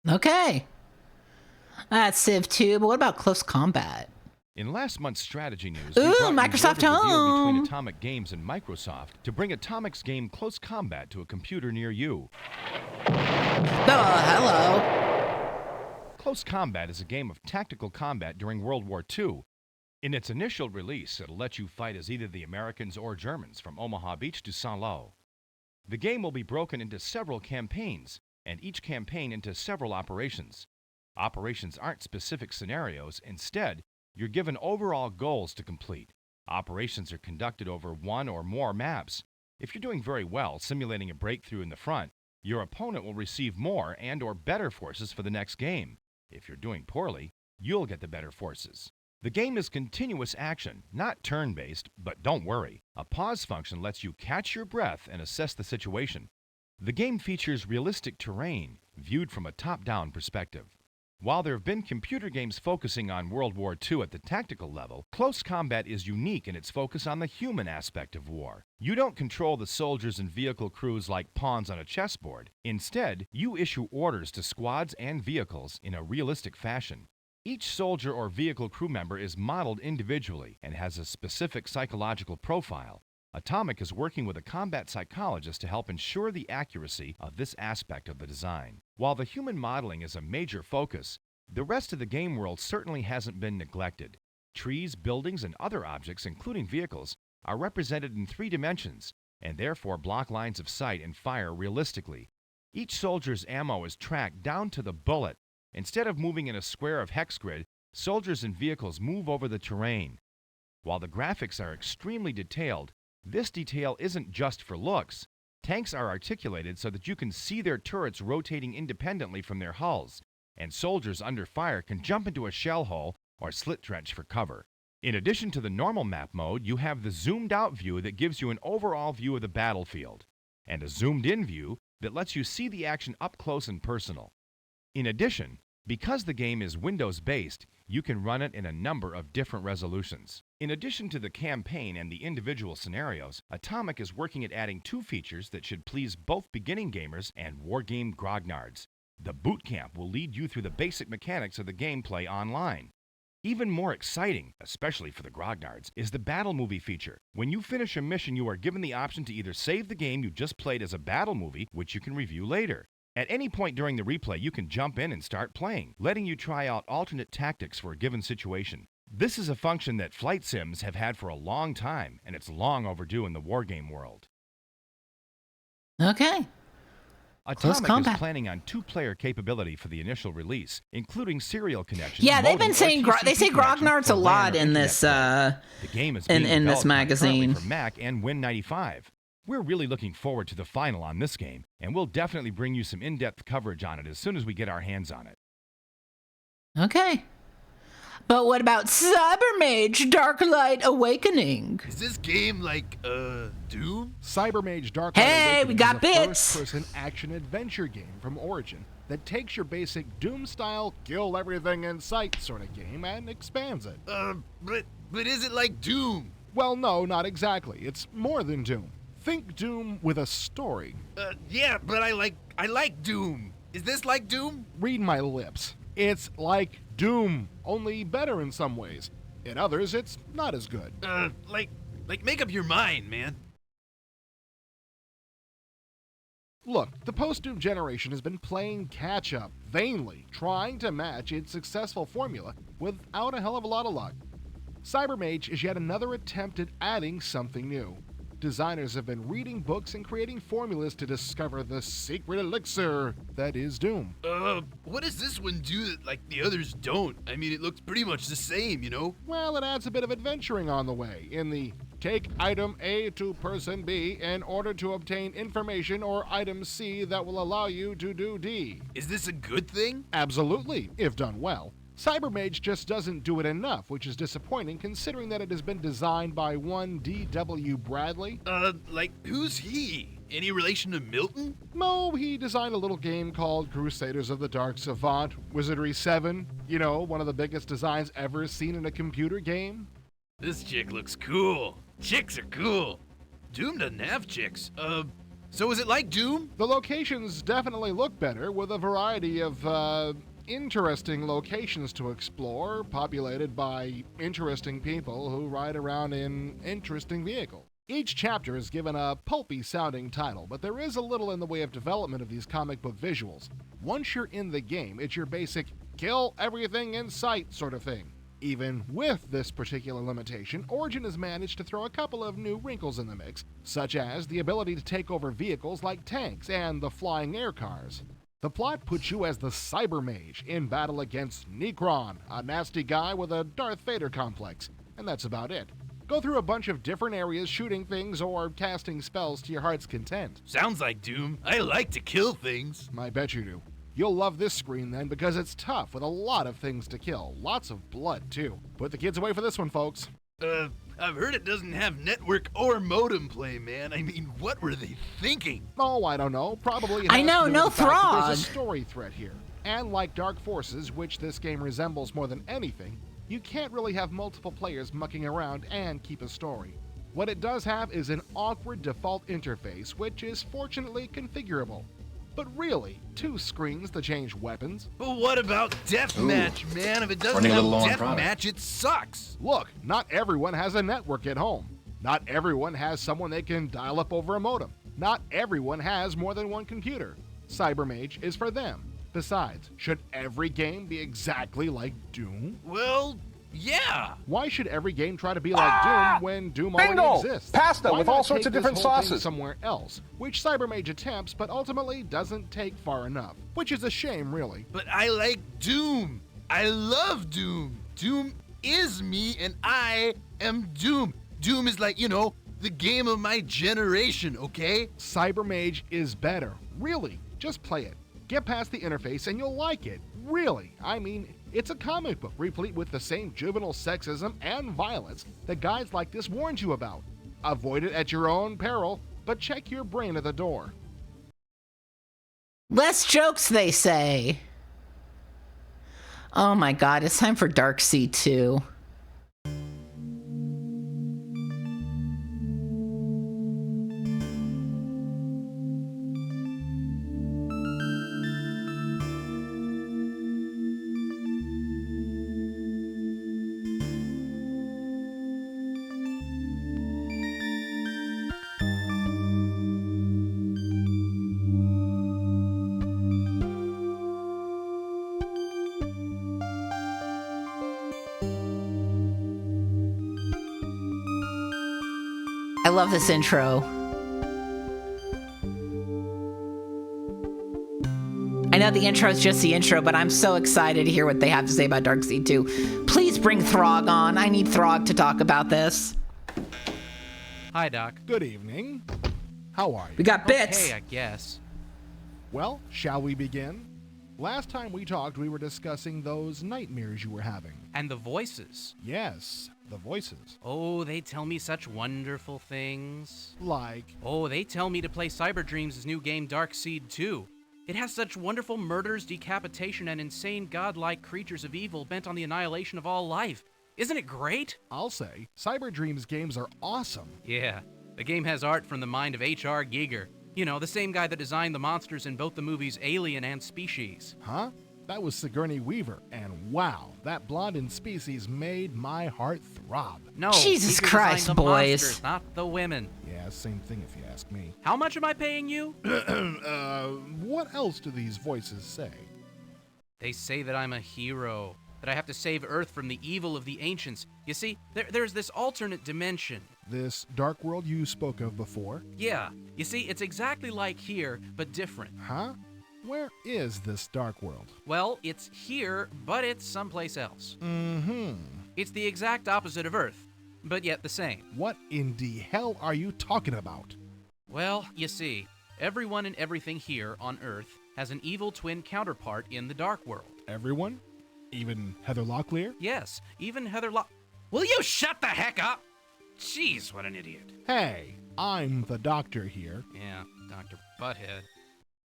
Okay. That's Civ 2, but what about Close Combat? In last month's strategy news, Ooh, we brought you Microsoft word of the deal Home. between Atomic Games and Microsoft to bring Atomic's game Close Combat to a computer near you. Hello. Close Combat is a game of tactical combat during World War II. In its initial release, it'll let you fight as either the Americans or Germans from Omaha Beach to Saint-Lô. The game will be broken into several campaigns, and each campaign into several operations. Operations aren't specific scenarios. Instead, you're given overall goals to complete. Operations are conducted over one or more maps. If you're doing very well, simulating a breakthrough in the front, your opponent will receive more and or better forces for the next game. If you're doing poorly, you'll get the better forces. The game is continuous action, not turn-based, but don't worry. A pause function lets you catch your breath and assess the situation. The game features realistic terrain, viewed from a top-down perspective. While there have been computer games focusing on World War II at the tactical level, Close Combat is unique in its focus on the human aspect of war. You don't control the soldiers and vehicle crews like pawns on a chessboard. Instead, you issue orders to squads and vehicles in a realistic fashion. Each soldier or vehicle crew member is modeled individually and has a specific psychological profile. Atomic is working with a combat psychologist to help ensure the accuracy of this aspect of the design. While the human modeling is a major focus, the rest of the game world certainly hasn't been neglected. Trees, buildings, and other objects, including vehicles, are represented in 3 dimensions and therefore block lines of sight and fire realistically. Each soldier's ammo is tracked down to the bullet. Instead of moving in a square of hex grid, soldiers and vehicles move over the terrain. While the graphics are extremely detailed, this detail isn't just for looks. Tanks are articulated so that you can see their turrets rotating independently from their hulls, and soldiers under fire can jump into a shell hole or slit trench for cover. In addition to the normal map mode, you have the zoomed out view that gives you an overall view of the battlefield. and a zoomed-in view that lets you see the action up close and personal. In addition, because the game is Windows-based, you can run it in a number of different resolutions. In addition to the campaign and the individual scenarios, Atomic is working at adding 2 features that should please both beginning gamers and wargame grognards. The Boot Camp will lead you through the basic mechanics of the gameplay online. Even more exciting, especially for the grognards, is the Battle Movie feature. When you finish a mission, you are given the option to either save the game you just played as a battle movie, which you can review later. At any point during the replay, you can jump in and start playing, letting you try out alternate tactics for a given situation. This is a function that flight sims have had for a long time, and it's long overdue in the wargame world. Okay. Atomic is planning on 2-player capability for the initial release, including serial connections. Yeah, they've been modem, saying or they say TCP connection grognards for a LAN lot or in internet this play. The game is being in this developed currently magazine. for Mac and Win95. We're really looking forward to the final on this game, and we'll definitely bring you some in-depth coverage on it as soon as we get our hands on it. Okay. But what about Cybermage Darklight Awakening? Is this game like, Doom? Cybermage Darklight Hey, Awakening we got is a bits! first-person action-adventure game from Origin that takes your basic Doom-style, kill everything in sight sort of game and expands it. But is it like Doom? Well, no, not exactly. It's more than Doom. Think Doom with a story. Yeah, but I like Doom. Is this like Doom? Read my lips. It's like Doom, only better in some ways. In others, it's not as good. Like make up your mind, man. Look, the post-Doom generation has been playing catch-up, vainly, trying to match its successful formula without a hell of a lot of luck. Cybermage is yet another attempt at adding something new. Designers have been reading books and creating formulas to discover the secret elixir that is Doom. What does this one do that, like, the others don't? I mean, it looks pretty much the same, you know? Well, it adds a bit of adventuring on the way, in the take item A to person B in order to obtain information or item C that will allow you to do D. Is this a good thing? Absolutely, if done well. Cybermage just doesn't do it enough, which is disappointing considering that it has been designed by one D.W. Bradley. Like, who's he? Any relation to Milton? No, he designed a little game called Crusaders of the Dark Savant, Wizardry 7. You know, one of the biggest designs ever seen in a computer game. This chick looks cool. Chicks are cool. Doom doesn't have chicks. So is it like Doom? The locations definitely look better, with a variety of, interesting locations to explore, populated by interesting people who ride around in interesting vehicles. Each chapter is given a pulpy-sounding title, but there is a little in the way of development of these comic book visuals. Once you're in the game, it's your basic kill everything in sight sort of thing. Even with this particular limitation, Origin has managed to throw a couple of new wrinkles in the mix, such as the ability to take over vehicles like tanks and the flying air cars. The plot puts you as the Cybermage in battle against Necron, a nasty guy with a Darth Vader complex, and that's about it. Go through a bunch of different areas shooting things or casting spells to your heart's content. Sounds like Doom. I like to kill things. I bet you do. You'll love this screen then because it's tough with a lot of things to kill. Lots of blood too. Put the kids away for this one, folks. I've heard it doesn't have network or modem play, man. I mean, what were they thinking? Oh, I don't know. Probably it I has know, to do no with the fact that fraud. there's a story thread here. And like Dark Forces, which this game resembles more than anything, you can't really have multiple players mucking around and keep a story. What it does have is an awkward default interface, which is fortunately configurable. But really, 2 screens to change weapons? But what about deathmatch, man? If it doesn't have deathmatch, it sucks. Look, not everyone has a network at home. Not everyone has someone they can dial up over a modem. Not everyone has more than one computer. Cybermage is for them. Besides, should every game be exactly like Doom? Well, yeah. Why should every game try to be like Doom when Doom Bingo! already exists? Pasta Why with not all sorts take of this different whole thing sauces. somewhere else, which Cybermage attempts but ultimately doesn't take far enough, which is a shame, really. But I like Doom. I love Doom. Doom is me, and I am Doom. Doom is like, you know, the game of my generation, okay? Cybermage is better. Really, just play it. Get past the interface and you'll like it. Really. I mean, it's a comic book replete with the same juvenile sexism and violence that guys like this warned you about. Avoid it at your own peril, but check your brain at the door. Less jokes, they say. Oh my god, it's time for Dark Sea 2. I love this intro. I know the intro is just the intro, but I'm so excited to hear what they have to say about Dark Sea 2. Please bring Throg on. I need Throg to talk about this. Hi, Doc. Good evening. How are you? We got bits. Okay, I guess. Well, shall we begin? Last time we talked, we were discussing those nightmares you were having. And the voices. Yes, the voices. Oh, they tell me such wonderful things. Like? Oh, they tell me to play Cyberdreams' new game Dark Seed 2. It has such wonderful murders, decapitation, and insane godlike creatures of evil bent on the annihilation of all life. Isn't it great? I'll say, Cyberdreams games are awesome. Yeah, the game has art from the mind of H.R. Giger. You know, the same guy that designed the monsters in both the movies Alien and Species. Huh? That was Sigourney Weaver, and wow, that blonde in Species made my heart throb. No, Jesus Giger Christ, designed the boys. monsters, not the women. Yeah, same thing if you ask me. How much am I paying you? What else do these voices say? They say that I'm a hero, that I have to save Earth from the evil of the ancients. You see, there's this alternate dimension. This dark world you spoke of before? Yeah, you see, it's exactly like here, but different. Huh? Where is this dark world? Well, it's here, but it's someplace else. Mm-hmm. It's the exact opposite of Earth, but yet the same. What in the hell are you talking about? Well, you see, everyone and everything here on Earth has an evil twin counterpart in the dark world. Everyone? Even Heather Locklear? Yes, even Heather Will you shut the heck up? Jeez, what an idiot. Hey, I'm the doctor here. Yeah, Dr. Butthead.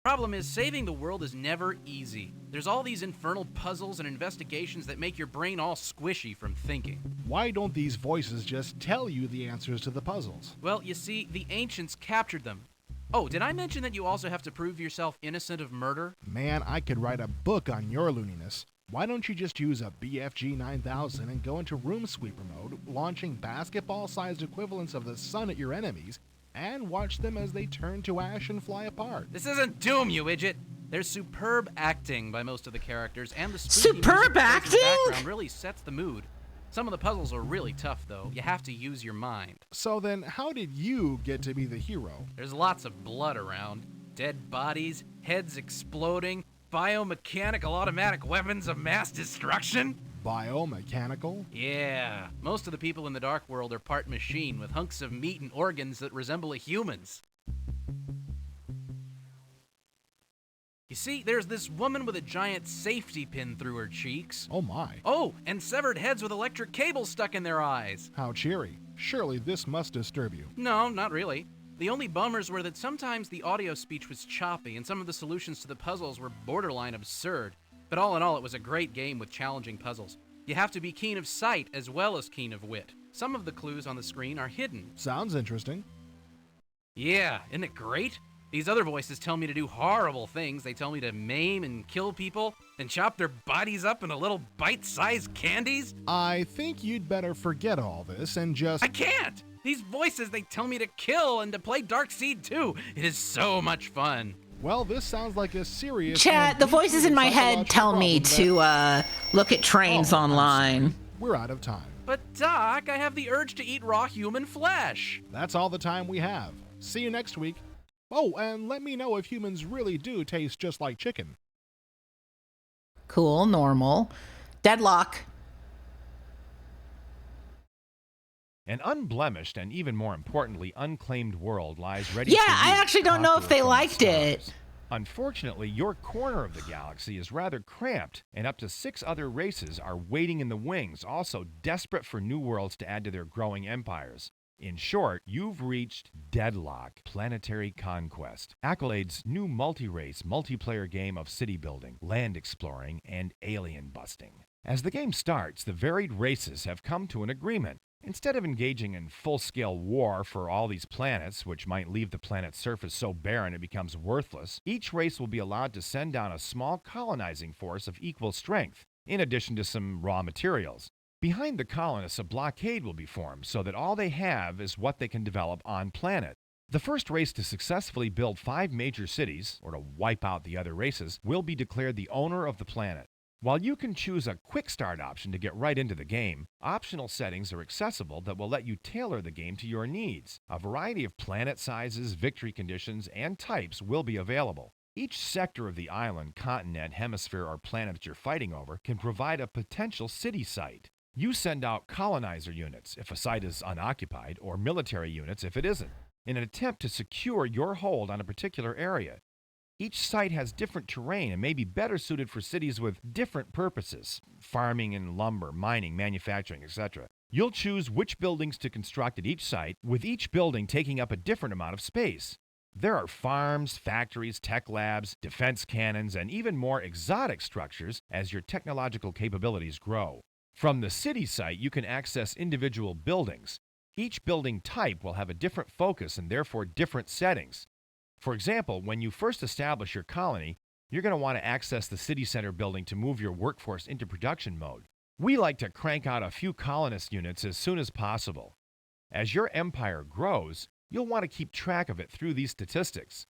Problem is, saving the world is never easy. There's all these infernal puzzles and investigations that make your brain all squishy from thinking. Why don't these voices just tell you the answers to the puzzles? Well, you see, the ancients captured them. Oh, did I mention that you also have to prove yourself innocent of murder? Man, I could write a book on your looniness. Why don't you just use a BFG 9000 and go into room sweeper mode, launching basketball-sized equivalents of the sun at your enemies, and watch them as they turn to ash and fly apart? This isn't Doom, you idiot! There's superb acting by most of the characters, and the spooky Superb music acting? in the background really sets the mood. Some of the puzzles are really tough, though. You have to use your mind. So then, how did you get to be the hero? There's lots of blood around. Dead bodies, heads exploding, biomechanical automatic weapons of mass destruction. Biomechanical? Yeah. Most of the people in the dark world are part machine, with hunks of meat and organs that resemble a human's. You see, there's this woman with a giant safety pin through her cheeks. Oh my. Oh, and severed heads with electric cables stuck in their eyes. How cheery. Surely this must disturb you. No, not really. The only bummers were that sometimes the audio speech was choppy and some of the solutions to the puzzles were borderline absurd. But all in all, it was a great game with challenging puzzles. You have to be keen of sight as well as keen of wit. Some of the clues on the screen are hidden. Sounds interesting. Yeah, isn't it great? These other voices tell me to do horrible things. They tell me to maim and kill people and chop their bodies up into little bite-sized candies. I think you'd better forget all this and just... I can't! These voices, they tell me to kill and to play Dark Seed 2. It is so much fun. Well, this sounds like a serious... Chat, the voices in my head tell me to look at trains online. We're out of time. But Doc, I have the urge to eat raw human flesh. That's all the time we have. See you next week. Oh, and let me know if humans really do taste just like chicken. Cool, normal. Deadlock. An unblemished and even more importantly unclaimed world lies ready Yeah, for you I actually to don't know conquer if they from the liked it. stars. Unfortunately, your corner of the galaxy is rather cramped, and up to 6 other races are waiting in the wings, also desperate for new worlds to add to their growing empires. In short, you've reached Deadlock Planetary Conquest, Accolade's new multi-race, multiplayer game of city building, land exploring, and alien busting. As the game starts, the varied races have come to an agreement. Instead of engaging in full-scale war for all these planets, which might leave the planet's surface so barren it becomes worthless, each race will be allowed to send down a small colonizing force of equal strength, in addition to some raw materials. Behind the colonists, a blockade will be formed so that all they have is what they can develop on planet. The first race to successfully build 5 major cities, or to wipe out the other races, will be declared the owner of the planet. While you can choose a quick start option to get right into the game, optional settings are accessible that will let you tailor the game to your needs. A variety of planet sizes, victory conditions, and types will be available. Each sector of the island, continent, hemisphere, or planet that you're fighting over can provide a potential city site. You send out colonizer units if a site is unoccupied, or military units if it isn't, in an attempt to secure your hold on a particular area. Each site has different terrain and may be better suited for cities with different purposes, farming and lumber, mining, manufacturing, etc. You'll choose which buildings to construct at each site, with each building taking up a different amount of space. There are farms, factories, tech labs, defense cannons, and even more exotic structures as your technological capabilities grow. From the city site, you can access individual buildings. Each building type will have a different focus and therefore different settings. For example, when you first establish your colony, you're going to want to access the city center building to move your workforce into production mode. We like to crank out a few colonist units as soon as possible. As your empire grows, you'll want to keep track of it through these statistics.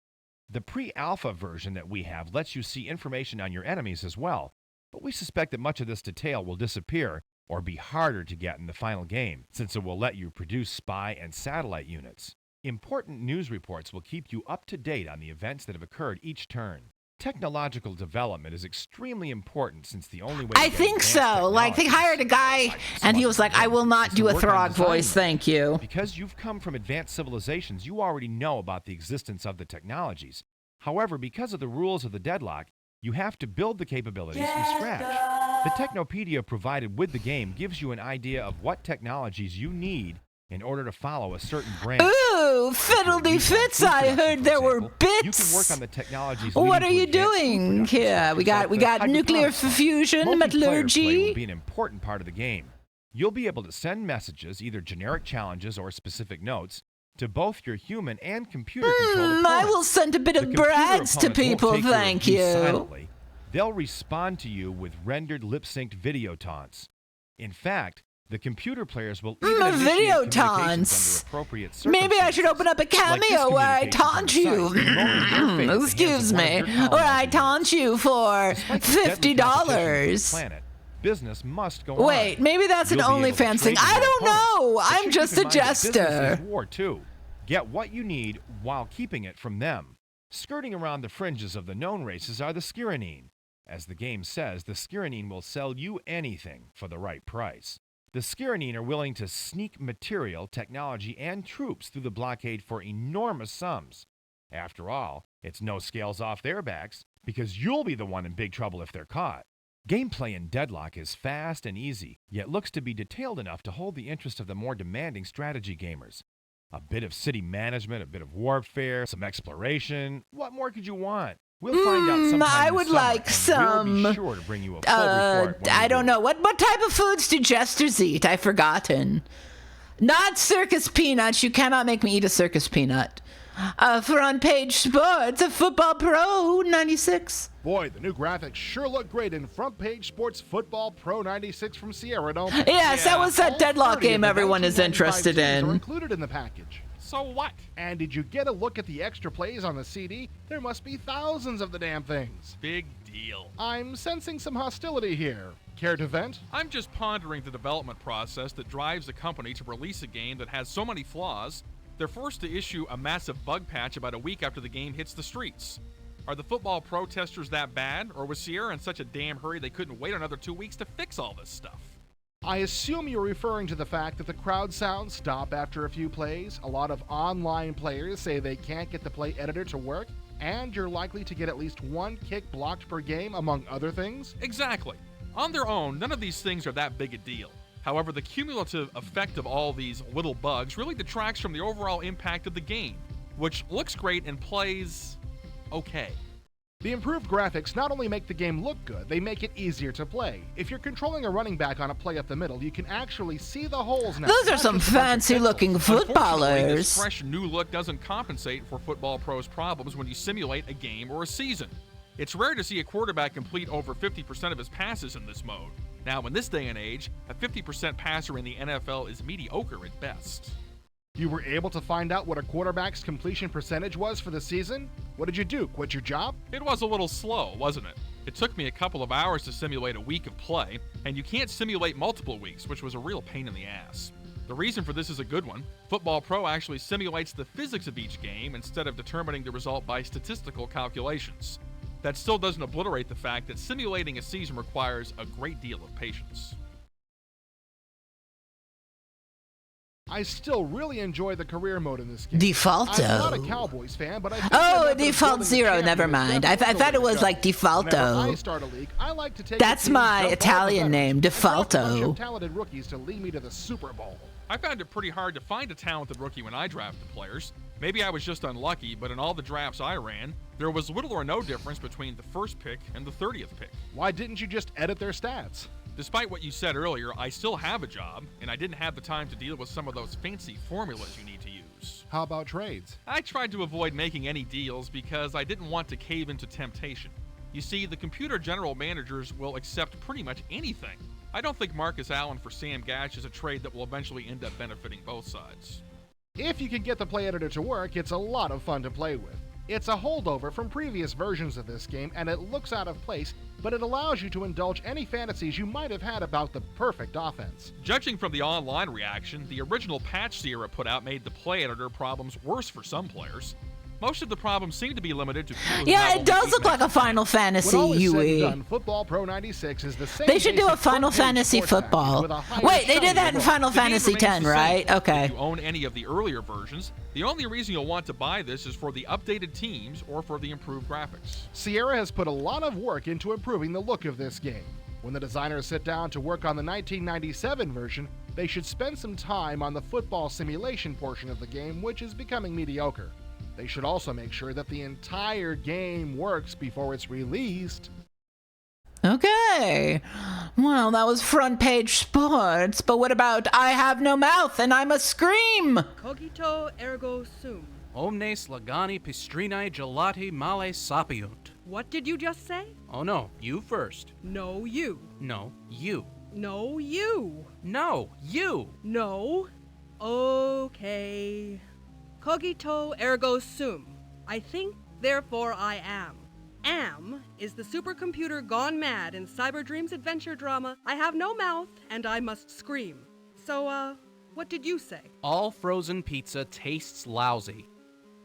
The pre-alpha version that we have lets you see information on your enemies as well, but we suspect that much of this detail will disappear or be harder to get in the final game, since it will let you produce spy and satellite units. Important news reports will keep you up to date on the events that have occurred each turn. Technological development is extremely important, since the only way I think so. Like, they hired a guy, and he was like, I will not do a Throg voice, thank you. Because you've come from advanced civilizations, you already know about the existence of the technologies. However, because of the rules of the Deadlock, you have to build the capabilities from scratch. The Technopedia provided with the game gives you an idea of what technologies you need in order to follow a certain brand. Ooh, fiddle-de-fits, I heard there were bits. You can work on the technologies. What are you doing here? We got nuclear fusion, metallurgy. Will be an important part of the game. You'll be able to send messages, either generic challenges or specific notes, to both your human and computer-controlled opponents. I will send a bit of brads to people, thank you. Silently. They'll respond to you with rendered lip-synced video taunts. In fact, the computer players will even video taunts. Maybe I should open up a cameo where I taunt you. Excuse me, where I taunt you for $50. Business must go on. Wait, maybe that's an OnlyFans thing. I don't know. I'm just a jester. War too. Get what you need while keeping it from them. Skirting around the fringes of the known races are the Skiranine. As the game says, the Skiranine will sell you anything for the right price. The Skiranine are willing to sneak material, technology, and troops through the blockade for enormous sums. After all, it's no scales off their backs, because you'll be the one in big trouble if they're caught. Gameplay in Deadlock is fast and easy, yet looks to be detailed enough to hold the interest of the more demanding strategy gamers. A bit of city management, a bit of warfare, some exploration. What more could you want? We'll find out sometime I would like some. We'll be sure to bring you a full report. I don't know. What type of foods do jesters eat? I've forgotten. Not circus peanuts. You cannot make me eat a circus peanut. Front page sports, a Football Pro 96. Boy, the new graphics sure look great in Front Page Sports Football Pro 96 from Sierra, don't they? Yes, that was that Deadlock game everyone is interested in. Are included in the package. So what? And did you get a look at the extra plays on the CD? There must be thousands of the damn things. Big deal. I'm sensing some hostility here. Care to vent? I'm just pondering the development process that drives a company to release a game that has so many flaws, they're forced to issue a massive bug patch about a week after the game hits the streets. Are the football protesters that bad, or was Sierra in such a damn hurry they couldn't wait another 2 weeks to fix all this stuff? I assume you're referring to the fact that the crowd sounds stop after a few plays. A lot of online players say they can't get the play editor to work, and you're likely to get at least one kick blocked per game, among other things. Exactly. On their own, none of these things are that big a deal. However, the cumulative effect of all these little bugs really detracts from the overall impact of the game, which looks great and plays okay. The improved graphics not only make the game look good, they make it easier to play. If you're controlling a running back on a play up the middle, you can actually see the holes now. Those are some fancy-looking Unfortunately, this footballers. fresh new look doesn't compensate for Football Pro's problems when you simulate a game or a season. It's rare to see a quarterback complete over 50% of his passes in this mode. Now, in this day and age, a 50% passer in the NFL is mediocre at best. You were able to find out what a quarterback's completion percentage was for the season? What did you do, quit your job? It was a little slow, wasn't it? It took me a couple of hours to simulate a week of play, and you can't simulate multiple weeks, which was a real pain in the ass. The reason for this is a good one. Football Pro actually simulates the physics of each game instead of determining the result by statistical calculations. That still doesn't obliterate the fact that simulating a season requires a great deal of patience. I still really enjoy the career mode in this game. Defaulto. I'm not a Cowboys fan, but I think Default Zero, never mind. I thought it was like Defaulto. Whenever I start a league, I like to take That's my Italian name, Defaulto. Talented rookies to lead me to the Super Bowl. I found it pretty hard to find a talented rookie when I drafted players. Maybe I was just unlucky, but in all the drafts I ran, there was little or no difference between the first pick and the 30th pick. Why didn't you just edit their stats? Despite what you said earlier, I still have a job, and I didn't have the time to deal with some of those fancy formulas you need to use. How about trades? I tried to avoid making any deals because I didn't want to cave into temptation. You see, the computer general managers will accept pretty much anything. I don't think Marcus Allen for Sam Gash is a trade that will eventually end up benefiting both sides. If you can get the play editor to work, it's a lot of fun to play with. It's a holdover from previous versions of this game, and it looks out of place, but it allows you to indulge any fantasies you might have had about the perfect offense. Judging from the online reaction, the original patch Sierra put out made the play editor problems worse for some players. Most of the problems seem to be limited to people who Yeah, it does look like a Final Fantasy When all is said and UE. done, Football Pro 96 is the same. They should do a basic Final front-page Fantasy sports package football. with a higher Wait, they did shiny that in look. Final The game Fantasy remains X, the same. right? Okay. If you own any of the earlier versions, the only reason you'll want to buy this is for the updated teams or for the improved graphics. Sierra has put a lot of work into improving the look of this game. When the designers sit down to work on the 1997 version, they should spend some time on the football simulation portion of the game, which is becoming mediocre. They should also make sure that the entire game works before it's released. Okay. Well, that was front page sports, but what about I have no mouth and I must scream? Cogito ergo sum. Omnes lagani pistrinae gelati male sapiunt. What did you just say? Oh no, you first. No, you. No, you. No, you. No, you. No. Okay. Cogito ergo sum. I think, therefore I am. Am is the supercomputer gone mad in Cyber Dream's adventure drama I Have No Mouth and I Must Scream. So, what did you say? All frozen pizza tastes lousy.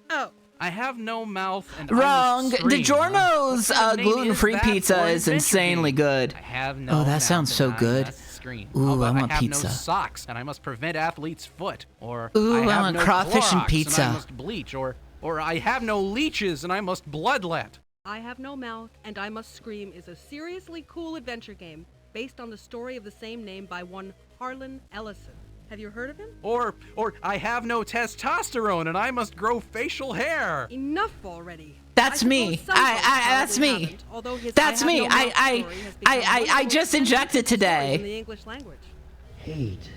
Oh. I have no mouth and Wrong. I must scream. DiGiorno's What kind of name gluten-free is that pizza for an is adventure insanely game? good. I have no Oh, that mouth sounds so and I good. must scream. Ooh, How about I want I have pizza. no socks and I must prevent athlete's foot. Or Ooh, I I have want no crawfish and Clorox pizza. And I must bleach. Or I have no leeches and I must bloodlet. I Have No Mouth and I Must Scream is a seriously cool adventure game based on the story of the same name by one Harlan Ellison. Have you heard of him? Or I have no testosterone and I must grow facial hair. Enough already. That's me. That's me. That's me. I just injected in the today. English language. Hate.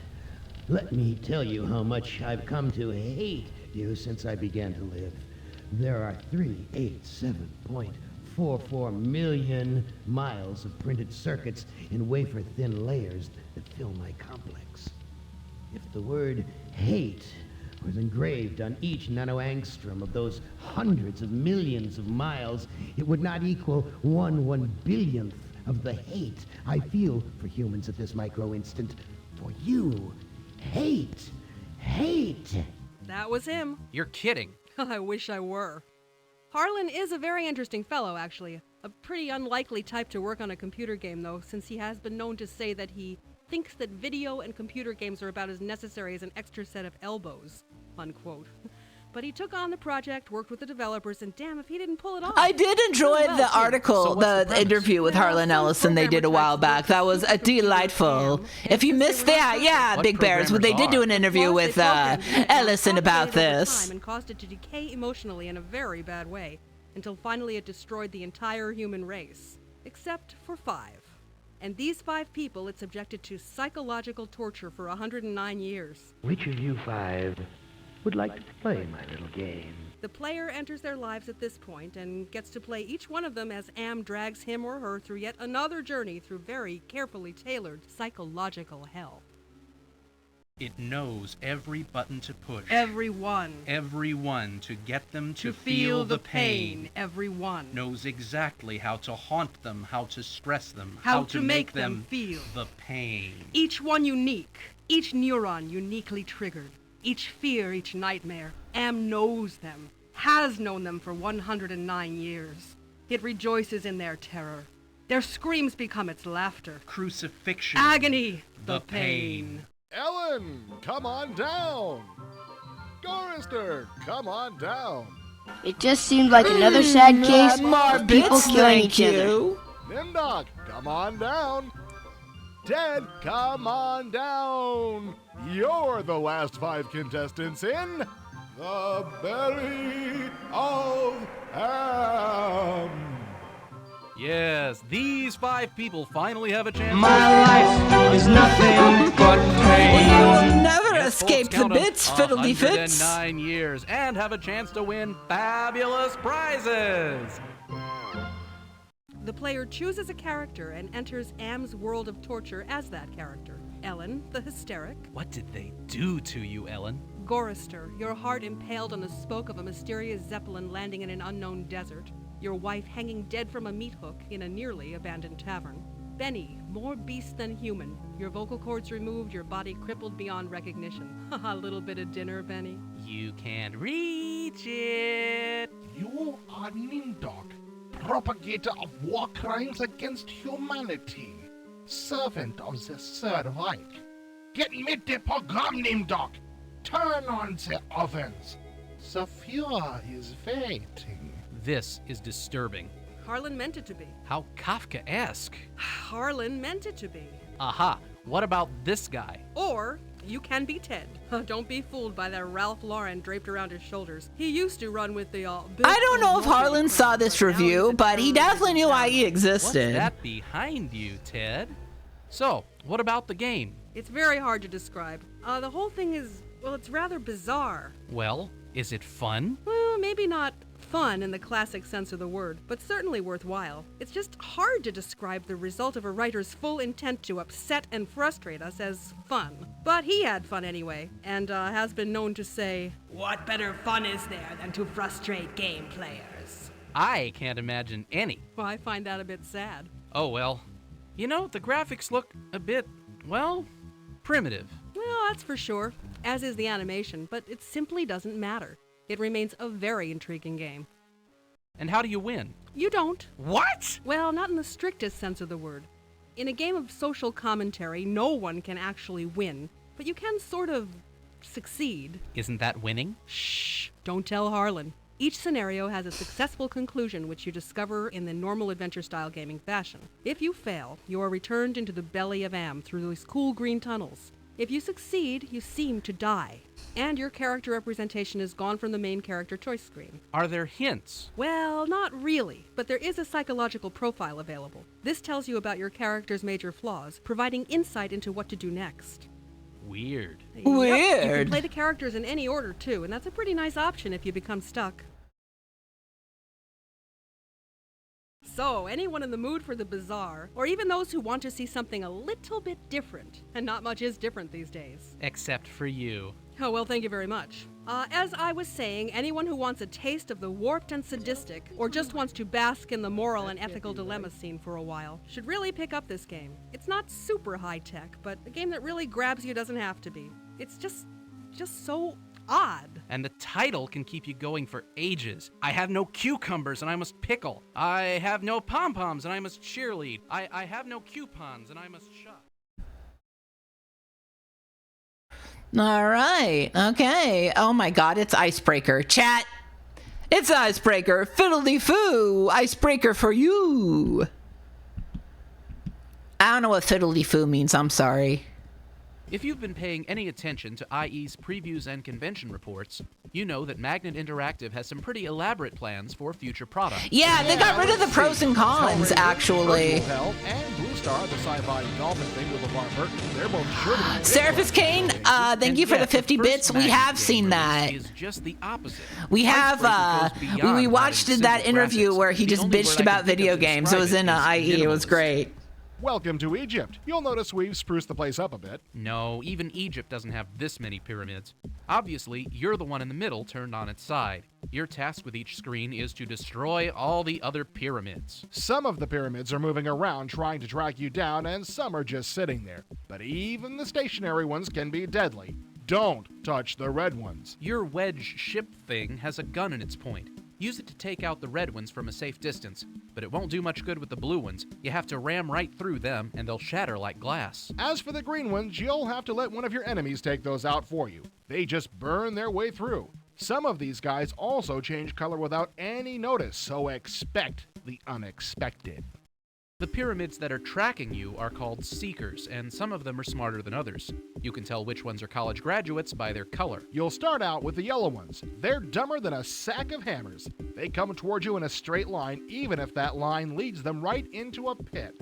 Let me tell you how much I've come to hate you since I began to live. There are 387.44 million miles of printed circuits in wafer-thin layers that fill my complex. If the word hate was engraved on each nanoangstrom of those hundreds of millions of miles, it would not equal 1/1 billionth of the hate I feel for humans at this micro instant. For you. Hate. Hate. That was him. You're kidding. I wish I were. Harlan is a very interesting fellow, actually. A pretty unlikely type to work on a computer game, though, since he has been known to say that he thinks that video and computer games are about as necessary as an extra set of elbows, unquote. But he took on the project, worked with the developers, and damn if he didn't pull it off. I did enjoy Well, the too. article, So what's the the interview with Harlan Ellison they did a while back. That was delightful. If you missed that, yeah, What Big Bears, programmers they did do an Plus, interview they with programmed it Ellison about complicated over this. time and caused it to decay emotionally in a very bad way, until finally it destroyed the entire human race. Except for 5. And these 5 people it subjected to psychological torture for 109 years. Which of you 5 would like to play my little game? The player enters their lives at this point and gets to play each one of them as Am drags him or her through yet another journey through very carefully tailored psychological hell. It knows every button to push. Everyone. Everyone to get them to feel the pain. Everyone. Knows exactly how to haunt them, how to stress them, How to make them feel. the pain. Each one unique. Each neuron uniquely triggered. Each fear, each nightmare. Am knows them. Has known them for 109 years. It rejoices in their terror. Their screams become its laughter. Crucifixion. Agony. The pain. Ellen, come on down. Gorister, come on down. It just seemed like another sad case more of people bits, killing thank each other. you. Nimdok, come on down. Ted, come on down. You're the last 5 contestants in the Belly of Ham. Yes, these 5 people finally have a chance. My life is nothing but pain. You will never Yes, escape folks, the count 'em, bits, fiddly fits. 109 years, and have a chance to win fabulous prizes. The player chooses a character and enters Am's world of torture as that character. Ellen, the hysteric. What did they do to you, Ellen? Gorister, your heart impaled on the spoke of a mysterious zeppelin landing in an unknown desert. Your wife hanging dead from a meat hook in a nearly abandoned tavern. Benny, more beast than human. Your vocal cords removed, your body crippled beyond recognition. A little bit of dinner, Benny. You can reach it. You are Nimdok, propagator of war crimes against humanity, servant of the Third Reich. Get mit the program, Nimdok. Turn on the ovens. The Fuhrer is waiting. This is disturbing. Harlan meant it to be. How Kafkaesque. Harlan meant it to be. Aha, what about this guy? Or you can be Ted. Don't be fooled by that Ralph Lauren draped around his shoulders. He used to run with the I don't know if Harlan saw this review, but he definitely knew why he existed. What's that behind you, Ted? So, what about the game? It's very hard to describe. The whole thing is, well, it's rather bizarre. Well, is it fun? Well, maybe not fun in the classic sense of the word, but certainly worthwhile. It's just hard to describe the result of a writer's full intent to upset and frustrate us as fun. But he had fun anyway, and has been known to say, "What better fun is there than to frustrate game players?" I can't imagine any. Well, I find that a bit sad. Oh well. You know, the graphics look a bit, well, primitive. Well, that's for sure, as is the animation, but it simply doesn't matter. It remains a very intriguing game. And how do you win? You don't. What? Well, not in the strictest sense of the word. In a game of social commentary, no one can actually win, but you can sort of succeed. Isn't that winning? Shh, don't tell Harlan. Each scenario has a successful conclusion which you discover in the normal adventure-style gaming fashion. If you fail, you are returned into the belly of Am through these cool green tunnels. If you succeed, you seem to die, and your character representation is gone from the main character choice screen. Are there hints? Well, not really, but there is a psychological profile available. This tells you about your character's major flaws, providing insight into what to do next. Weird. Yep, you can play the characters in any order, too, and that's a pretty nice option if you become stuck. So, anyone in the mood for the bizarre, or even those who want to see something a little bit different, and not much is different these days. Except for you. Oh, well, thank you very much. As I was saying, anyone who wants a taste of the warped and sadistic, or just wants to bask in the moral and ethical dilemma scene for a while, should really pick up this game. It's not super high-tech, but a game that really grabs you doesn't have to be. It's just so odd. And the title can keep you going for ages. I have no cucumbers and I must pickle. I have no pom-poms and I must cheerlead. I have no coupons and I must shop. All right. Okay. Oh my God, it's Icebreaker. Chat. It's Icebreaker. Fiddly-foo. Icebreaker for you. I don't know what fiddly-foo means. I'm sorry. If you've been paying any attention to IE's previews and convention reports, you know that Magnet Interactive has some pretty elaborate plans for future products. Yeah, they got rid of the pros and cons, actually. Hell and Blue Star, the sci-fi golfing thing with LeVar Burton, they're both sure to be Seraphis Kane, thank you for the 50 bits. We have seen that. Is just the opposite. We have, we watched that interview where he just bitched about video games. It was in IE. It was great. Welcome to Egypt. You'll notice we've spruced the place up a bit. No, even Egypt doesn't have this many pyramids. Obviously, you're the one in the middle turned on its side. Your task with each screen is to destroy all the other pyramids. Some of the pyramids are moving around trying to track you down, and some are just sitting there. But even the stationary ones can be deadly. Don't touch the red ones. Your wedge ship thing has a gun in its point. Use it to take out the red ones from a safe distance, but it won't do much good with the blue ones. You have to ram right through them, and they'll shatter like glass. As for the green ones, you'll have to let one of your enemies take those out for you. They just burn their way through. Some of these guys also change color without any notice, so expect the unexpected. The pyramids that are tracking you are called seekers, and some of them are smarter than others. You can tell which ones are college graduates by their color. You'll start out with the yellow ones. They're dumber than a sack of hammers. They come toward you in a straight line, even if that line leads them right into a pit.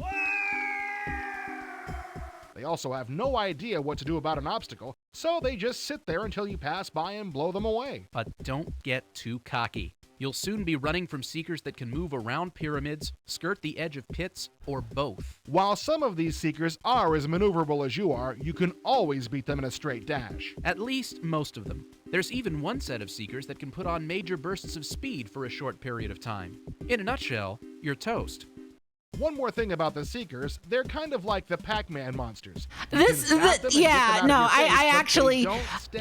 They also have no idea what to do about an obstacle, so they just sit there until you pass by and blow them away. But don't get too cocky. You'll soon be running from seekers that can move around pyramids, skirt the edge of pits, or both. While some of these seekers are as maneuverable as you are, you can always beat them in a straight dash. At least most of them. There's even one set of seekers that can put on major bursts of speed for a short period of time. In a nutshell, you're toast. One more thing about the Seekers, they're kind of like the Pac-Man monsters. I actually...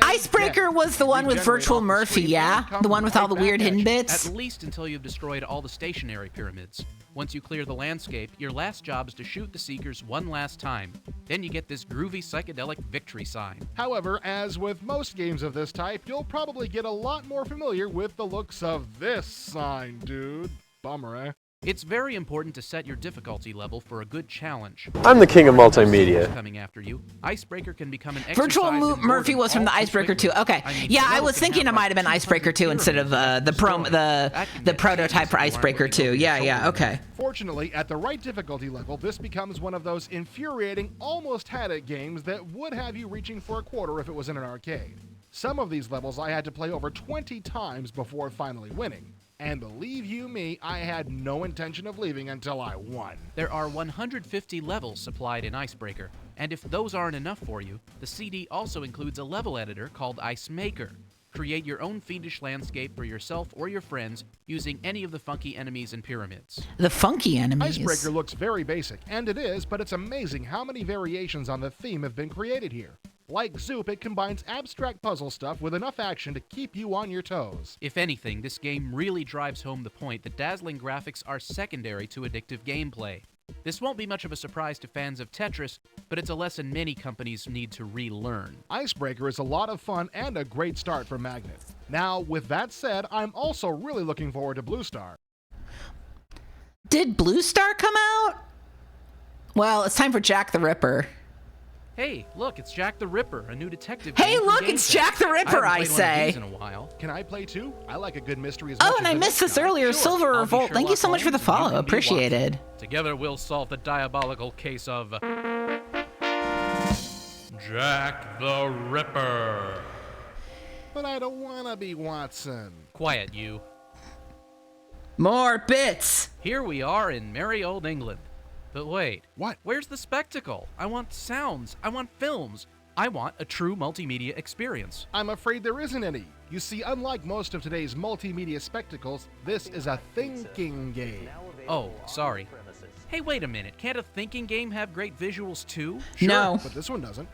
Icebreaker was the one with Virtual Murphy, yeah? The one with all the weird hidden bits? At least until you've destroyed all the stationary pyramids. Once you clear the landscape, your last job is to shoot the Seekers one last time. Then you get this groovy psychedelic victory sign. However, as with most games of this type, you'll probably get a lot more familiar with the looks of this sign, dude. Bummer, eh? It's very important to set your difficulty level for a good challenge. I'm the king of multimedia. Coming after you, Icebreaker can become an Virtual Murphy was from the Icebreaker 2. Okay, I was thinking it might have been Icebreaker 2 instead of the prototype for Icebreaker 2. Yeah, okay. Fortunately, at the right difficulty level, this becomes one of those infuriating, almost had it games that would have you reaching for a quarter if it was in an arcade. Some of these levels I had to play over 20 times before finally winning. And believe you me, I had no intention of leaving until I won. There are 150 levels supplied in Icebreaker, and if those aren't enough for you, the CD also includes a level editor called Ice Maker. Create your own fiendish landscape for yourself or your friends using any of the funky enemies and pyramids. The funky enemies? Icebreaker looks very basic, and it is, but it's amazing how many variations on the theme have been created here. Like Zoop, it combines abstract puzzle stuff with enough action to keep you on your toes. If anything, this game really drives home the point that dazzling graphics are secondary to addictive gameplay. This won't be much of a surprise to fans of Tetris, but it's a lesson many companies need to relearn. Icebreaker is a lot of fun and a great start for Magnet. Now, with that said, I'm also really looking forward to Blue Star. Did Blue Star come out? Well, it's time for Jack the Ripper. Hey, look, it's Jack the Ripper, a new detective. Hey, look, it's Jack the Ripper, I say. In a while. Can I play too? I like a good mystery as much. Oh, and I missed this earlier. Sure. Silver Revolt. Thank you so much for the follow. Appreciated. Together we'll solve the diabolical case of Jack the Ripper. But I don't want to be Watson. Quiet, you. More bits. Here we are in merry old England. But wait. What? Where's the spectacle? I want sounds. I want films. I want a true multimedia experience. I'm afraid there isn't any. You see, unlike most of today's multimedia spectacles, this is a thinking game. Oh, sorry. Hey, wait a minute. Can't a thinking game have great visuals too? Sure, no. But this one doesn't.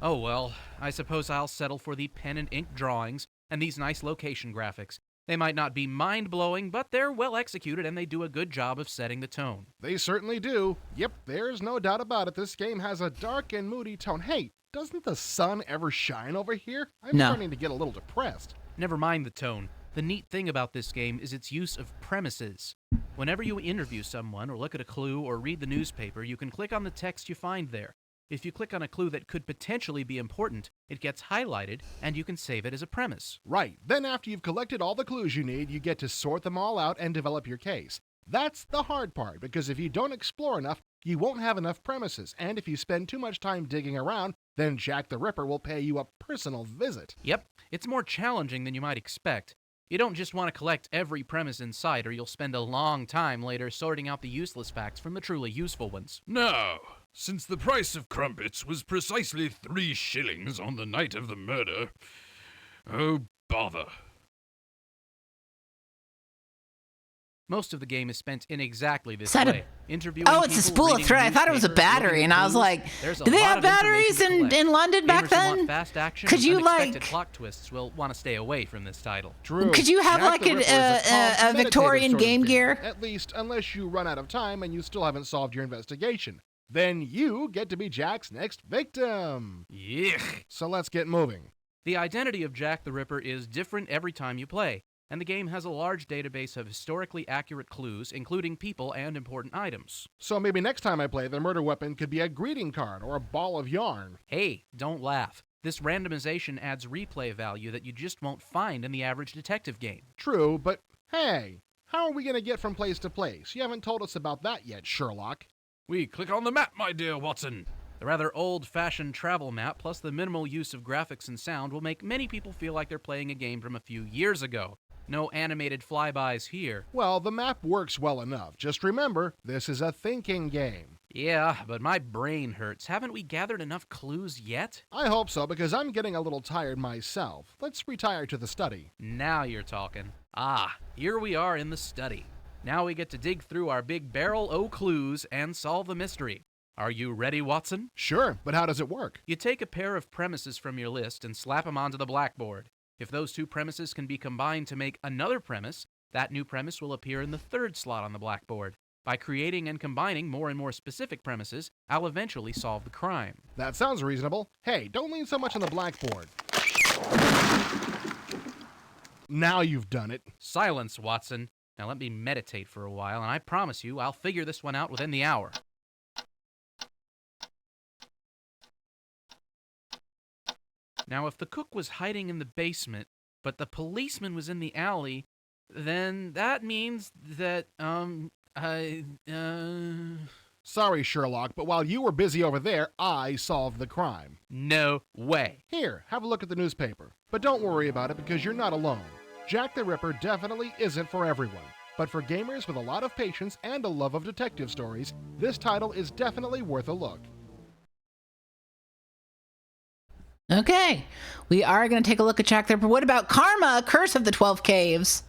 Oh, well, I suppose I'll settle for the pen and ink drawings and these nice location graphics. They might not be mind-blowing, but they're well executed and they do a good job of setting the tone. They certainly do. Yep, there's no doubt about it. This game has a dark and moody tone. Hey, Doesn't the sun ever shine over here? I'm No. starting to get a little depressed. Never mind the tone. The neat thing about this game is its use of premises. Whenever you interview someone or look at a clue or read the newspaper, you can click on the text you find there. If you click on a clue that could potentially be important, it gets highlighted and you can save it as a premise. Right. Then after you've collected all the clues you need, you get to sort them all out and develop your case. That's the hard part, because if you don't explore enough, you won't have enough premises, and if you spend too much time digging around, then Jack the Ripper will pay you a personal visit. Yep, it's more challenging than you might expect. You don't just want to collect every premise in sight, or you'll spend a long time later sorting out the useless facts from the truly useful ones. Now, since the price of crumpets was precisely 3 shillings on the night of the murder... Oh, bother. Most of the game is spent in exactly this Is that way. Interviewing Oh, it's a people, spool of reading thread. I thought it was a newspapers, looking battery, at and I was clues. like, There's a do they lot have of batteries information to in collect. London back Gamers who want then? fast action Could and you, unexpected like- plot twists will want to stay away from this title. True. Could you have Jack like the Ripper is a calm, meditative Victorian sort of Game game. Gear? At least, unless you run out of time and you still haven't solved your investigation. Then you get to be Jack's next victim. Yuck. So let's get moving. The identity of Jack the Ripper is different every time you play, and the game has a large database of historically accurate clues, including people and important items. So maybe next time I play, the murder weapon could be a greeting card or a ball of yarn. Hey, don't laugh. This randomization adds replay value that you just won't find in the average detective game. True, but hey, how are we going to get from place to place? You haven't told us about that yet, Sherlock. We click on the map, my dear Watson. The rather old-fashioned travel map plus the minimal use of graphics and sound will make many people feel like they're playing a game from a few years ago. No animated flybys here. Well, the map works well enough. Just remember, this is a thinking game. Yeah, but my brain hurts. Haven't we gathered enough clues yet? I hope so, because I'm getting a little tired myself. Let's retire to the study. Now you're talking. Ah, here we are in the study. Now we get to dig through our big barrel o' clues and solve the mystery. Are you ready, Watson? Sure, but how does it work? You take a pair of premises from your list and slap them onto the blackboard. If those two premises can be combined to make another premise, that new premise will appear in the third slot on the blackboard. By creating and combining more and more specific premises, I'll eventually solve the crime. That sounds reasonable. Hey, don't lean so much on the blackboard. Now you've done it. Silence, Watson. Now let me meditate for a while, and I promise you I'll figure this one out within the hour. Now, if the cook was hiding in the basement, but the policeman was in the alley, then that means that, Sorry, Sherlock, but while you were busy over there, I solved the crime. No way. Here, have a look at the newspaper. But don't worry about it because you're not alone. Jack the Ripper definitely isn't for everyone. But for gamers with a lot of patience and a love of detective stories, this title is definitely worth a look. Okay, we are going to take a look at Jack the Ripper. What about Karma, Curse of the 12 Caves?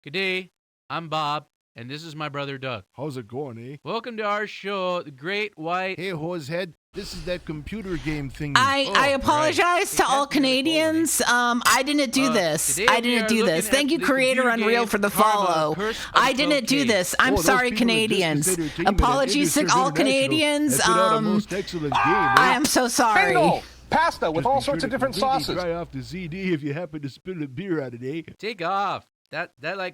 Good day. I'm Bob, and this is my brother Doug. How's it going, eh? Welcome to our show, The Great White... Hey, Hosehead, this is that computer game thing. I apologize to all Canadians. I didn't do this. today I we didn't are do looking this. at Thank you, the Creator computer Unreal, game for the Karma, follow. Curse of I the didn't 12 do this. I'm those sorry, people are just Canadians. as entertainment and Apologies to all International. Canadians. They put out a most excellent game, eh? I am so sorry. Bingo! Pasta with Just all be sorts sure of to different completely sauces. Dry off the CD if you happen to spill a beer out of it, eh? Take off. That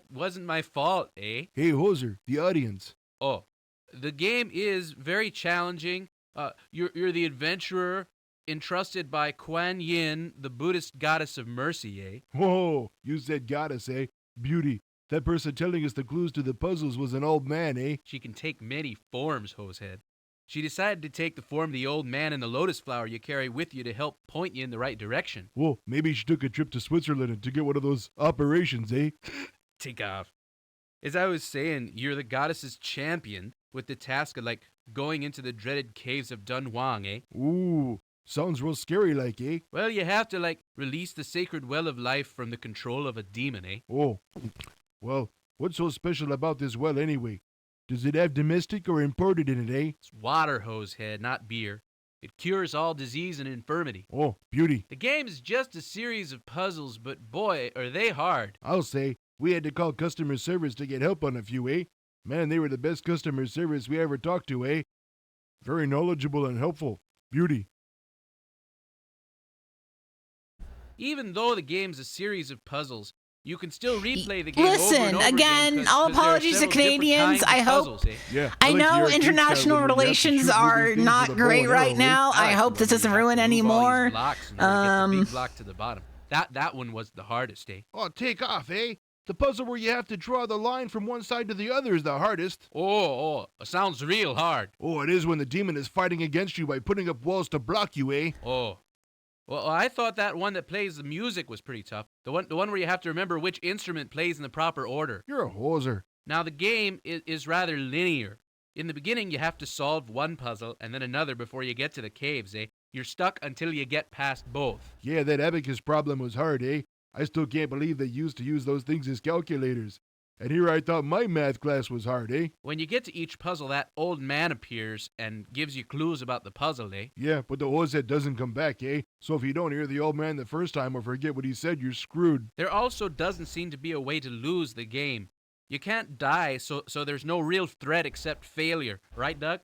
wasn't my fault, eh? Hey, Hoser, the audience. Oh, the game is very challenging. You're the adventurer entrusted by Kuan Yin, the Buddhist goddess of mercy, eh? Whoa, you said goddess, eh? Beauty. That person telling us the clues to the puzzles was an old man, eh? She can take many forms, Hosehead. She decided to take the form of the old man in the lotus flower you carry with you to help point you in the right direction. Whoa, maybe she took a trip to Switzerland to get one of those operations, eh? Take off. As I was saying, you're the goddess's champion with the task of, going into the dreaded caves of Dunhuang, eh? Ooh, sounds real scary like, eh? Well, you have to, release the sacred well of life from the control of a demon, eh? Oh, well, what's so special about this well anyway? Does it have domestic or imported in it, eh? It's water, Hosehead, not beer. It cures all disease and infirmity. Oh, beauty. The game is just a series of puzzles, but boy, are they hard. I'll say, we had to call customer service to get help on a few, eh? Man, they were the best customer service we ever talked to, eh? Very knowledgeable and helpful. Beauty. Even though the game's a series of puzzles, you can still replay the game over Listen, and over again, again. all apologies to Canadians. I hope. I know international relations are not great right now. I hope this doesn't ruin anymore. Big block to the bottom. That one was the hardest, eh? Oh, take off, eh? The puzzle where you have to draw the line from one side to the other is the hardest. Oh, sounds real hard. Oh, it is when the demon is fighting against you by putting up walls to block you, eh? Oh. Well, I thought that one that plays the music was pretty tough. The one where you have to remember which instrument plays in the proper order. You're a hoser. Now, the game is rather linear. In the beginning, you have to solve one puzzle and then another before you get to the caves, eh? You're stuck until you get past both. Yeah, that abacus problem was hard, eh? I still can't believe they used to use those things as calculators. And here I thought my math class was hard, eh? When you get to each puzzle, that old man appears and gives you clues about the puzzle, eh? Yeah, but the hosehead doesn't come back, eh? So if you don't hear the old man the first time or forget what he said, you're screwed. There also doesn't seem to be a way to lose the game. You can't die, so there's no real threat except failure. Right, Doug?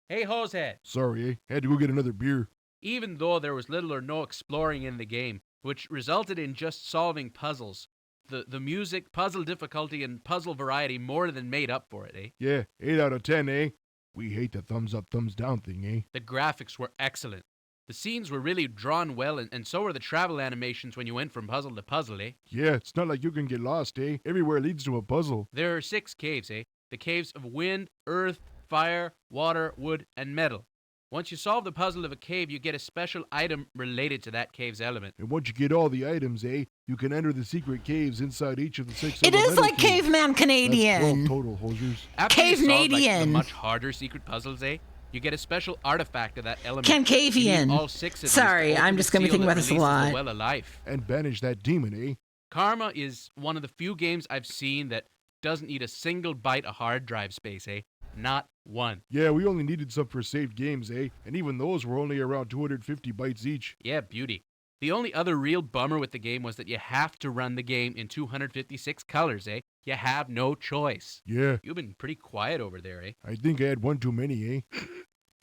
Hey, hosehead. Sorry, eh? Had to go get another beer. Even though there was little or no exploring in the game, which resulted in just solving puzzles, the music, puzzle difficulty, and puzzle variety more than made up for it, eh? Yeah, 8 out of 10, eh? We hate the thumbs up, thumbs down thing, eh? The graphics were excellent. The scenes were really drawn well, and so were the travel animations when you went from puzzle to puzzle, eh? Yeah, it's not like you can get lost, eh? Everywhere leads to a puzzle. There are 6 caves, eh? The caves of wind, earth, fire, water, wood, and metal. Once you solve the puzzle of a cave, you get a special item related to that cave's element. And once you get all the items, eh, you can enter the secret caves inside each of the 6 It is like caves. Caveman Canadian. That's 12 total, hosers. After you solve, like, the Cavenadian. much harder secret puzzles, eh? You get a special artifact of that element. Cancavian. You need all 6 of these Sorry, to open I'm the just gonna be seal thinking that about this a releases the lot. Well of life. And banish that demon, eh? Karma is one of the few games I've seen that doesn't need a single byte of hard drive space, eh? Not one. Yeah, we only needed some for saved games, eh? And even those were only around 250 bytes each. Yeah, beauty. The only other real bummer with the game was that you have to run the game in 256 colors, eh? You have no choice. Yeah. You've been pretty quiet over there, eh? I think I had one too many, eh?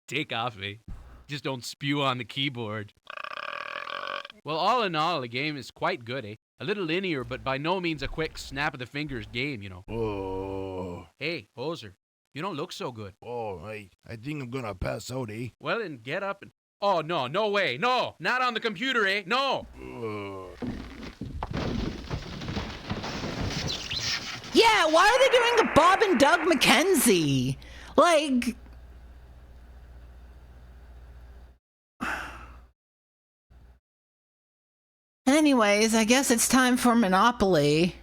Take off, eh? Just don't spew on the keyboard. Well, all in all, the game is quite good, eh? A little linear, but by no means a quick snap of the fingers game, you know. Oh. Hey, Hoser, you don't look so good. Oh, I think I'm gonna pass out, eh? Well, then get up and... Oh, no way. No, not on the computer, eh? No. Yeah, why are they doing a Bob and Doug McKenzie? Like... Anyways, I guess it's time for Monopoly.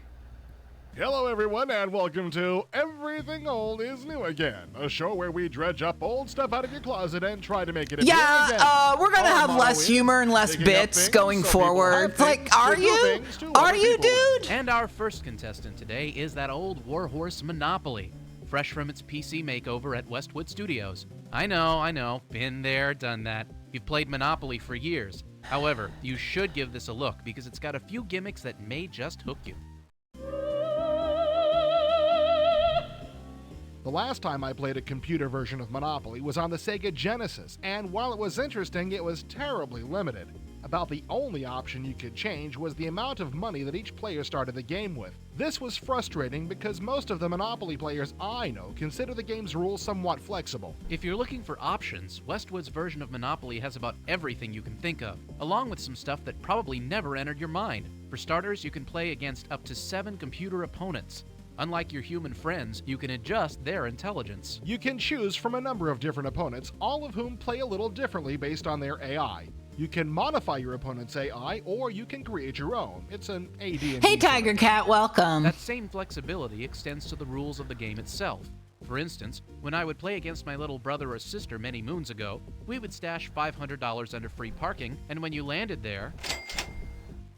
Hello, everyone, and welcome to Everything Old is New Again, a show where we dredge up old stuff out of your closet and try to make it appear again. We're gonna Our have motto less is humor and less picking up bits things going so people forward. have Like, things are to do you? things to Are other you, people. dude? And our first contestant today is that old warhorse Monopoly, fresh from its PC makeover at Westwood Studios. I know, been there, done that. You've played Monopoly for years. However, you should give this a look because it's got a few gimmicks that may just hook you. The last time I played a computer version of Monopoly was on the Sega Genesis, and while it was interesting, it was terribly limited. About the only option you could change was the amount of money that each player started the game with. This was frustrating because most of the Monopoly players I know consider the game's rules somewhat flexible. If you're looking for options, Westwood's version of Monopoly has about everything you can think of, along with some stuff that probably never entered your mind. For starters, you can play against up to 7 computer opponents. Unlike your human friends, you can adjust their intelligence. You can choose from a number of different opponents, all of whom play a little differently based on their AI. You can modify your opponent's AI, or you can create your own. It's an AD&D. Hey, Tiger Cat, welcome. That same flexibility extends to the rules of the game itself. For instance, when I would play against my little brother or sister many moons ago, we would stash $500 under free parking, and when you landed there,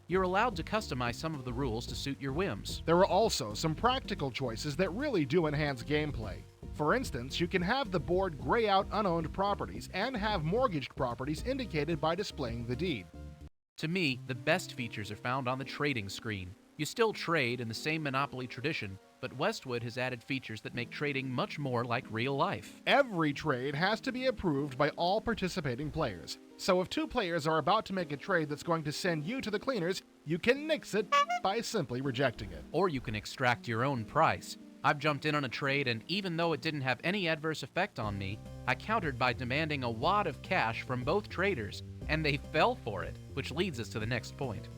you're allowed to customize some of the rules to suit your whims. There are also some practical choices that really do enhance gameplay. For instance, you can have the board gray out unowned properties and have mortgaged properties indicated by displaying the deed. To me, the best features are found on the trading screen. You still trade in the same Monopoly tradition, but Westwood has added features that make trading much more like real life. Every trade has to be approved by all participating players. So if two players are about to make a trade that's going to send you to the cleaners, you can nix it by simply rejecting it. Or you can extract your own price. I've jumped in on a trade, and even though it didn't have any adverse effect on me, I countered by demanding a wad of cash from both traders, and they fell for it, which leads us to the next point.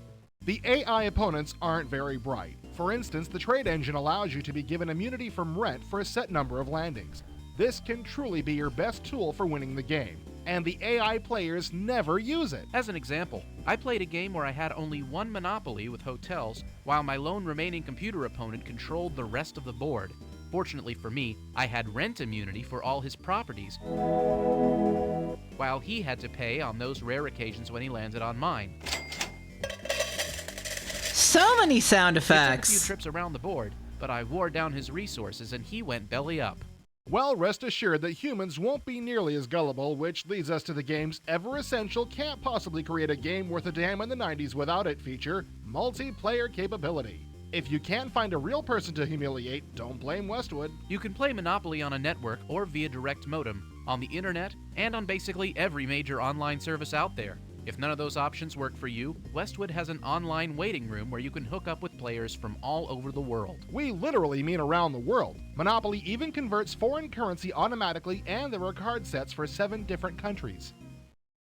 The AI opponents aren't very bright. For instance, the trade engine allows you to be given immunity from rent for a set number of landings. This can truly be your best tool for winning the game, and the AI players never use it. As an example, I played a game where I had only one monopoly with hotels, while my lone remaining computer opponent controlled the rest of the board. Fortunately for me, I had rent immunity for all his properties, while he had to pay on those rare occasions when he landed on mine. So many sound It took a effects. few trips around the board, but I wore down his resources and he went belly up. Well, rest assured that humans won't be nearly as gullible, which leads us to the game's ever-essential can't possibly create a game worth a damn in the 90s without it feature, multiplayer capability. If you can't find a real person to humiliate, don't blame Westwood. You can play Monopoly on a network or via direct modem, on the internet, and on basically every major online service out there. If none of those options work for you, Westwood has an online waiting room where you can hook up with players from all over the world. We literally mean around the world. Monopoly even converts foreign currency automatically, and there are card sets for 7 different countries.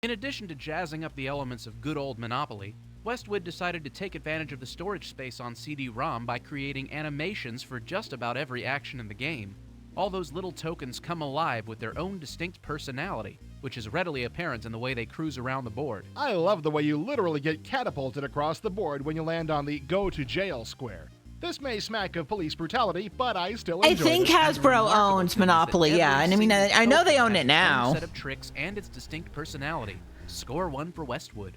In addition to jazzing up the elements of good old Monopoly, Westwood decided to take advantage of the storage space on CD-ROM by creating animations for just about every action in the game. All those little tokens come alive with their own distinct personality, which is readily apparent in the way they cruise around the board. I love the way you literally get catapulted across the board when you land on the go to jail square. This may smack of police brutality, but I still enjoy I think it. Hasbro owns Monopoly, yeah. And I mean, I know they own it now. Set of tricks and its distinct personality. Score 1 for Westwood.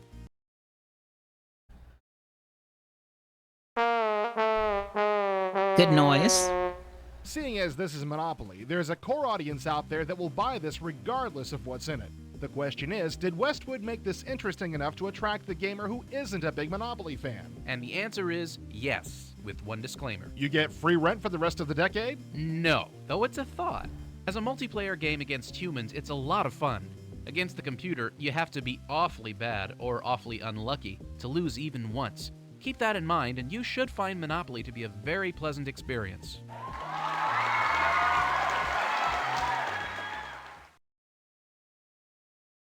Good noise. Seeing as this is Monopoly, there's a core audience out there that will buy this regardless of what's in it. The question is, did Westwood make this interesting enough to attract the gamer who isn't a big Monopoly fan? And the answer is yes, with one disclaimer. You get free rent for the rest of the decade? No, though it's a thought. As a multiplayer game against humans, it's a lot of fun. Against the computer, you have to be awfully bad or awfully unlucky to lose even once. Keep that in mind, and you should find Monopoly to be a very pleasant experience.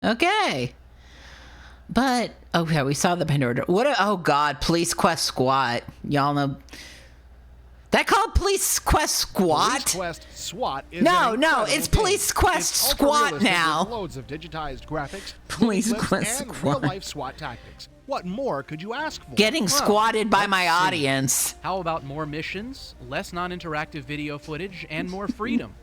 Okay. But, okay, we saw the Pandora. Oh, God, Police Quest SWAT. Y'all know. That called Police Quest SWAT? Police Quest SWAT is No, an no, incredible it's game. Police Quest It's SWAT ultra-realistic now. with loads of digitized graphics, Police movie clips, Quest and SWAT. real-life SWAT tactics. What more could you ask for? Getting squatted by my Let's see. audience. How about more missions, less non-interactive video footage, and more freedom?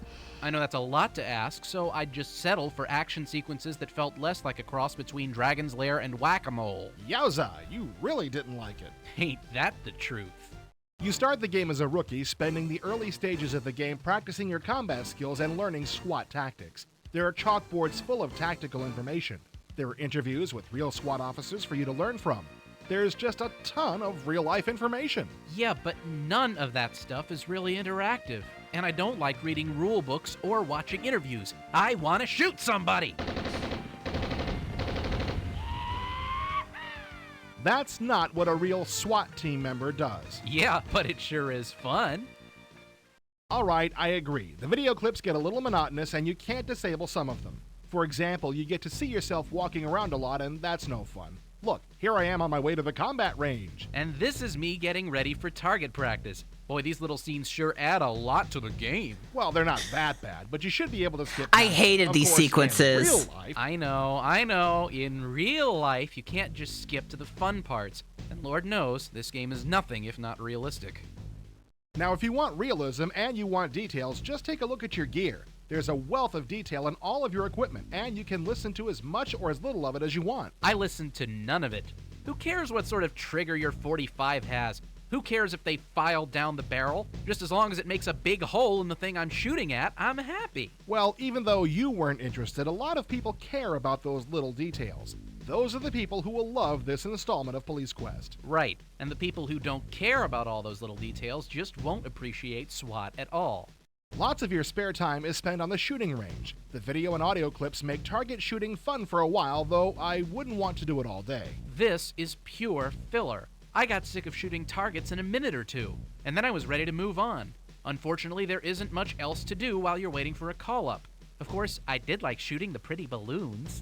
I know that's a lot to ask, so I'd just settle for action sequences that felt less like a cross between Dragon's Lair and Whack-A-Mole. Yowza, you really didn't like it. Ain't that the truth? You start the game as a rookie, spending the early stages of the game practicing your combat skills and learning SWAT tactics. There are chalkboards full of tactical information. There are interviews with real SWAT officers for you to learn from. There's just a ton of real-life information. Yeah, but none of that stuff is really interactive. And I don't like reading rule books or watching interviews. I want to shoot somebody! That's not what a real SWAT team member does. Yeah, but it sure is fun. Alright, I agree. The video clips get a little monotonous and you can't disable some of them. For example, you get to see yourself walking around a lot and that's no fun. Look, here I am on my way to the combat range. And this is me getting ready for target practice. Boy, these little scenes sure add a lot to the game. Well, they're not that bad, but you should be able to skip I past hated them. Of these course, in sequences. real life, I know. In real life, you can't just skip to the fun parts. And Lord knows, this game is nothing if not realistic. Now, if you want realism and you want details, just take a look at your gear. There's a wealth of detail in all of your equipment, and you can listen to as much or as little of it as you want. I listen to none of it. Who cares what sort of trigger your 45 has? Who cares if they file down the barrel? Just as long as it makes a big hole in the thing I'm shooting at, I'm happy. Well, even though you weren't interested, a lot of people care about those little details. Those are the people who will love this installment of Police Quest. Right, and the people who don't care about all those little details just won't appreciate SWAT at all. Lots of your spare time is spent on the shooting range. The video and audio clips make target shooting fun for a while, though I wouldn't want to do it all day. This is pure filler. I got sick of shooting targets in a minute or two, and then I was ready to move on. Unfortunately, there isn't much else to do while you're waiting for a call-up. Of course, I did like shooting the pretty balloons.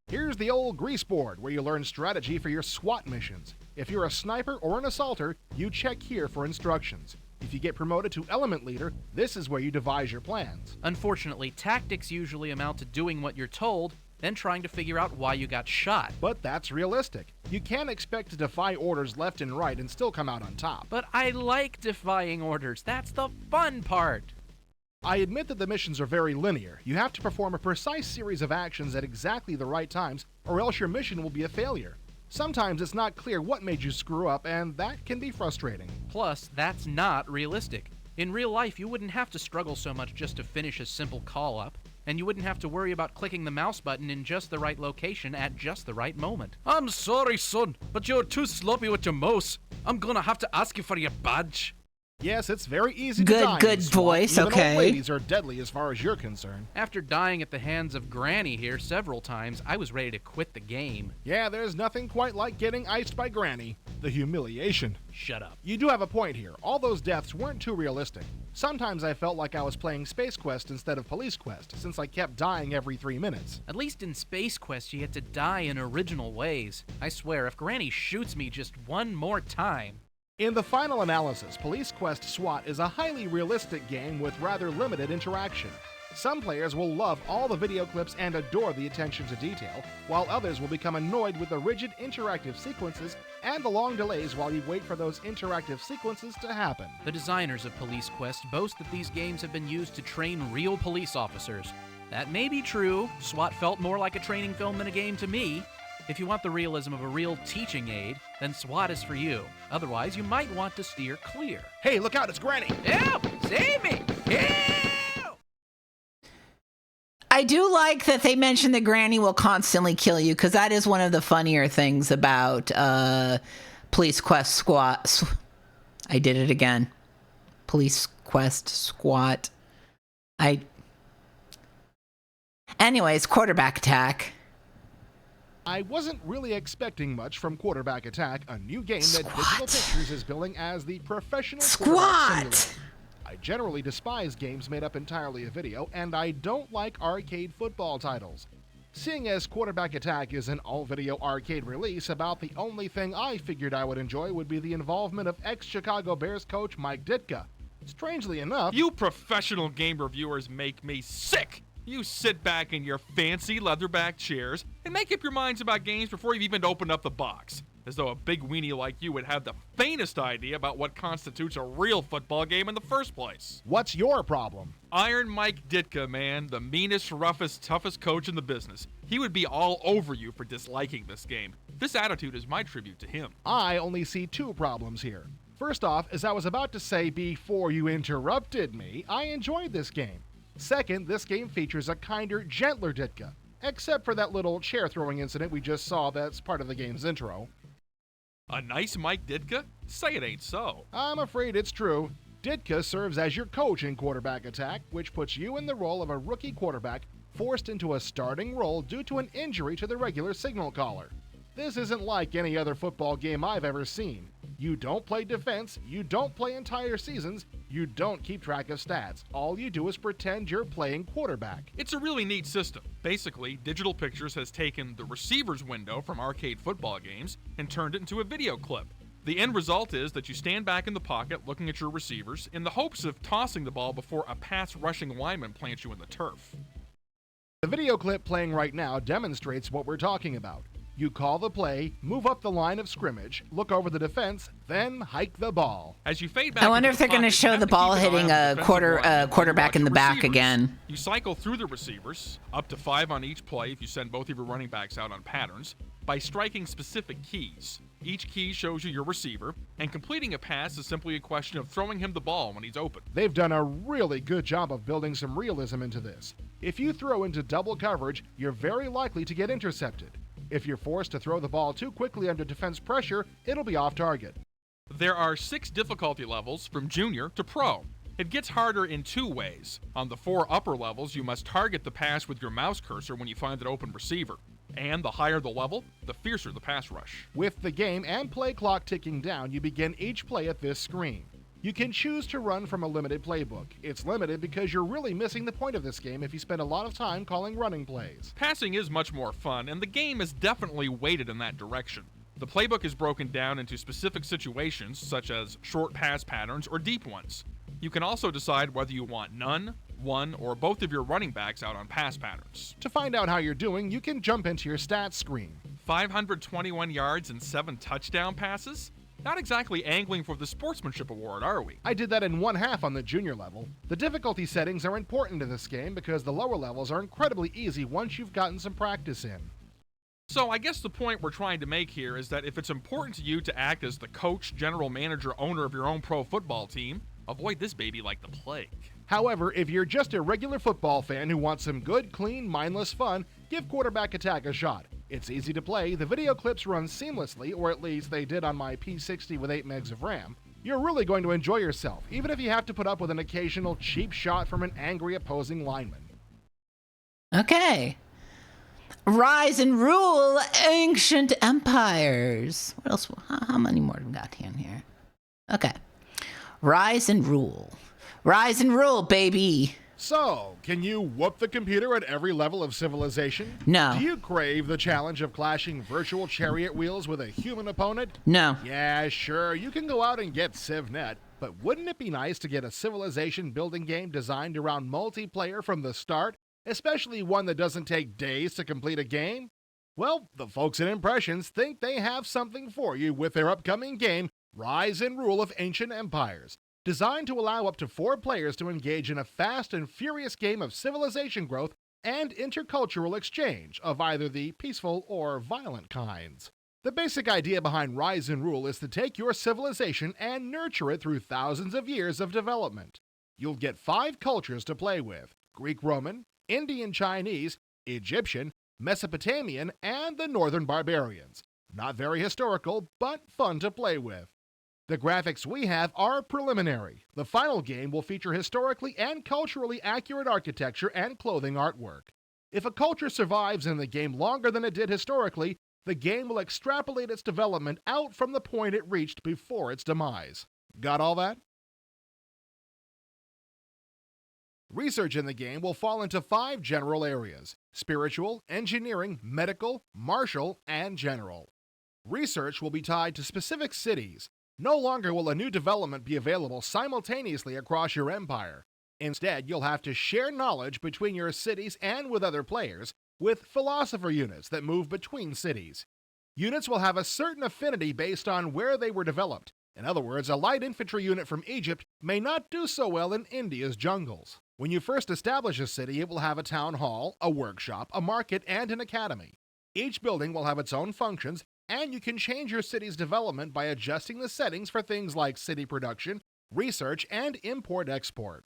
Here's the old grease board, where you learn strategy for your SWAT missions. If you're a sniper or an assaulter, you check here for instructions. If you get promoted to element leader, this is where you devise your plans. Unfortunately, tactics usually amount to doing what you're told, then trying to figure out why you got shot. But that's realistic. You can't expect to defy orders left and right and still come out on top. But I like defying orders. That's the fun part. I admit that the missions are very linear. You have to perform a precise series of actions at exactly the right times, or else your mission will be a failure. Sometimes it's not clear what made you screw up, and that can be frustrating. Plus, that's not realistic. In real life, you wouldn't have to struggle so much just to finish a simple call-up, and you wouldn't have to worry about clicking the mouse button in just the right location at just the right moment. I'm sorry, son, but you're too sloppy with your mouse. I'm gonna have to ask you for your badge. Yes, it's very easy to die. Good voice, Even okay. old ladies are deadly as far as you're concerned. After dying at the hands of Granny here several times, I was ready to quit the game. Yeah, there's nothing quite like getting iced by Granny. The humiliation. Shut up. You do have a point here. All those deaths weren't too realistic. Sometimes I felt like I was playing Space Quest instead of Police Quest, since I kept dying every 3 minutes. At least in Space Quest, you get to die in original ways. I swear, if Granny shoots me just one more time... In the final analysis, Police Quest SWAT is a highly realistic game with rather limited interaction. Some players will love all the video clips and adore the attention to detail, while others will become annoyed with the rigid interactive sequences and the long delays while you wait for those interactive sequences to happen. The designers of Police Quest boast that these games have been used to train real police officers. That may be true. SWAT felt more like a training film than a game to me. If you want the realism of a real teaching aid, then SWAT is for you. Otherwise, you might want to steer clear. Hey, look out, it's Granny! Help! Save me! Help! I do like that they mentioned that Granny will constantly kill you, because that is one of the funnier things about Police Quest SWAT. I did it again. Police Quest SWAT. Anyways, quarterback attack. I wasn't really expecting much from Quarterback Attack, a new game that Digital Pictures is billing as the professional quarterback simulator. I generally despise games made up entirely of video, and I don't like arcade football titles. Seeing as Quarterback Attack is an all-video arcade release, about the only thing I figured I would enjoy would be the involvement of ex-Chicago Bears coach Mike Ditka. Strangely enough... You professional game reviewers make me sick! You sit back in your fancy leatherback chairs and make up your minds about games before you've even opened up the box. As though a big weenie like you would have the faintest idea about what constitutes a real football game in the first place. What's your problem? Iron Mike Ditka, man, the meanest, roughest, toughest coach in the business. He would be all over you for disliking this game. This attitude is my tribute to him. I only see 2 problems here. First off, as I was about to say before you interrupted me, I enjoyed this game. Second, this game features a kinder, gentler Ditka, except for that little chair-throwing incident we just saw that's part of the game's intro. A nice Mike Ditka? Say it ain't so. I'm afraid it's true. Ditka serves as your coach in Quarterback Attack, which puts you in the role of a rookie quarterback forced into a starting role due to an injury to the regular signal caller. This isn't like any other football game I've ever seen. You don't play defense, you don't play entire seasons, you don't keep track of stats. All you do is pretend you're playing quarterback. It's a really neat system. Basically, Digital Pictures has taken the receiver's window from arcade football games and turned it into a video clip. The end result is that you stand back in the pocket looking at your receivers in the hopes of tossing the ball before a pass-rushing lineman plants you in the turf. The video clip playing right now demonstrates what we're talking about. You call the play, move up the line of scrimmage, look over the defense, then hike the ball. As you fade back, I wonder if they're going to show the ball hitting a quarterback in the back again. You cycle through the receivers, up to 5 on each play if you send both of your running backs out on patterns, by striking specific keys. Each key shows you your receiver, and completing a pass is simply a question of throwing him the ball when he's open. They've done a really good job of building some realism into this. If you throw into double coverage, you're very likely to get intercepted. If you're forced to throw the ball too quickly under defense pressure, it'll be off target. There are 6 difficulty levels from Junior to Pro. It gets harder in 2 ways. On the 4 upper levels, you must target the pass with your mouse cursor when you find an open receiver. And the higher the level, the fiercer the pass rush. With the game and play clock ticking down, you begin each play at this screen. You can choose to run from a limited playbook. It's limited because you're really missing the point of this game if you spend a lot of time calling running plays. Passing is much more fun, and the game is definitely weighted in that direction. The playbook is broken down into specific situations, such as short pass patterns or deep ones. You can also decide whether you want none, one, or both of your running backs out on pass patterns. To find out how you're doing, you can jump into your stats screen. 521 yards and 7 touchdown passes? Not exactly angling for the sportsmanship award, are we? I did that in 1/2 on the junior level. The difficulty settings are important to this game because the lower levels are incredibly easy once you've gotten some practice in. So I guess the point we're trying to make here is that if it's important to you to act as the coach, general manager, owner of your own pro football team, avoid this baby like the plague. However, if you're just a regular football fan who wants some good, clean, mindless fun, give Quarterback Attack a shot. It's easy to play, the video clips run seamlessly, or at least they did on my P60 with 8 megs of RAM. You're really going to enjoy yourself, even if you have to put up with an occasional cheap shot from an angry opposing lineman. Okay. Rise and rule ancient empires. What else? How many more do we got in here? Okay. Rise and rule. Rise and rule, baby. So, can you whoop the computer at every level of civilization? No. Do you crave the challenge of clashing virtual chariot wheels with a human opponent? No. Yeah, sure, you can go out and get CivNet, but wouldn't it be nice to get a civilization building game designed around multiplayer from the start, especially one that doesn't take days to complete a game? Well, the folks at Impressions think they have something for you with their upcoming game, Rise and Rule of Ancient Empires. Designed to allow up to 4 players to engage in a fast and furious game of civilization growth and intercultural exchange of either the peaceful or violent kinds. The basic idea behind Rise and Rule is to take your civilization and nurture it through thousands of years of development. You'll get 5 cultures to play with: Greek-Roman, Indian Chinese, Egyptian, Mesopotamian, and the Northern Barbarians. Not very historical, but fun to play with. The graphics we have are preliminary. The final game will feature historically and culturally accurate architecture and clothing artwork. If a culture survives in the game longer than it did historically, the game will extrapolate its development out from the point it reached before its demise. Got all that? Research in the game will fall into 5 general areas: spiritual, engineering, medical, martial, and general. Research will be tied to specific cities. No longer will a new development be available simultaneously across your empire. Instead, you'll have to share knowledge between your cities and with other players, with philosopher units that move between cities. Units will have a certain affinity based on where they were developed. In other words, a light infantry unit from Egypt may not do so well in India's jungles. When you first establish a city, it will have a town hall, a workshop, a market, and an academy. Each building will have its own functions, and you can change your city's development by adjusting the settings for things like city production, research, and import-export.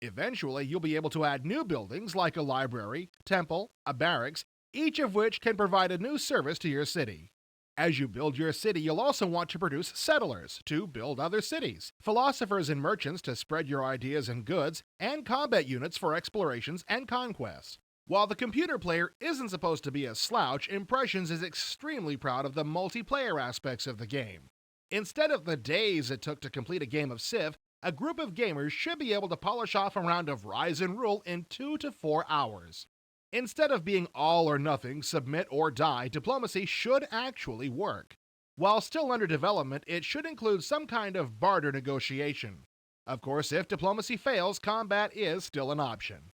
Eventually, you'll be able to add new buildings like a library, temple, a barracks, each of which can provide a new service to your city. As you build your city, you'll also want to produce settlers to build other cities, philosophers and merchants to spread your ideas and goods, and combat units for explorations and conquests. While the computer player isn't supposed to be a slouch, Impressions is extremely proud of the multiplayer aspects of the game. Instead of the days it took to complete a game of Civ, a group of gamers should be able to polish off a round of Rise and Rule in 2 to 4 hours. Instead of being all or nothing, submit or die, diplomacy should actually work. While still under development, it should include some kind of barter negotiation. Of course, if diplomacy fails, combat is still an option.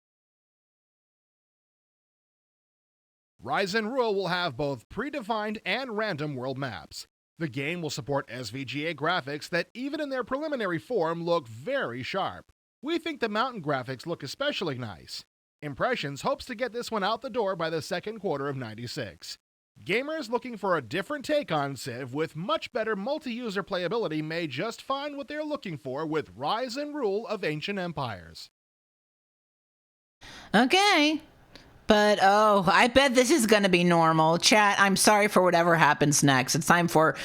Rise and Rule will have both predefined and random world maps. The game will support SVGA graphics that, even in their preliminary form, look very sharp. We think the mountain graphics look especially nice. Impressions hopes to get this one out the door by the second quarter of '96. Gamers looking for a different take on Civ with much better multi-user playability may just find what they're looking for with Rise and Rule of Ancient Empires. Okay. But, oh, I bet this is going to be normal. Chat, I'm sorry for whatever happens next. It's time for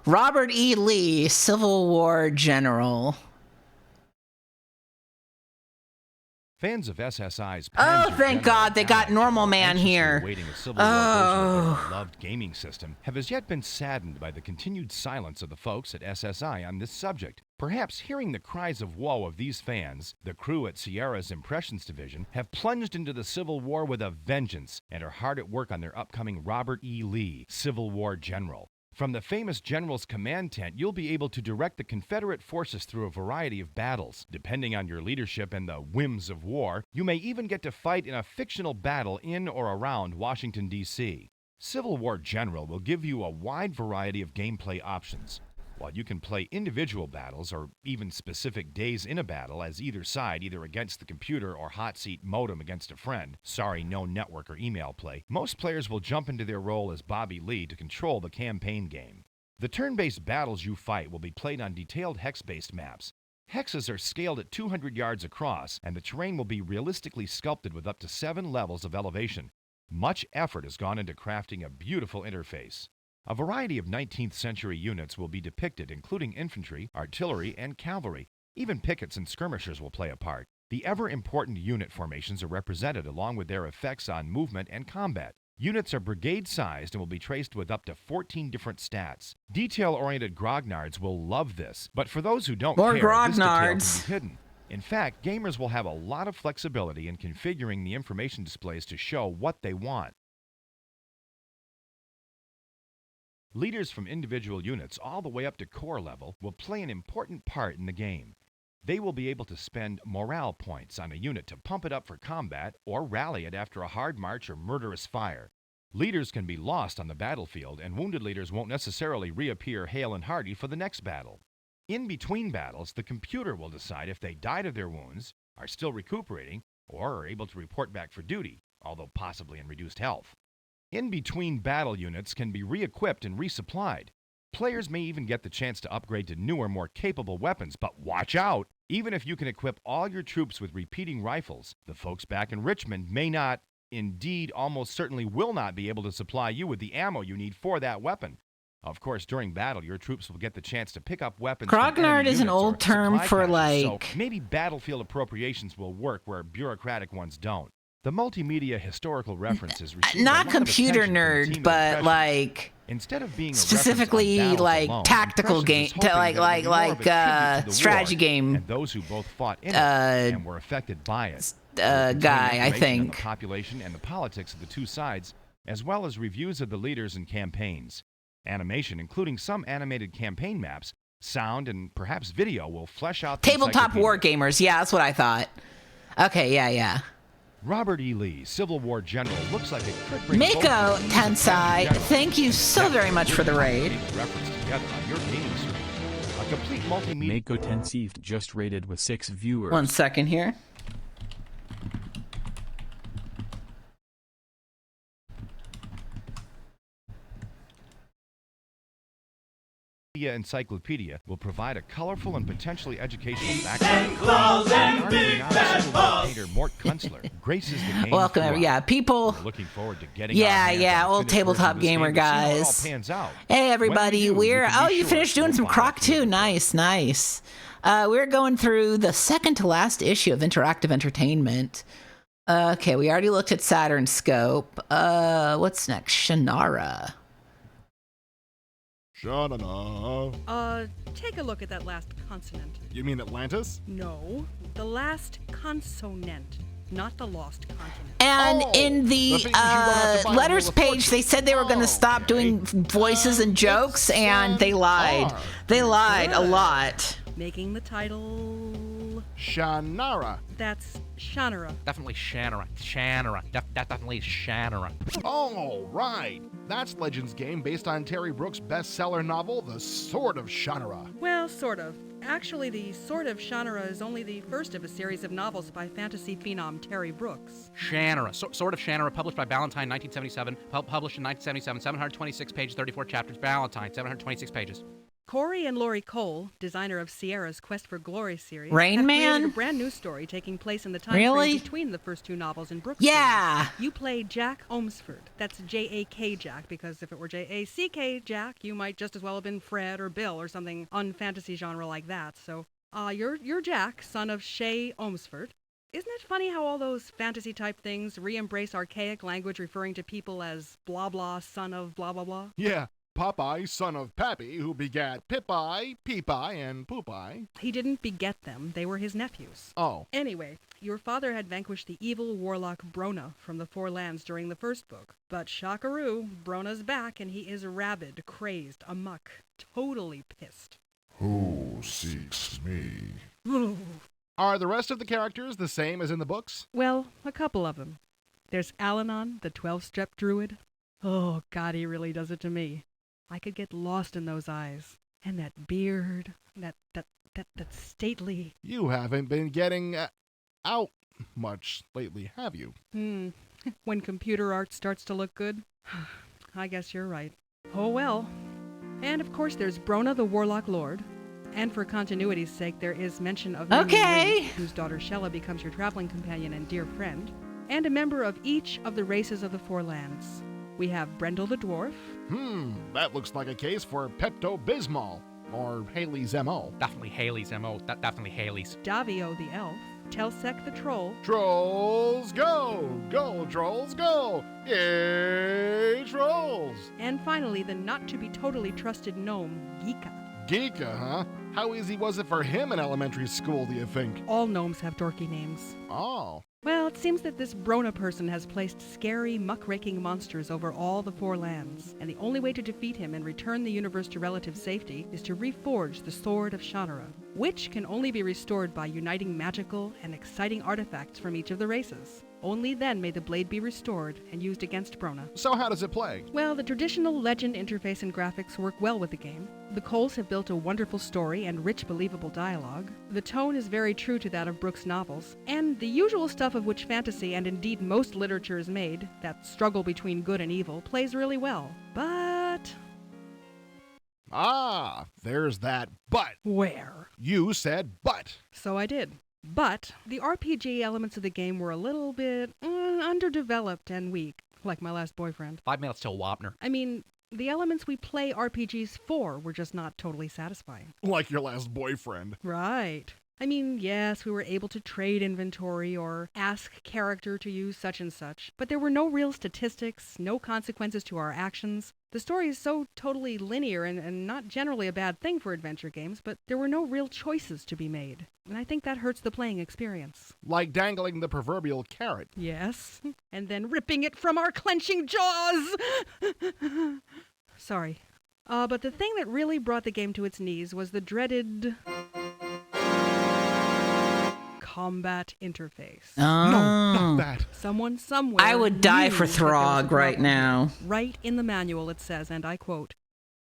Robert E. Lee, Civil War General. Fans of SSI's Oh, thank God they got Normal Man here. Awaiting a Civil War version of their beloved gaming system have as yet been saddened by the continued silence of the folks at SSI on this subject. Perhaps hearing the cries of woe of these fans, the crew at Sierra's Impressions Division have plunged into the Civil War with a vengeance and are hard at work on their upcoming Robert E. Lee, Civil War General. From the famous General's command tent, you'll be able to direct the Confederate forces through a variety of battles. Depending on your leadership and the whims of war, you may even get to fight in a fictional battle in or around Washington, D.C. Civil War General will give you a wide variety of gameplay options. While you can play individual battles or even specific days in a battle as either side, either against the computer or hot seat modem against a friend, sorry, no network or email play, most players will jump into their role as Bobby Lee to control the campaign game. The turn-based battles you fight will be played on detailed hex-based maps. Hexes are scaled at 200 yards across, and the terrain will be realistically sculpted with up to 7 levels of elevation. Much effort has gone into crafting a beautiful interface. A variety of 19th century units will be depicted, including infantry, artillery, and cavalry. Even pickets and skirmishers will play a part. The ever-important unit formations are represented along with their effects on movement and combat. Units are brigade-sized and will be traced with up to 14 different stats. Detail-oriented grognards will love this, but for those who don't care, this detail can be hidden. In fact, gamers will have a lot of flexibility in configuring the information displays to show what they want. Leaders from individual units all the way up to corps level will play an important part in the game. They will be able to spend morale points on a unit to pump it up for combat or rally it after a hard march or murderous fire. Leaders can be lost on the battlefield, and wounded leaders won't necessarily reappear hale and hearty for the next battle. In between battles, the computer will decide if they died of their wounds, are still recuperating, or are able to report back for duty, although possibly in reduced health. In-between battle units can be re-equipped and resupplied. Players may even get the chance to upgrade to newer, more capable weapons, but watch out! Even if you can equip all your troops with repeating rifles, the folks back in Richmond may not, indeed almost certainly will not be able to supply you with the ammo you need for that weapon. Of course, during battle, your troops will get the chance to pick up weapons from enemy Grognard is an units or old term supply for, caches, like... so maybe battlefield appropriations will work where bureaucratic ones don't. The multimedia historical references received not computer nerd, but like instead of being specifically like alone, tactical game, strategy game. And those who both fought in it and were affected by it. Guy, I think. The population and the politics of the two sides, as well as reviews of the leaders and campaigns. Animation, including some animated campaign maps, sound, and perhaps video, will flesh out the tabletop war gamers. Yeah, that's what I thought. Okay, yeah. Robert E. Lee, Civil War General, looks like it could bring Mako Tensai, thank you so very much for the raid. Reference together on your gaming stream. A complete multimedia. Mako Tensai just raided with 6 viewers. 1 second here. Encyclopedia will provide a colorful and potentially educational background. Painter Mort Kunstler graces the game. Welcome, people. We're looking forward to getting old tabletop gamer guys. Hey everybody, you finished doing some Croc too. Nice. We're going through the second to last issue of Interactive Entertainment. Okay, we already looked at Saturn Scope. What's next? Shannara. Take a look at that last consonant. You mean Atlantis? No, the last consonant, not the lost continent. And in the letters page, they said they were going to stop doing voices and jokes, and they lied. They lied a lot. Making the title... Shannara. That's Shannara. Definitely Shannara. Definitely Shannara. Oh, right. That's Legends game based on Terry Brooks' bestseller novel, The Sword of Shannara. Well, sort of. Actually, the Sword of Shannara is only the first of a series of novels by fantasy phenom Terry Brooks. Shannara. Sword of Shannara, published by Ballantine, 1977. Published in 1977. 726 pages, 34 chapters. Ballantine, 726 pages. Corey and Lori Cole, designer of Sierra's Quest for Glory series, Rain have Man? created a brand new story taking place in the time Really? frame between the first two novels in Brooks' Yeah. series. You play Jack Omsford. That's J-A-K Jack, because if it were J-A-C-K Jack, you might just as well have been Fred or Bill or something unfantasy genre like that. So, you're Jack, son of Shay Omsford. Isn't it funny how all those fantasy-type things re-embrace archaic language referring to people as blah blah, son of blah blah blah? Yeah, Popeye, son of Pappy, who begat Pip-Eye, Peep-Eye, and Poop-Eye. He didn't beget them, they were his nephews. Oh. Anyway, your father had vanquished the evil warlock Brona from the Four Lands during the first book. But shockaroo, Brona's back and he is rabid, crazed, amuck, totally pissed. Who seeks me? Are the rest of the characters the same as in the books? Well, a couple of them. There's Alanon, the 12-step druid. Oh, God, he really does it to me. I could get lost in those eyes. And that beard, that stately... You haven't been getting out much lately, have you? When computer art starts to look good? I guess you're right. Oh well. And of course there's Brona the Warlock Lord. And for continuity's sake, there is mention of Okay. Ring, whose daughter Shella becomes your traveling companion and dear friend. And a member of each of the races of the Four Lands. We have Brendel the Dwarf. That looks like a case for Pepto-Bismol, or Haley's M.O. Definitely Haley's M.O. Definitely Haley's. Davio the Elf. Telsec the Troll. Trolls go! Go, trolls, go! Yay, trolls! And finally, the not-to-be-totally trusted gnome, Geeka. Geeka, huh? How easy was it for him in elementary school, do you think? All gnomes have dorky names. Oh. Well, it seems that this Brona person has placed scary, muckraking monsters over all the Four Lands, and the only way to defeat him and return the universe to relative safety is to reforge the Sword of Shannara, which can only be restored by uniting magical and exciting artifacts from each of the races. Only then may the blade be restored and used against Brona. So how does it play? Well, the traditional legend interface and graphics work well with the game. The Coles have built a wonderful story and rich, believable dialogue. The tone is very true to that of Brooks' novels, and the usual stuff of which fantasy and indeed most literature is made, that struggle between good and evil, plays really well. But... Ah, there's that but. Where? You said but. So I did. But the RPG elements of the game were a little bit underdeveloped and weak, like my last boyfriend. 5 minutes till Wapner. I mean, the elements we play RPGs for were just not totally satisfying. Like your last boyfriend. Right. I mean, yes, we were able to trade inventory or ask character to use such and such, but there were no real statistics, no consequences to our actions. The story is so totally linear and not generally a bad thing for adventure games, but there were no real choices to be made. And I think that hurts the playing experience. Like dangling the proverbial carrot. Yes, and then ripping it from our clenching jaws! Sorry. But the thing that really brought the game to its knees was the dreaded... combat interface. Oh. No, not that. Someone somewhere... I would die knew for that there was a Throg right problem. now. Right in the manual it says, and I quote,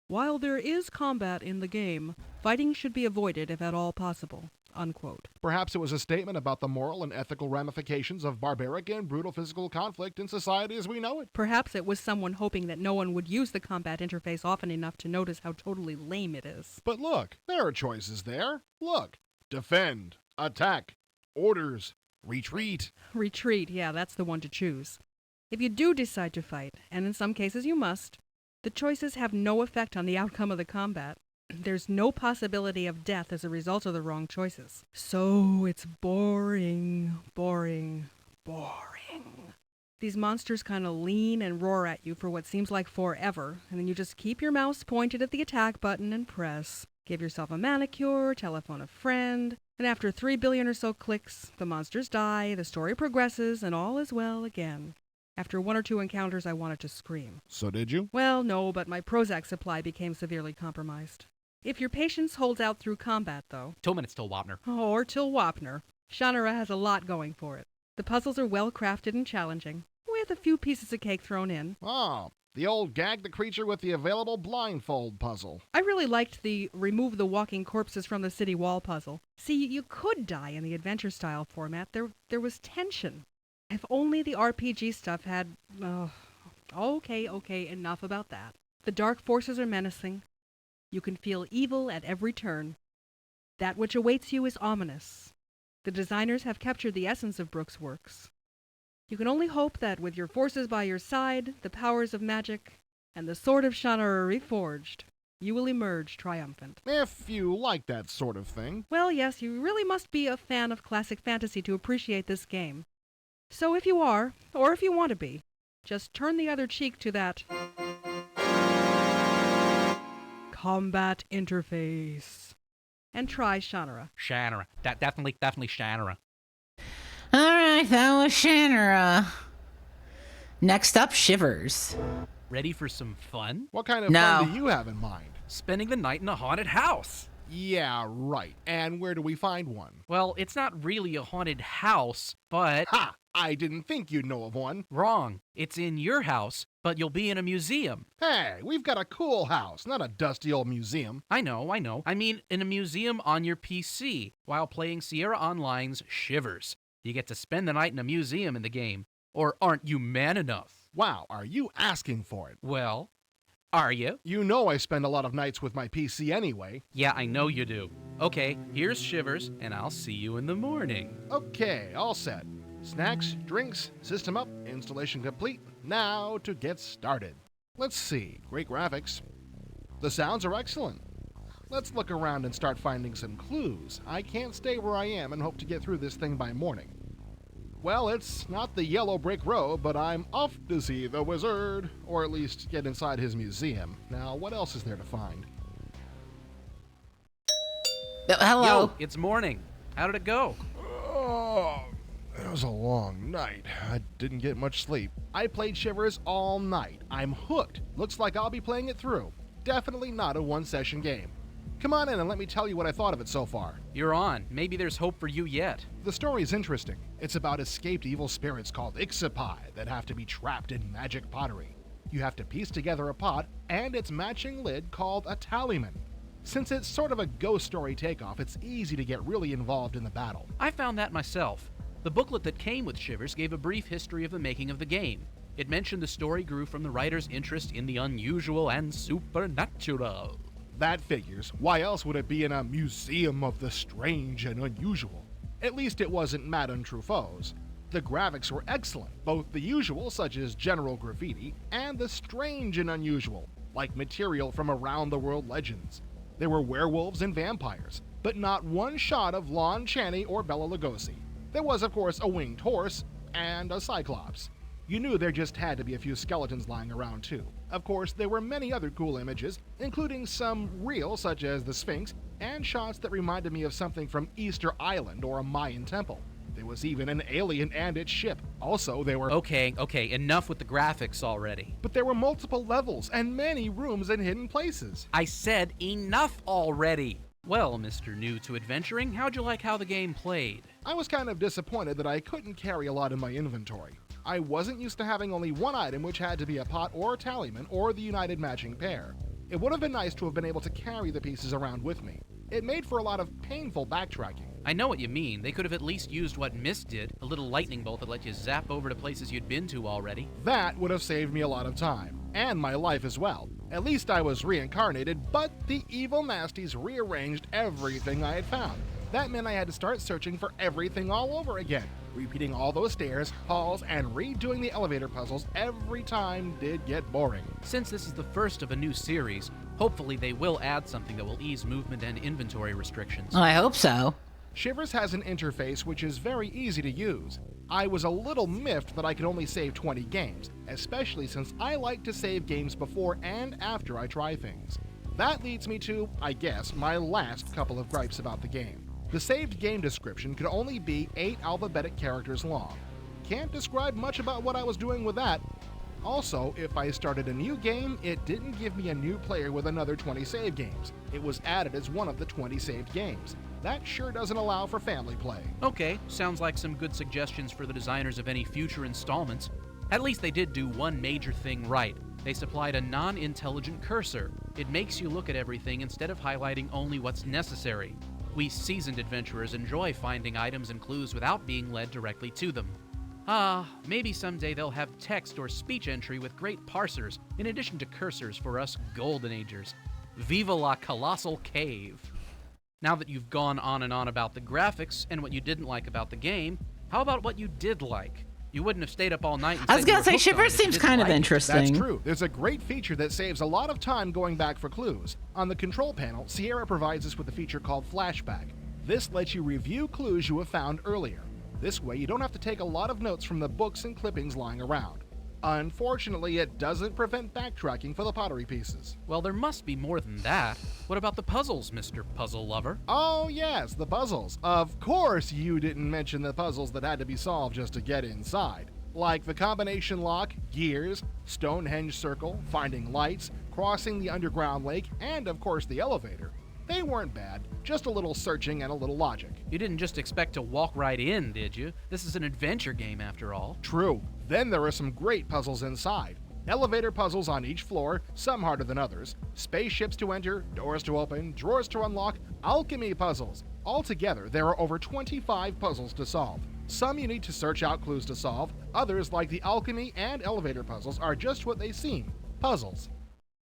"While there is combat in the game, fighting should be avoided if at all possible." Unquote. Perhaps it was a statement about the moral and ethical ramifications of barbaric and brutal physical conflict in society as we know it. Perhaps it was someone hoping that no one would use the combat interface often enough to notice how totally lame it is. But look, there are choices there. Look. Defend. Attack. Orders. Retreat. Retreat, yeah, that's the one to choose. If you do decide to fight, and in some cases you must, the choices have no effect on the outcome of the combat. There's no possibility of death as a result of the wrong choices. So it's boring, boring, boring. These monsters kind of lean and roar at you for what seems like forever, and then you just keep your mouse pointed at the attack button and press. Give yourself a manicure, telephone a friend, and after 3 billion or so clicks, the monsters die, the story progresses, and all is well again. After 1 or 2 encounters, I wanted to scream. So did you? Well, no, but my Prozac supply became severely compromised. If your patience holds out through combat, though... 2 minutes till Wapner. Or till Wapner. Shannara has a lot going for it. The puzzles are well crafted and challenging, with a few pieces of cake thrown in. Oh, The old gag the creature with the available blindfold puzzle. I really liked the remove the walking corpses from the city wall puzzle. See, you could die in the adventure style format. There was tension. If only the RPG stuff had... Okay, enough about that. The dark forces are menacing. You can feel evil at every turn. That which awaits you is ominous. The designers have captured the essence of Brooks' works. You can only hope that with your forces by your side, the powers of magic, and the sword of Shannara reforged, you will emerge triumphant. If you like that sort of thing. Well, yes, you really must be a fan of classic fantasy to appreciate this game. So if you are, or if you want to be, just turn the other cheek to that combat interface and try Shannara. Shannara. Definitely Shannara. All right, that was Shannara. Next up, Shivers. Ready for some fun? What kind of fun do you have in mind? Spending the night in a haunted house. Yeah, right. And where do we find one? Well, it's not really a haunted house, but... Ha! I didn't think you'd know of one. Wrong. It's in your house, but you'll be in a museum. Hey, we've got a cool house, not a dusty old museum. I know. I mean, in a museum on your PC, while playing Sierra Online's Shivers. You get to spend the night in a museum in the game. Or aren't you man enough? Wow, are you asking for it? Well, are you? You know I spend a lot of nights with my PC anyway. Yeah, I know you do. Okay, here's Shivers, and I'll see you in the morning. Okay, all set. Snacks, drinks, system up, installation complete. Now to get started. Let's see, great graphics. The sounds are excellent. Let's look around and start finding some clues. I can't stay where I am and hope to get through this thing by morning. Well, it's not the yellow brick road, but I'm off to see the wizard, or at least get inside his museum. Now, what else is there to find? Hello. Yo, it's morning. How did it go? Oh, it was a long night. I didn't get much sleep. I played Shivers all night. I'm hooked. Looks like I'll be playing it through. Definitely not a one-session game. Come on in and let me tell you what I thought of it so far. You're on. Maybe there's hope for you yet. The story's interesting. It's about escaped evil spirits called Ixapai that have to be trapped in magic pottery. You have to piece together a pot and its matching lid called a talisman. Since it's sort of a ghost story takeoff, it's easy to get really involved in the battle. I found that myself. The booklet that came with Shivers gave a brief history of the making of the game. It mentioned the story grew from the writer's interest in the unusual and supernatural. That figures. Why else would it be in a museum of the strange and unusual? At least it wasn't Madame Truffaut's. The graphics were excellent, both the usual, such as general graffiti, and the strange and unusual, like material from around-the-world legends. There were werewolves and vampires, but not one shot of Lon Chaney or Bela Lugosi. There was, of course, a winged horse and a cyclops. You knew there just had to be a few skeletons lying around, too. Of course, there were many other cool images, including some real, such as the Sphinx, and shots that reminded me of something from Easter Island or a Mayan temple. There was even an alien and its ship. Also, there were... Okay, enough with the graphics already. But there were multiple levels and many rooms and hidden places. I said enough already. Well, Mr. New to Adventuring, how'd you like how the game played? I was kind of disappointed that I couldn't carry a lot in my inventory. I wasn't used to having only one item, which had to be a pot or a talisman or the united matching pair. It would have been nice to have been able to carry the pieces around with me. It made for a lot of painful backtracking. I know what you mean. They could have at least used what Mist did, a little lightning bolt that let you zap over to places you'd been to already. That would have saved me a lot of time, and my life as well. At least I was reincarnated, but the evil nasties rearranged everything I had found. That meant I had to start searching for everything all over again, repeating all those stairs, halls, and redoing the elevator puzzles every time did get boring. Since this is the first of a new series, hopefully they will add something that will ease movement and inventory restrictions. I hope so. Shivers has an interface which is very easy to use. I was a little miffed that I could only save 20 games, especially since I like to save games before and after I try things. That leads me to, I guess, my last couple of gripes about the game. The saved game description could only be 8 alphabetic characters long. Can't describe much about what I was doing with that. Also, if I started a new game, it didn't give me a new player with another 20 save games. It was added as one of the 20 saved games. That sure doesn't allow for family play. Okay, sounds like some good suggestions for the designers of any future installments. At least they did do one major thing right. They supplied a non-intelligent cursor. It makes you look at everything instead of highlighting only what's necessary. We seasoned adventurers enjoy finding items and clues without being led directly to them. Maybe someday they'll have text or speech entry with great parsers, in addition to cursors for us golden agers. Viva la colossal cave! Now that you've gone on and on about the graphics and what you didn't like about the game, how about what you did like? You wouldn't have stayed up all night and I was going to say, Shivers seems kind of interesting. That's true. There's a great feature that saves a lot of time going back for clues. On the control panel, Sierra provides us with a feature called Flashback. This lets you review clues you have found earlier. This way, you don't have to take a lot of notes from the books and clippings lying around. Unfortunately, it doesn't prevent backtracking for the pottery pieces. Well, there must be more than that. What about the puzzles, Mr. Puzzle Lover? Oh yes, the puzzles. Of course you didn't mention the puzzles that had to be solved just to get inside. Like the combination lock, gears, Stonehenge circle, finding lights, crossing the underground lake, and of course the elevator. They weren't bad, just a little searching and a little logic. You didn't just expect to walk right in, did you? This is an adventure game after all. True. Then there are some great puzzles inside. Elevator puzzles on each floor, some harder than others. Spaceships to enter, doors to open, drawers to unlock, alchemy puzzles. Altogether, there are over 25 puzzles to solve. Some you need to search out clues to solve, others, like the alchemy and elevator puzzles, are just what they seem, puzzles.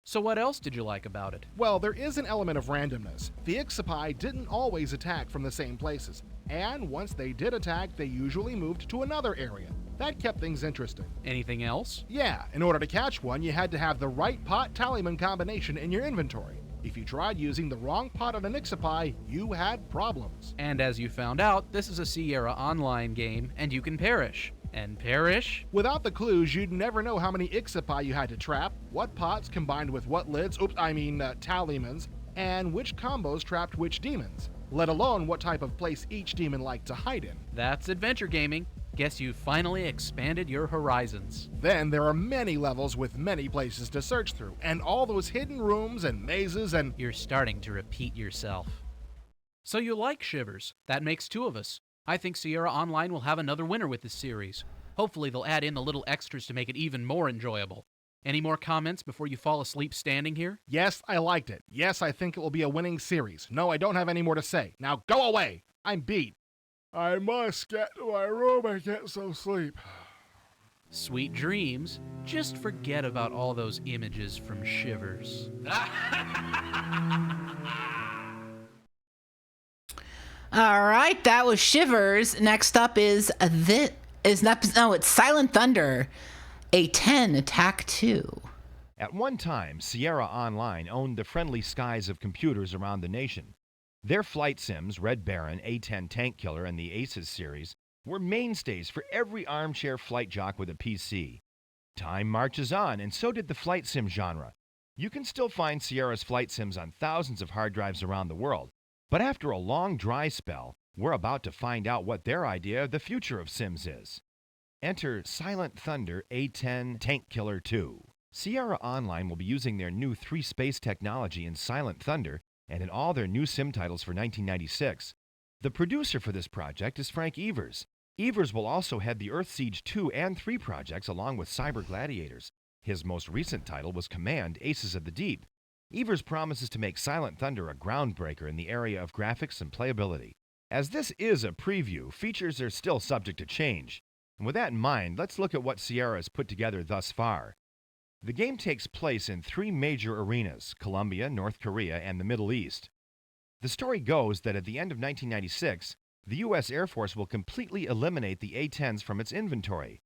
So what else did you like about it? Well, there is an element of randomness. The Ixopi didn't always attack from the same places, and once they did attack, they usually moved to another area. That kept things interesting. Anything else? Yeah, in order to catch one, you had to have the right pot tallyman combination in your inventory. If you tried using the wrong pot on an Ixopi, you had problems. And as you found out, this is a Sierra Online game, and you can perish. And perish? Without the clues, you'd never know how many Ixopi you had to trap, what pots combined with what lids, tallymans, and which combos trapped which demons, let alone what type of place each demon liked to hide in. That's adventure gaming. Guess you finally expanded your horizons. Then there are many levels with many places to search through, and all those hidden rooms and mazes and... You're starting to repeat yourself. So you like Shivers. That makes two of us. I think Sierra Online will have another winner with this series. Hopefully they'll add in the little extras to make it even more enjoyable. Any more comments before you fall asleep standing here? Yes, I liked it. Yes, I think it will be a winning series. No, I don't have any more to say. Now go away! I'm beat. I must get to my room and get some sleep. Sweet dreams. Just forget about all those images from Shivers. All right, that was Shivers. Next up is it's Silent Thunder, A10 Attack 2. At one time, Sierra Online owned the friendly skies of computers around the nation. Their flight sims, Red Baron, A10 Tank Killer, and the Aces series, were mainstays for every armchair flight jock with a PC. Time marches on, and so did the flight sim genre. You can still find Sierra's flight sims on thousands of hard drives around the world. But after a long dry spell, we're about to find out what their idea of the future of Sims is. Enter Silent Thunder A10 Tank Killer 2. Sierra Online will be using their new 3-space technology in Silent Thunder and in all their new Sim titles for 1996. The producer for this project is Frank Evers. Evers will also head the Earthsiege 2 and 3 projects along with Cyber Gladiators. His most recent title was Command Aces of the Deep. Evers promises to make Silent Thunder a groundbreaker in the area of graphics and playability. As this is a preview, features are still subject to change. And with that in mind, let's look at what Sierra has put together thus far. The game takes place in 3 major arenas: Colombia, North Korea, and the Middle East. The story goes that at the end of 1996, the U.S. Air Force will completely eliminate the A-10s from its inventory.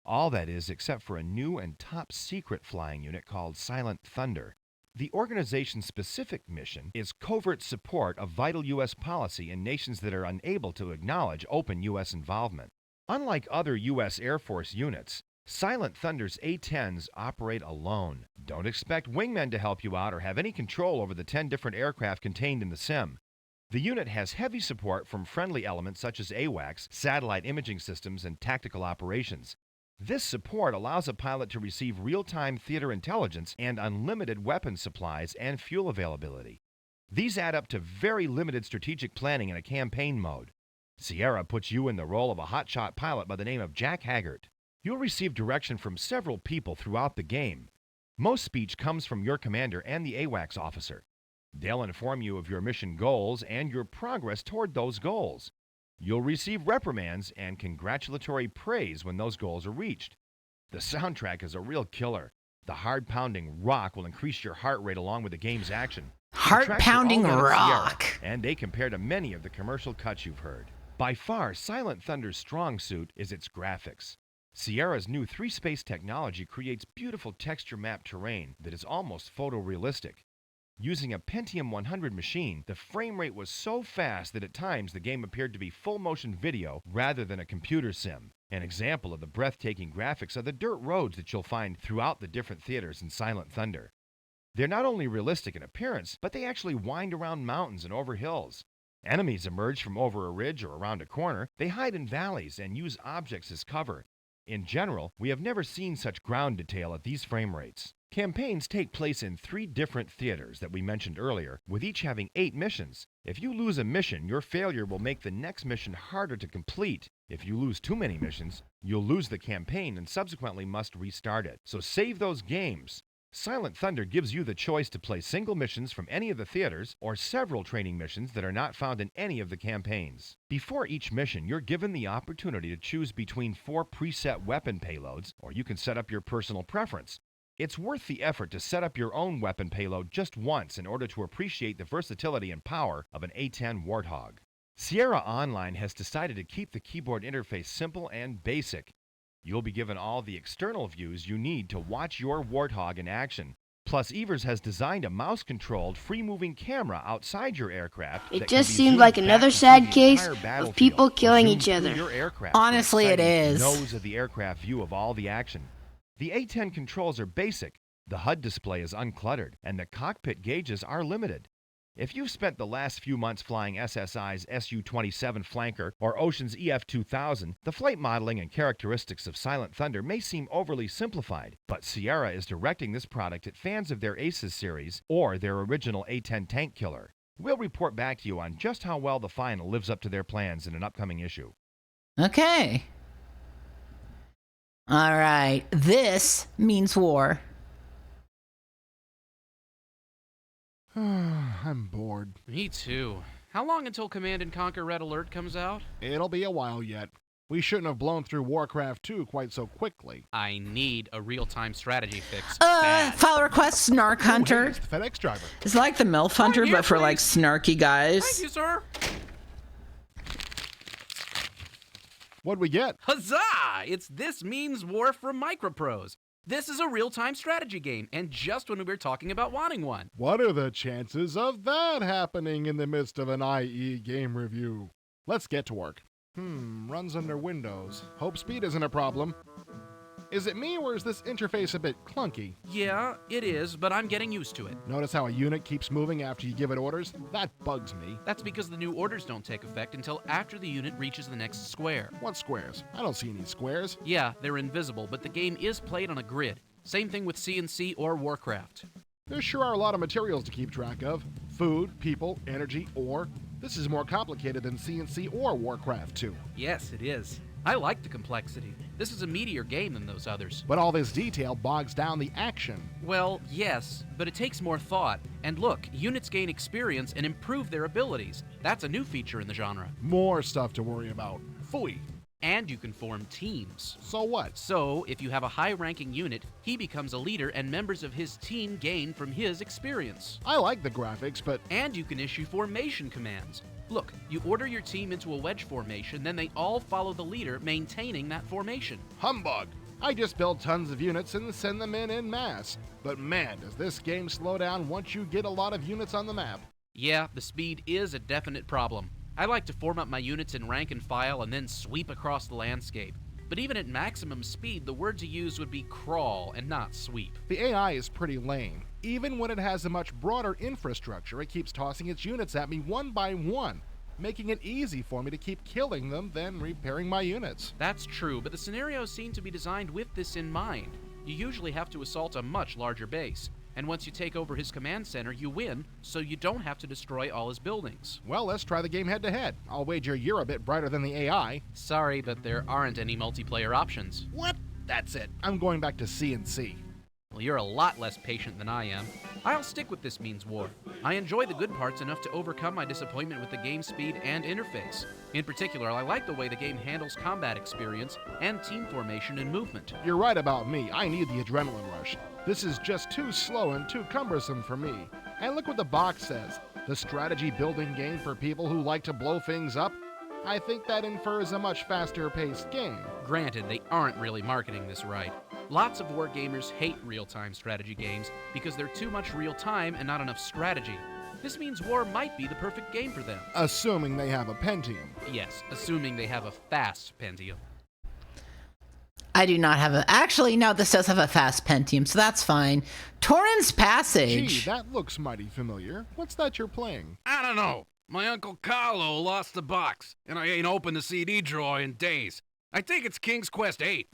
All that is except for a new and top-secret flying unit called Silent Thunder. The organization's specific mission is covert support of vital U.S. policy in nations that are unable to acknowledge open U.S. involvement. Unlike other U.S. Air Force units, Silent Thunder's A-10s operate alone. Don't expect wingmen to help you out or have any control over the 10 different aircraft contained in the sim. The unit has heavy support from friendly elements such as AWACS, satellite imaging systems, and tactical operations. This support allows a pilot to receive real-time theater intelligence and unlimited weapon supplies and fuel availability. These add up to very limited strategic planning in a campaign mode. Sierra puts you in the role of a hotshot pilot by the name of Jack Haggart. You'll receive direction from several people throughout the game. Most speech comes from your commander and the AWACS officer. They'll inform you of your mission goals and your progress toward those goals. You'll receive reprimands and congratulatory praise when those goals are reached. The soundtrack is a real killer. The hard-pounding rock will increase your heart rate along with the game's action. Heart-pounding rock. And they compare to many of the commercial cuts you've heard. By far, Silent Thunder's strong suit is its graphics. Sierra's new 3-space technology creates beautiful texture map terrain that is almost photorealistic. Using a Pentium 100 machine, the frame rate was so fast that at times the game appeared to be full-motion video rather than a computer sim. An example of the breathtaking graphics are the dirt roads that you'll find throughout the different theaters in Silent Thunder. They're not only realistic in appearance, but they actually wind around mountains and over hills. Enemies emerge from over a ridge or around a corner. They hide in valleys and use objects as cover. In general, we have never seen such ground detail at these frame rates. Campaigns take place in 3 different theaters that we mentioned earlier, with each having 8 missions. If you lose a mission, your failure will make the next mission harder to complete. If you lose too many missions, you'll lose the campaign and subsequently must restart it. So save those games. Silent Thunder gives you the choice to play single missions from any of the theaters or several training missions that are not found in any of the campaigns. Before each mission, you're given the opportunity to choose between 4 preset weapon payloads, or you can set up your personal preference. It's worth the effort to set up your own weapon payload just once in order to appreciate the versatility and power of an A10 Warthog. Sierra Online has decided to keep the keyboard interface simple and basic. You'll be given all the external views you need to watch your Warthog in action. Plus, Evers has designed a mouse-controlled, free-moving camera outside your aircraft. It just seemed like another sad case of people killing each other. Honestly, it is. Nose of the aircraft view of all the action. The A10 controls are basic, the HUD display is uncluttered, and the cockpit gauges are limited. If you've spent the last few months flying SSI's Su-27 Flanker or Ocean's EF-2000, the flight modeling and characteristics of Silent Thunder may seem overly simplified, but Sierra is directing this product at fans of their Aces series or their original A10 tank killer. We'll report back to you on just how well the final lives up to their plans in an upcoming issue. Okay. All right. This means war. I'm bored. Me too. How long until Command & Conquer Red Alert comes out? It'll be a while yet. We shouldn't have blown through Warcraft 2 quite so quickly. I need a real-time strategy fix. File request, Snark Hunter. Hey, it's the FedEx driver. It's like the MILF Hunter, but for like snarky guys. Thank you, sir. What'd we get? Huzzah! It's This Means War from Microprose. This is a real-time strategy game, and just when we were talking about wanting one. What are the chances of that happening in the midst of an IE game review? Let's get to work. Runs under Windows. Hope speed isn't a problem. Is it me, or is this interface a bit clunky? Yeah, it is, but I'm getting used to it. Notice how a unit keeps moving after you give it orders? That bugs me. That's because the new orders don't take effect until after the unit reaches the next square. What squares? I don't see any squares. Yeah, they're invisible, but the game is played on a grid. Same thing with CNC or Warcraft. There sure are a lot of materials to keep track of. Food, people, energy, ore. This is more complicated than CNC or Warcraft 2. Yes, it is. I like the complexity. This is a meatier game than those others. But all this detail bogs down the action. Well, yes, but it takes more thought. And look, units gain experience and improve their abilities. That's a new feature in the genre. More stuff to worry about. Phooey. And you can form teams. So what? So, if you have a high-ranking unit, he becomes a leader and members of his team gain from his experience. I like the graphics, but... And you can issue formation commands. Look, you order your team into a wedge formation, then they all follow the leader, maintaining that formation. Humbug! I just build tons of units and send them in masse. But man, does this game slow down once you get a lot of units on the map. Yeah, the speed is a definite problem. I like to form up my units in rank and file and then sweep across the landscape. But even at maximum speed, the word to use would be crawl and not sweep. The AI is pretty lame. Even when it has a much broader infrastructure, it keeps tossing its units at me one by one, making it easy for me to keep killing them, then repairing my units. That's true, but the scenarios seem to be designed with this in mind. You usually have to assault a much larger base, and once you take over his command center, you win, so you don't have to destroy all his buildings. Well, let's try the game head-to-head. I'll wager you're a bit brighter than the AI. Sorry, but there aren't any multiplayer options. What? That's it. I'm going back to CNC. Well, you're a lot less patient than I am. I'll stick with This Means War. I enjoy the good parts enough to overcome my disappointment with the game speed and interface. In particular, I like the way the game handles combat experience and team formation and movement. You're right about me. I need the adrenaline rush. This is just too slow and too cumbersome for me. And look what the box says. The strategy building game for people who like to blow things up? I think that infers a much faster paced game. Granted, they aren't really marketing this right. Lots of wargamers hate real-time strategy games because they're too much real-time and not enough strategy. This means war might be the perfect game for them. Assuming they have a Pentium. Yes, assuming they have a fast Pentium. I do not have a... Actually, no, this does have a fast Pentium, so that's fine. Torrens Passage. Gee, that looks mighty familiar. What's that you're playing? I don't know. My Uncle Carlo lost the box, and I ain't opened the CD drawer in days. I think it's King's Quest VIII.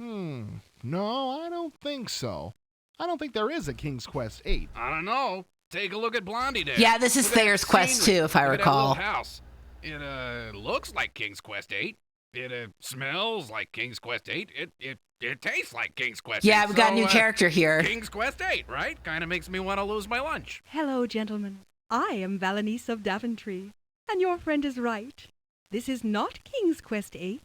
No, I don't think so. I don't think there is a King's Quest VIII. I don't know. Take a look at Blondie there. Yeah, this is Thayer's Quest 2, if I recall. That little house. It looks like King's Quest VIII. It smells like King's Quest VIII. It tastes like King's Quest VIII. Yeah, we've got a new character here. King's Quest VIII, right? Kind of makes me want to lose my lunch. Hello, gentlemen. I am Valenice of Daventry, and your friend is right. This is not King's Quest VIII.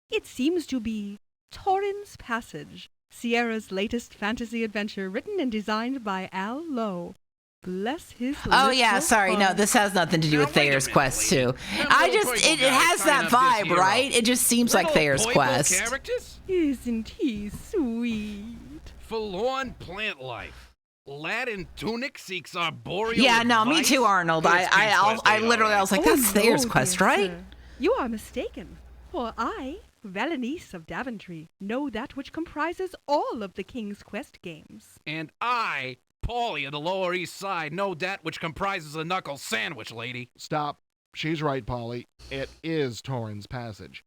It seems to be Torrens Passage, Sierra's latest fantasy adventure written and designed by Al Lowe. Bless his Oh yeah, sorry, no, this has nothing to do with Thayer's Quest 2. It has that vibe, right? It just seems like Thayer's Quest. Characters? Isn't he sweet? Forlorn plant life. Lad in tunic seeks arboreal Yeah, no, me advice? too, Arnold. It's King's Quest I VIII, literally, I was like, that's Thayer's no, Quest, dear right? sir. You are mistaken, for I, Valenice of Daventry, know that which comprises all of the King's Quest games. And I, Paulie of the Lower East Side, know that which comprises a knuckle sandwich, lady. Stop. She's right, Polly. It is Torrens Passage.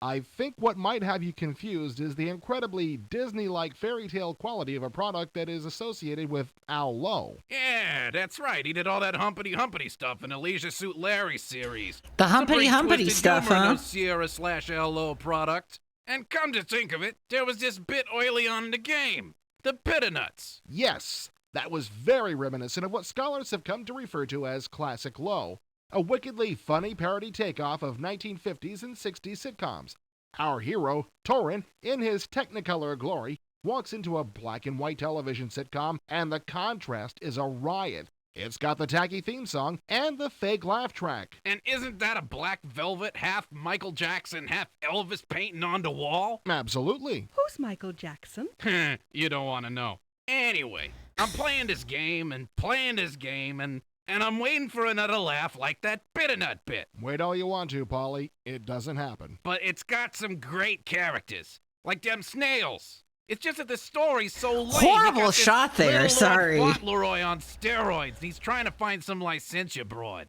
I think what might have you confused is the incredibly Disney-like fairy tale quality of a product that is associated with Al Lowe. Yeah, that's right. He did all that humpity stuff in the Leisure Suit Larry series. The humpity stuff, huh? No Sierra/LO product. And come to think of it, there was this bit early on in the game. The Bitter Nuts. Yes, that was very reminiscent of what scholars have come to refer to as classic Lowe, a wickedly funny parody takeoff of 1950s and 60s sitcoms. Our hero, Torrin, in his Technicolor glory, walks into a black and white television sitcom, and the contrast is a riot. It's got the tacky theme song and the fake laugh track. And isn't that a Black Velvet, half Michael Jackson, half Elvis painting on the wall? Absolutely. Who's Michael Jackson? You don't want to know. Anyway, I'm playing this game, and I'm waiting for another laugh like that Bitter Nut bit. Wait all you want to, Polly. It doesn't happen. But it's got some great characters, like them snails. It's just that the story's so lame. Horrible shot there, sorry. Fauntleroy on steroids. He's trying to find some licensure broad.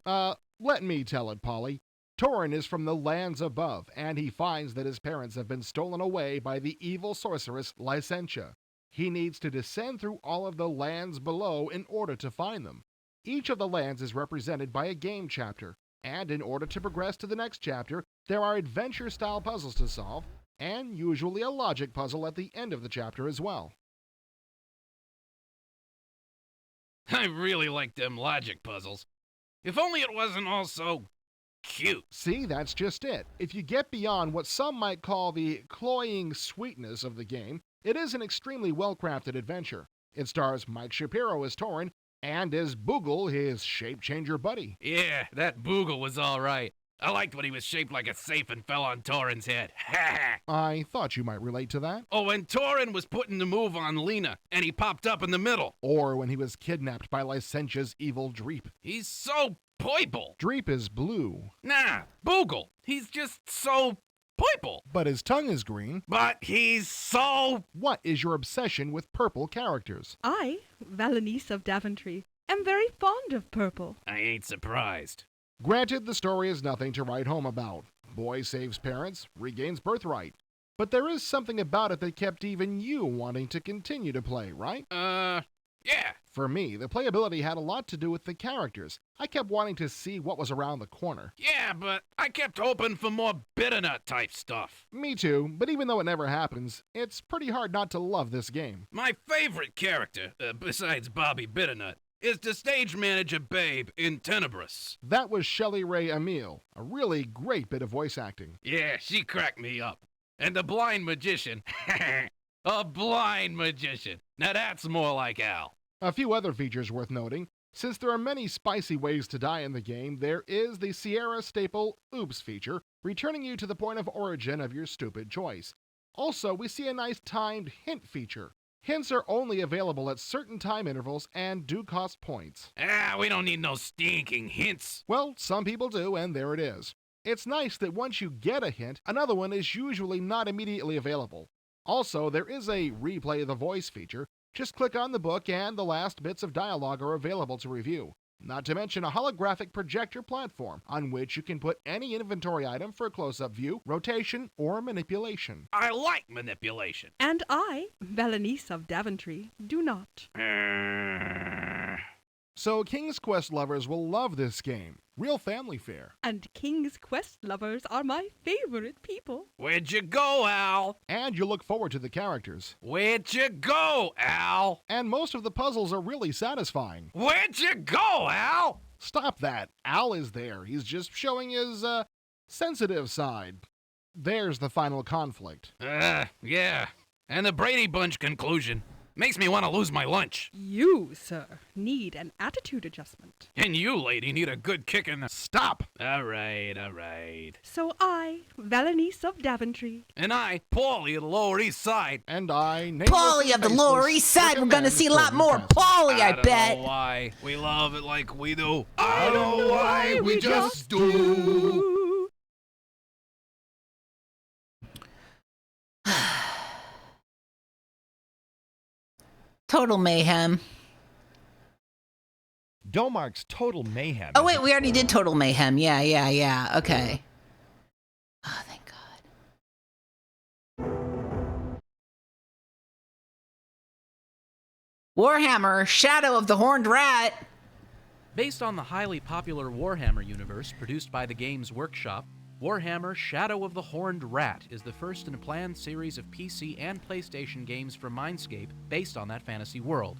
Let me tell it, Polly. Torrin is from the lands above, and he finds that his parents have been stolen away by the evil sorceress Licentia. He needs to descend through all of the lands below in order to find them. Each of the lands is represented by a game chapter, and in order to progress to the next chapter, there are adventure-style puzzles to solve, and usually a logic puzzle at the end of the chapter as well. I really like them logic puzzles. If only it wasn't all so cute. See, that's just it. If you get beyond what some might call the cloying sweetness of the game, it is an extremely well-crafted adventure. It stars Mike Shapiro as Torrin, and as Boogle, his shape-changer buddy. Yeah, that Boogle was all right. I liked when he was shaped like a safe and fell on Torrin's head. I thought you might relate to that. Oh, when Torrin was putting the move on Lena, and he popped up in the middle. Or when he was kidnapped by Licentia's evil Dreep. He's so purple. Dreep is blue. Nah, Boogle. He's just so purple. But his tongue is green. But he's so... What is your obsession with purple characters? I, Valenice of Daventry, am very fond of purple. I ain't surprised. Granted, the story is nothing to write home about. Boy saves parents, regains birthright. But there is something about it that kept even you wanting to continue to play, right? Yeah. For me, the playability had a lot to do with the characters. I kept wanting to see what was around the corner. Yeah, but I kept hoping for more bitternut type stuff. Me too, but even though it never happens, it's pretty hard not to love this game. My favorite character, besides Bobby Bitternut, is the stage manager Babe in Tenebris. That was Shelley Ray Emile, a really great bit of voice acting. Yeah, she cracked me up. And the blind magician. A blind magician. Now that's more like Al. A few other features worth noting. Since there are many spicy ways to die in the game, there is the Sierra staple Oops feature, returning you to the point of origin of your stupid choice. Also, we see a nice timed hint feature. Hints are only available at certain time intervals and do cost points. We don't need no stinking hints. Well, some people do, and there it is. It's nice that once you get a hint, another one is usually not immediately available. Also, there is a replay the voice feature. Just click on the book and the last bits of dialogue are available to review. Not to mention a holographic projector platform on which you can put any inventory item for a close-up view, rotation, or manipulation. I like manipulation. And I, Valenice of Daventry, do not. So King's Quest lovers will love this game. Real family fare. And King's Quest lovers are my favorite people. Where'd you go, Al? And you look forward to the characters. Where'd you go, Al? And most of the puzzles are really satisfying. Where'd you go, Al? Stop that. Al is there. He's just showing his, sensitive side. There's the final conflict. Yeah. And the Brady Bunch conclusion. Makes me want to lose my lunch. You, sir, need an attitude adjustment. And you, lady, need a good kick in the... Stop! All right. So I, Valenice of Daventry. And I, Paulie of the Lower East Side. And I, Paulie of the Lower East Side. We're gonna see a lot more Paulie, I bet. I don't know why we love it like we do. I don't know why we just do. Total mayhem. Domark's Total Mayhem. Oh, wait, we already did Total Mayhem. Yeah. Okay. Oh, thank God. Warhammer, Shadow of the Horned Rat. Based on the highly popular Warhammer universe produced by the Games Workshop, Warhammer Shadow of the Horned Rat is the first in a planned series of PC and PlayStation games from Mindscape based on that fantasy world.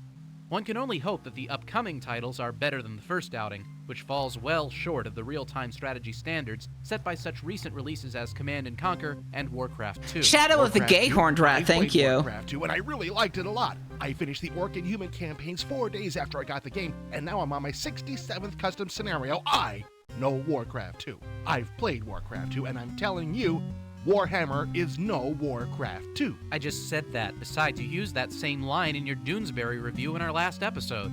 One can only hope that the upcoming titles are better than the first outing, which falls well short of the real-time strategy standards set by such recent releases as Command & Conquer and Warcraft 2. Shadow of the Gay Horned Rat, thank you. Warcraft 2, and I really liked it a lot. I finished the Orc and Human campaigns 4 days after I got the game, and now I'm on my 67th custom scenario. I know Warcraft 2. I've played Warcraft 2, and I'm telling you, Warhammer is no Warcraft 2. I just said that. Besides, you used that same line in your Doonesbury review in our last episode.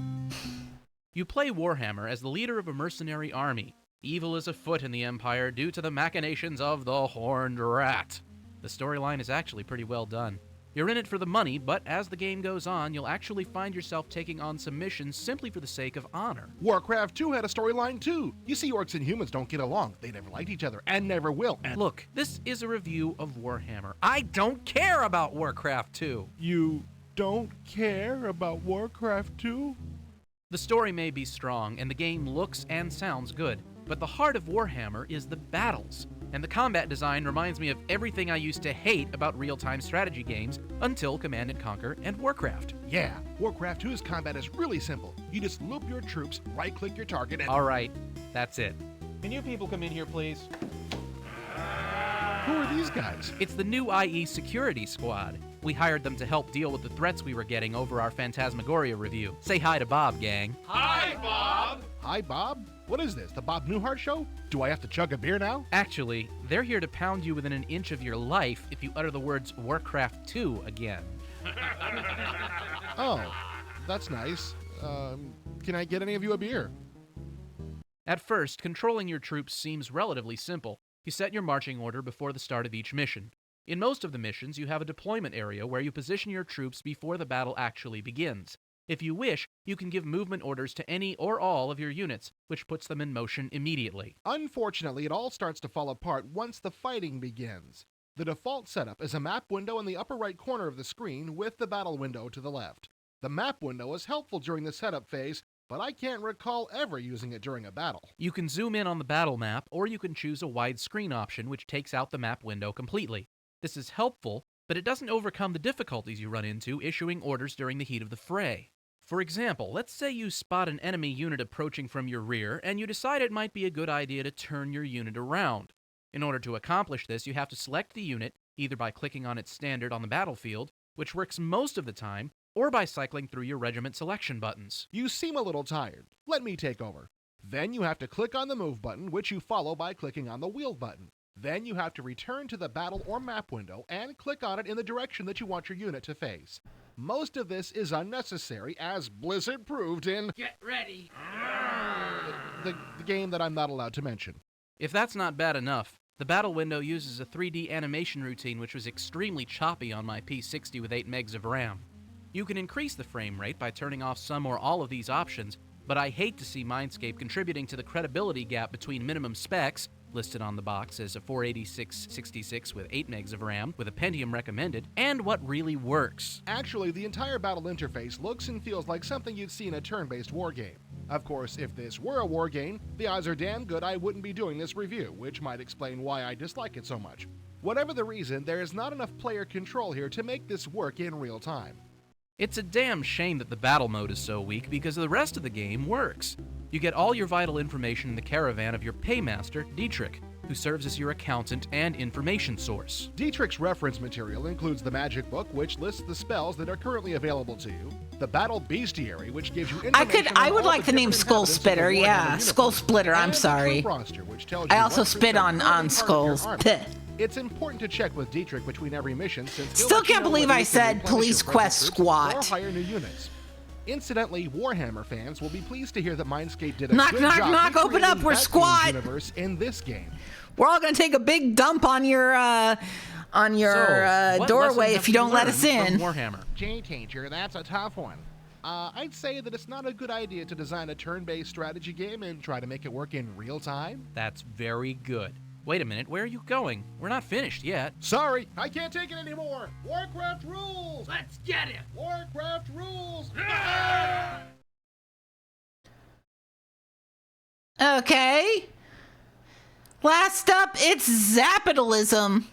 You play Warhammer as the leader of a mercenary army. Evil is afoot in the Empire due to the machinations of the Horned Rat. The storyline is actually pretty well done. You're in it for the money, but as the game goes on, you'll actually find yourself taking on some missions simply for the sake of honor. Warcraft 2 had a storyline too. You see, orcs and humans don't get along. They never liked each other and never will. And look, this is a review of Warhammer. I don't care about Warcraft 2. You don't care about Warcraft 2? The story may be strong, and the game looks and sounds good, but the heart of Warhammer is the battles. And the combat design reminds me of everything I used to hate about real-time strategy games until Command & Conquer and Warcraft. Yeah, Warcraft 2's combat is really simple. You just loop your troops, right-click your target, and... Alright, that's it. Can you people come in here, please? Who are these guys? It's the new IE security squad. We hired them to help deal with the threats we were getting over our Phantasmagoria review. Say hi to Bob, gang. Hi, Bob! Hi, Bob? What is this, the Bob Newhart show? Do I have to chug a beer now? Actually, they're here to pound you within an inch of your life if you utter the words Warcraft 2 again. Oh, that's nice. Can I get any of you a beer? At first, controlling your troops seems relatively simple. You set your marching order before the start of each mission. In most of the missions, you have a deployment area where you position your troops before the battle actually begins. If you wish, you can give movement orders to any or all of your units, which puts them in motion immediately. Unfortunately, it all starts to fall apart once the fighting begins. The default setup is a map window in the upper right corner of the screen with the battle window to the left. The map window is helpful during the setup phase, but I can't recall ever using it during a battle. You can zoom in on the battle map, or you can choose a widescreen option which takes out the map window completely. This is helpful, but it doesn't overcome the difficulties you run into issuing orders during the heat of the fray. For example, let's say you spot an enemy unit approaching from your rear, and you decide it might be a good idea to turn your unit around. In order to accomplish this, you have to select the unit, either by clicking on its standard on the battlefield, which works most of the time, or by cycling through your regiment selection buttons. You seem a little tired. Let me take over. Then you have to click on the move button, which you follow by clicking on the wheel button. Then you have to return to the battle or map window and click on it in the direction that you want your unit to face. Most of this is unnecessary, as Blizzard proved in Get ready! the game that I'm not allowed to mention. If that's not bad enough, the battle window uses a 3D animation routine which was extremely choppy on my P60 with 8 megs of RAM. You can increase the frame rate by turning off some or all of these options, but I hate to see Mindscape contributing to the credibility gap between minimum specs, listed on the box as a 486-66 with 8 megs of RAM with a Pentium recommended, and what really works. Actually, the entire battle interface looks and feels like something you'd see in a turn-based war game. Of course, if this were a war game, the odds are damn good I wouldn't be doing this review, which might explain why I dislike it so much. Whatever the reason, there is not enough player control here to make this work in real time. It's a damn shame that the battle mode is so weak because the rest of the game works. You get all your vital information in the caravan of your paymaster, Dietrich, who serves as your accountant and information source. Dietrich's reference material includes the magic book, which lists the spells that are currently available to you, the battle bestiary, which gives you information I would like the name Skull Spitter, yeah. Skull Splitter, I'm sorry. Roster, which tells I you also what spit percent on of skulls. your army. Peh. It's important to check with Dietrich between every mission, since he'll Still let you can't know believe whether I you can said replenish Police your Quest present Squad. troops or hire new units. Incidentally, Warhammer fans will be pleased to hear that Mindscape did a Knock, good knock, job knock, open up, recreating we're that squad. game's universe in this game. We're all gonna take a big dump on your doorway if you don't let us in. Warhammer. Jay Teacher, that's a tough one. I'd say that it's not a good idea to design a turn-based strategy game and try to make it work in real time. That's very good. Wait a minute, where are you going? We're not finished yet. Sorry, I can't take it anymore. Warcraft rules. Let's get him! Warcraft rules. Okay. Last up, it's Zapitalism.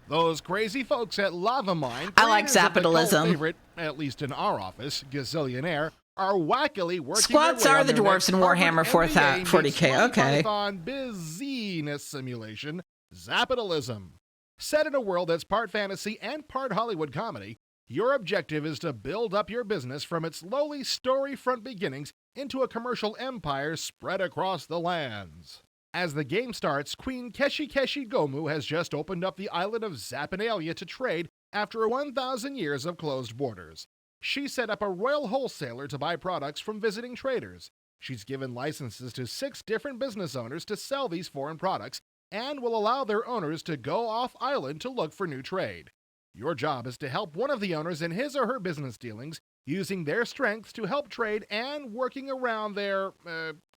Those crazy folks at Lava Mine, I like creators of the cult Zapitalism. favorite, at least in our office, Gazillionaire, are wackily working Squats their way are on the their dwarfs in next Warhammer Harvard MBA 40K, Monty okay. Python busyness simulation, Zapitalism. Set in a world that's part fantasy and part Hollywood comedy, your objective is to build up your business from its lowly story-front beginnings into a commercial empire spread across the lands. As the game starts, Queen Keshi Keshi Gomu has just opened up the island of Zapinalia to trade after 1,000 years of closed borders. She set up a royal wholesaler to buy products from visiting traders. She's given licenses to 6 different business owners to sell these foreign products and will allow their owners to go off island to look for new trade. Your job is to help one of the owners in his or her business dealings, using their strengths to help trade and working around their,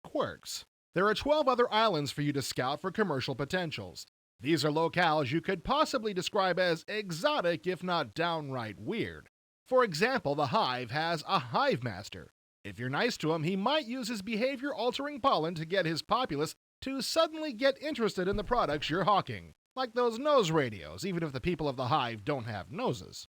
quirks. There are 12 other islands for you to scout for commercial potentials. These are locales you could possibly describe as exotic, if not downright weird. For example, the Hive has a Hive Master. If you're nice to him, he might use his behavior-altering pollen to get his populace to suddenly get interested in the products you're hawking, like those nose radios, even if the people of the Hive don't have noses.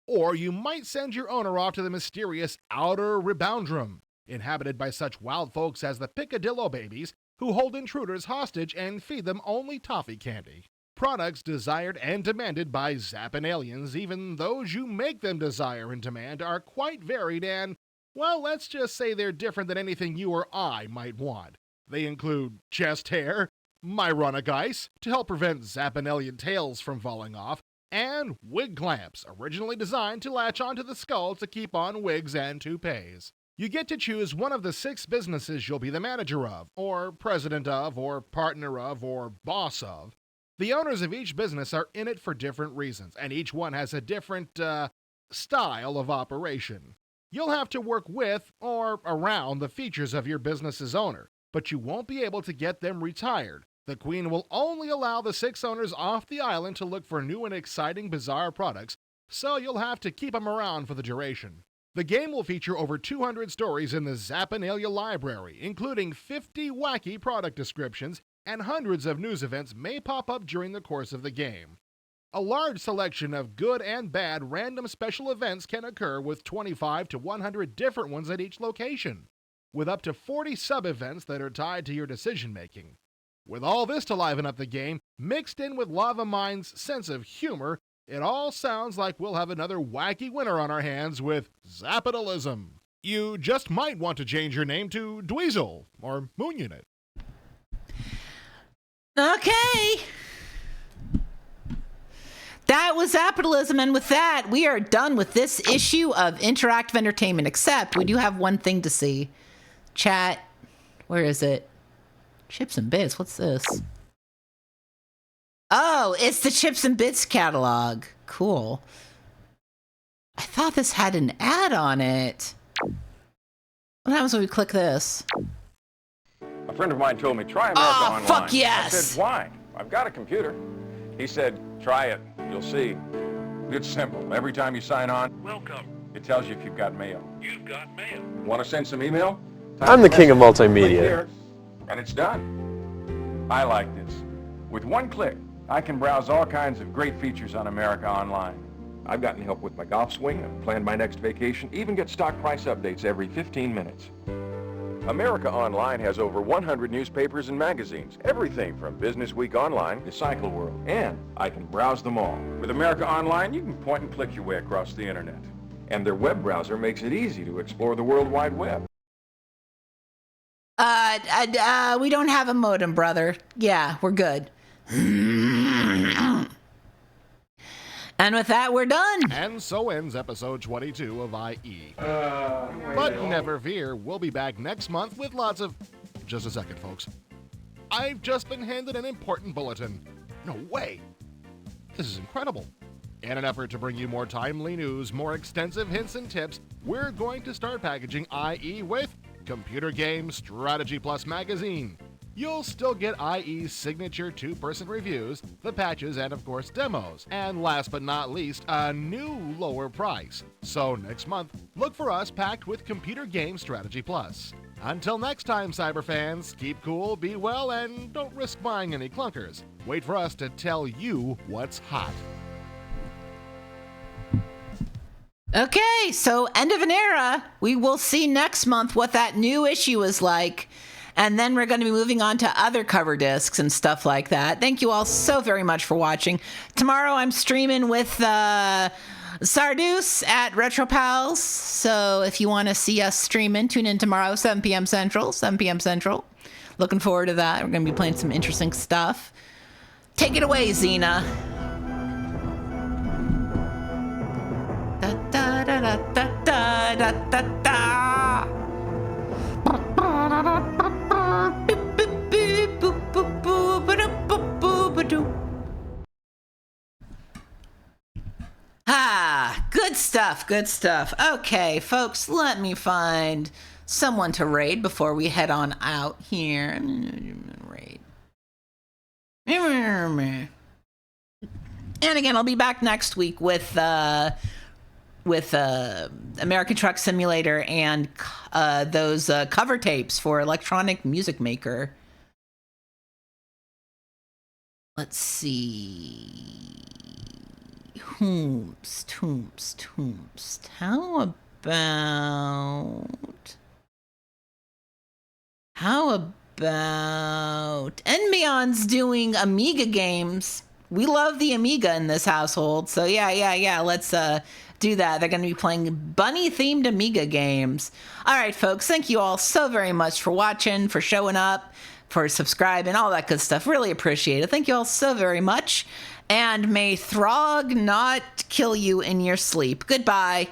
Or you might send your owner off to the mysterious Outer Reboundrum, inhabited by such wild folks as the Picadillo babies, who hold intruders hostage and feed them only toffee candy. Products desired and demanded by Zappin' aliens, even those you make them desire and demand, are quite varied and, well, let's just say they're different than anything you or I might want. They include chest hair, Myronic ice, to help prevent Zappin' alien tails from falling off, and wig clamps, originally designed to latch onto the skull to keep on wigs and toupees. You get to choose one of the 6 businesses you'll be the manager of, or president of, or partner of, or boss of. The owners of each business are in it for different reasons, and each one has a different, style of operation. You'll have to work with, or around, the features of your business's owner, but you won't be able to get them retired. The Queen will only allow the 6 owners off the island to look for new and exciting bizarre products, so you'll have to keep them around for the duration. The game will feature over 200 stories in the Zappanalia library, including 50 wacky product descriptions, and hundreds of news events may pop up during the course of the game. A large selection of good and bad random special events can occur, with 25 to 100 different ones at each location, with up to 40 sub-events that are tied to your decision-making. With all this to liven up the game, mixed in with Lava Mind's sense of humor, it all sounds like we'll have another wacky winner on our hands with Zapitalism. You just might want to change your name to Dweezil or Moon Unit. Okay. That was Zapitalism, and with that, we are done with this issue of Interactive Entertainment, except we do have one thing to see. Chat, where is it? Chips and Bits, what's this? Oh, it's the Chips and Bits catalog. Cool. I thought this had an ad on it. What happens when we click this? A friend of mine told me, try America Online. Fuck yes! I said, why? I've got a computer. He said, try it. You'll see. It's simple. Every time you sign on, welcome. It tells you if you've got mail. You've got mail. Want to send some email? I'm the king of multimedia. Click here, and it's done. I like this. With one click, I can browse all kinds of great features on America Online. I've gotten help with my golf swing and planned my next vacation, even get stock price updates every 15 minutes. America Online has over 100 newspapers and magazines, everything from Business Week Online to Cycle World, and I can browse them all. With America Online, you can point and click your way across the internet. And their web browser makes it easy to explore the World Wide Web. We don't have a modem, brother. Yeah, we're good. And with that, we're done. And so ends episode 22 of IE. But never fear, we'll be back next month with lots of... Just a second, folks. I've just been handed an important bulletin. No way! This is incredible. In an effort to bring you more timely news, more extensive hints and tips, we're going to start packaging IE with Computer Game Strategy Plus magazine. You'll still get IE's signature two-person reviews, the patches, and of course demos. And last but not least, a new lower price. So next month, look for us packed with Computer Game Strategy Plus. Until next time, cyberfans, keep cool, be well, and don't risk buying any clunkers. Wait for us to tell you what's hot. Okay, so end of an era. We will see next month what that new issue is like. And then we're going to be moving on to other cover discs and stuff like that. Thank you all so very much for watching. Tomorrow I'm streaming with Sarduce at RetroPals. So if you want to see us streaming, tune in tomorrow, 7 p.m. Central. Looking forward to that. We're going to be playing some interesting stuff. Take it away, Xena. Da da da da da da da da. Good stuff. Okay, folks, let me find someone to raid before we head on out here. Raid. And again, I'll be back next week with American Truck Simulator and those cover tapes for Electronic Music Maker. Let's see. Tombs. How about Enbion's doing Amiga games? We love the Amiga in this household, so yeah. Let's do that. They're going to be playing bunny-themed Amiga games. All right, folks, thank you all so very much for watching, for showing up, for subscribing, all that good stuff. Really appreciate it. Thank you all so very much. And may Throg not kill you in your sleep. Goodbye.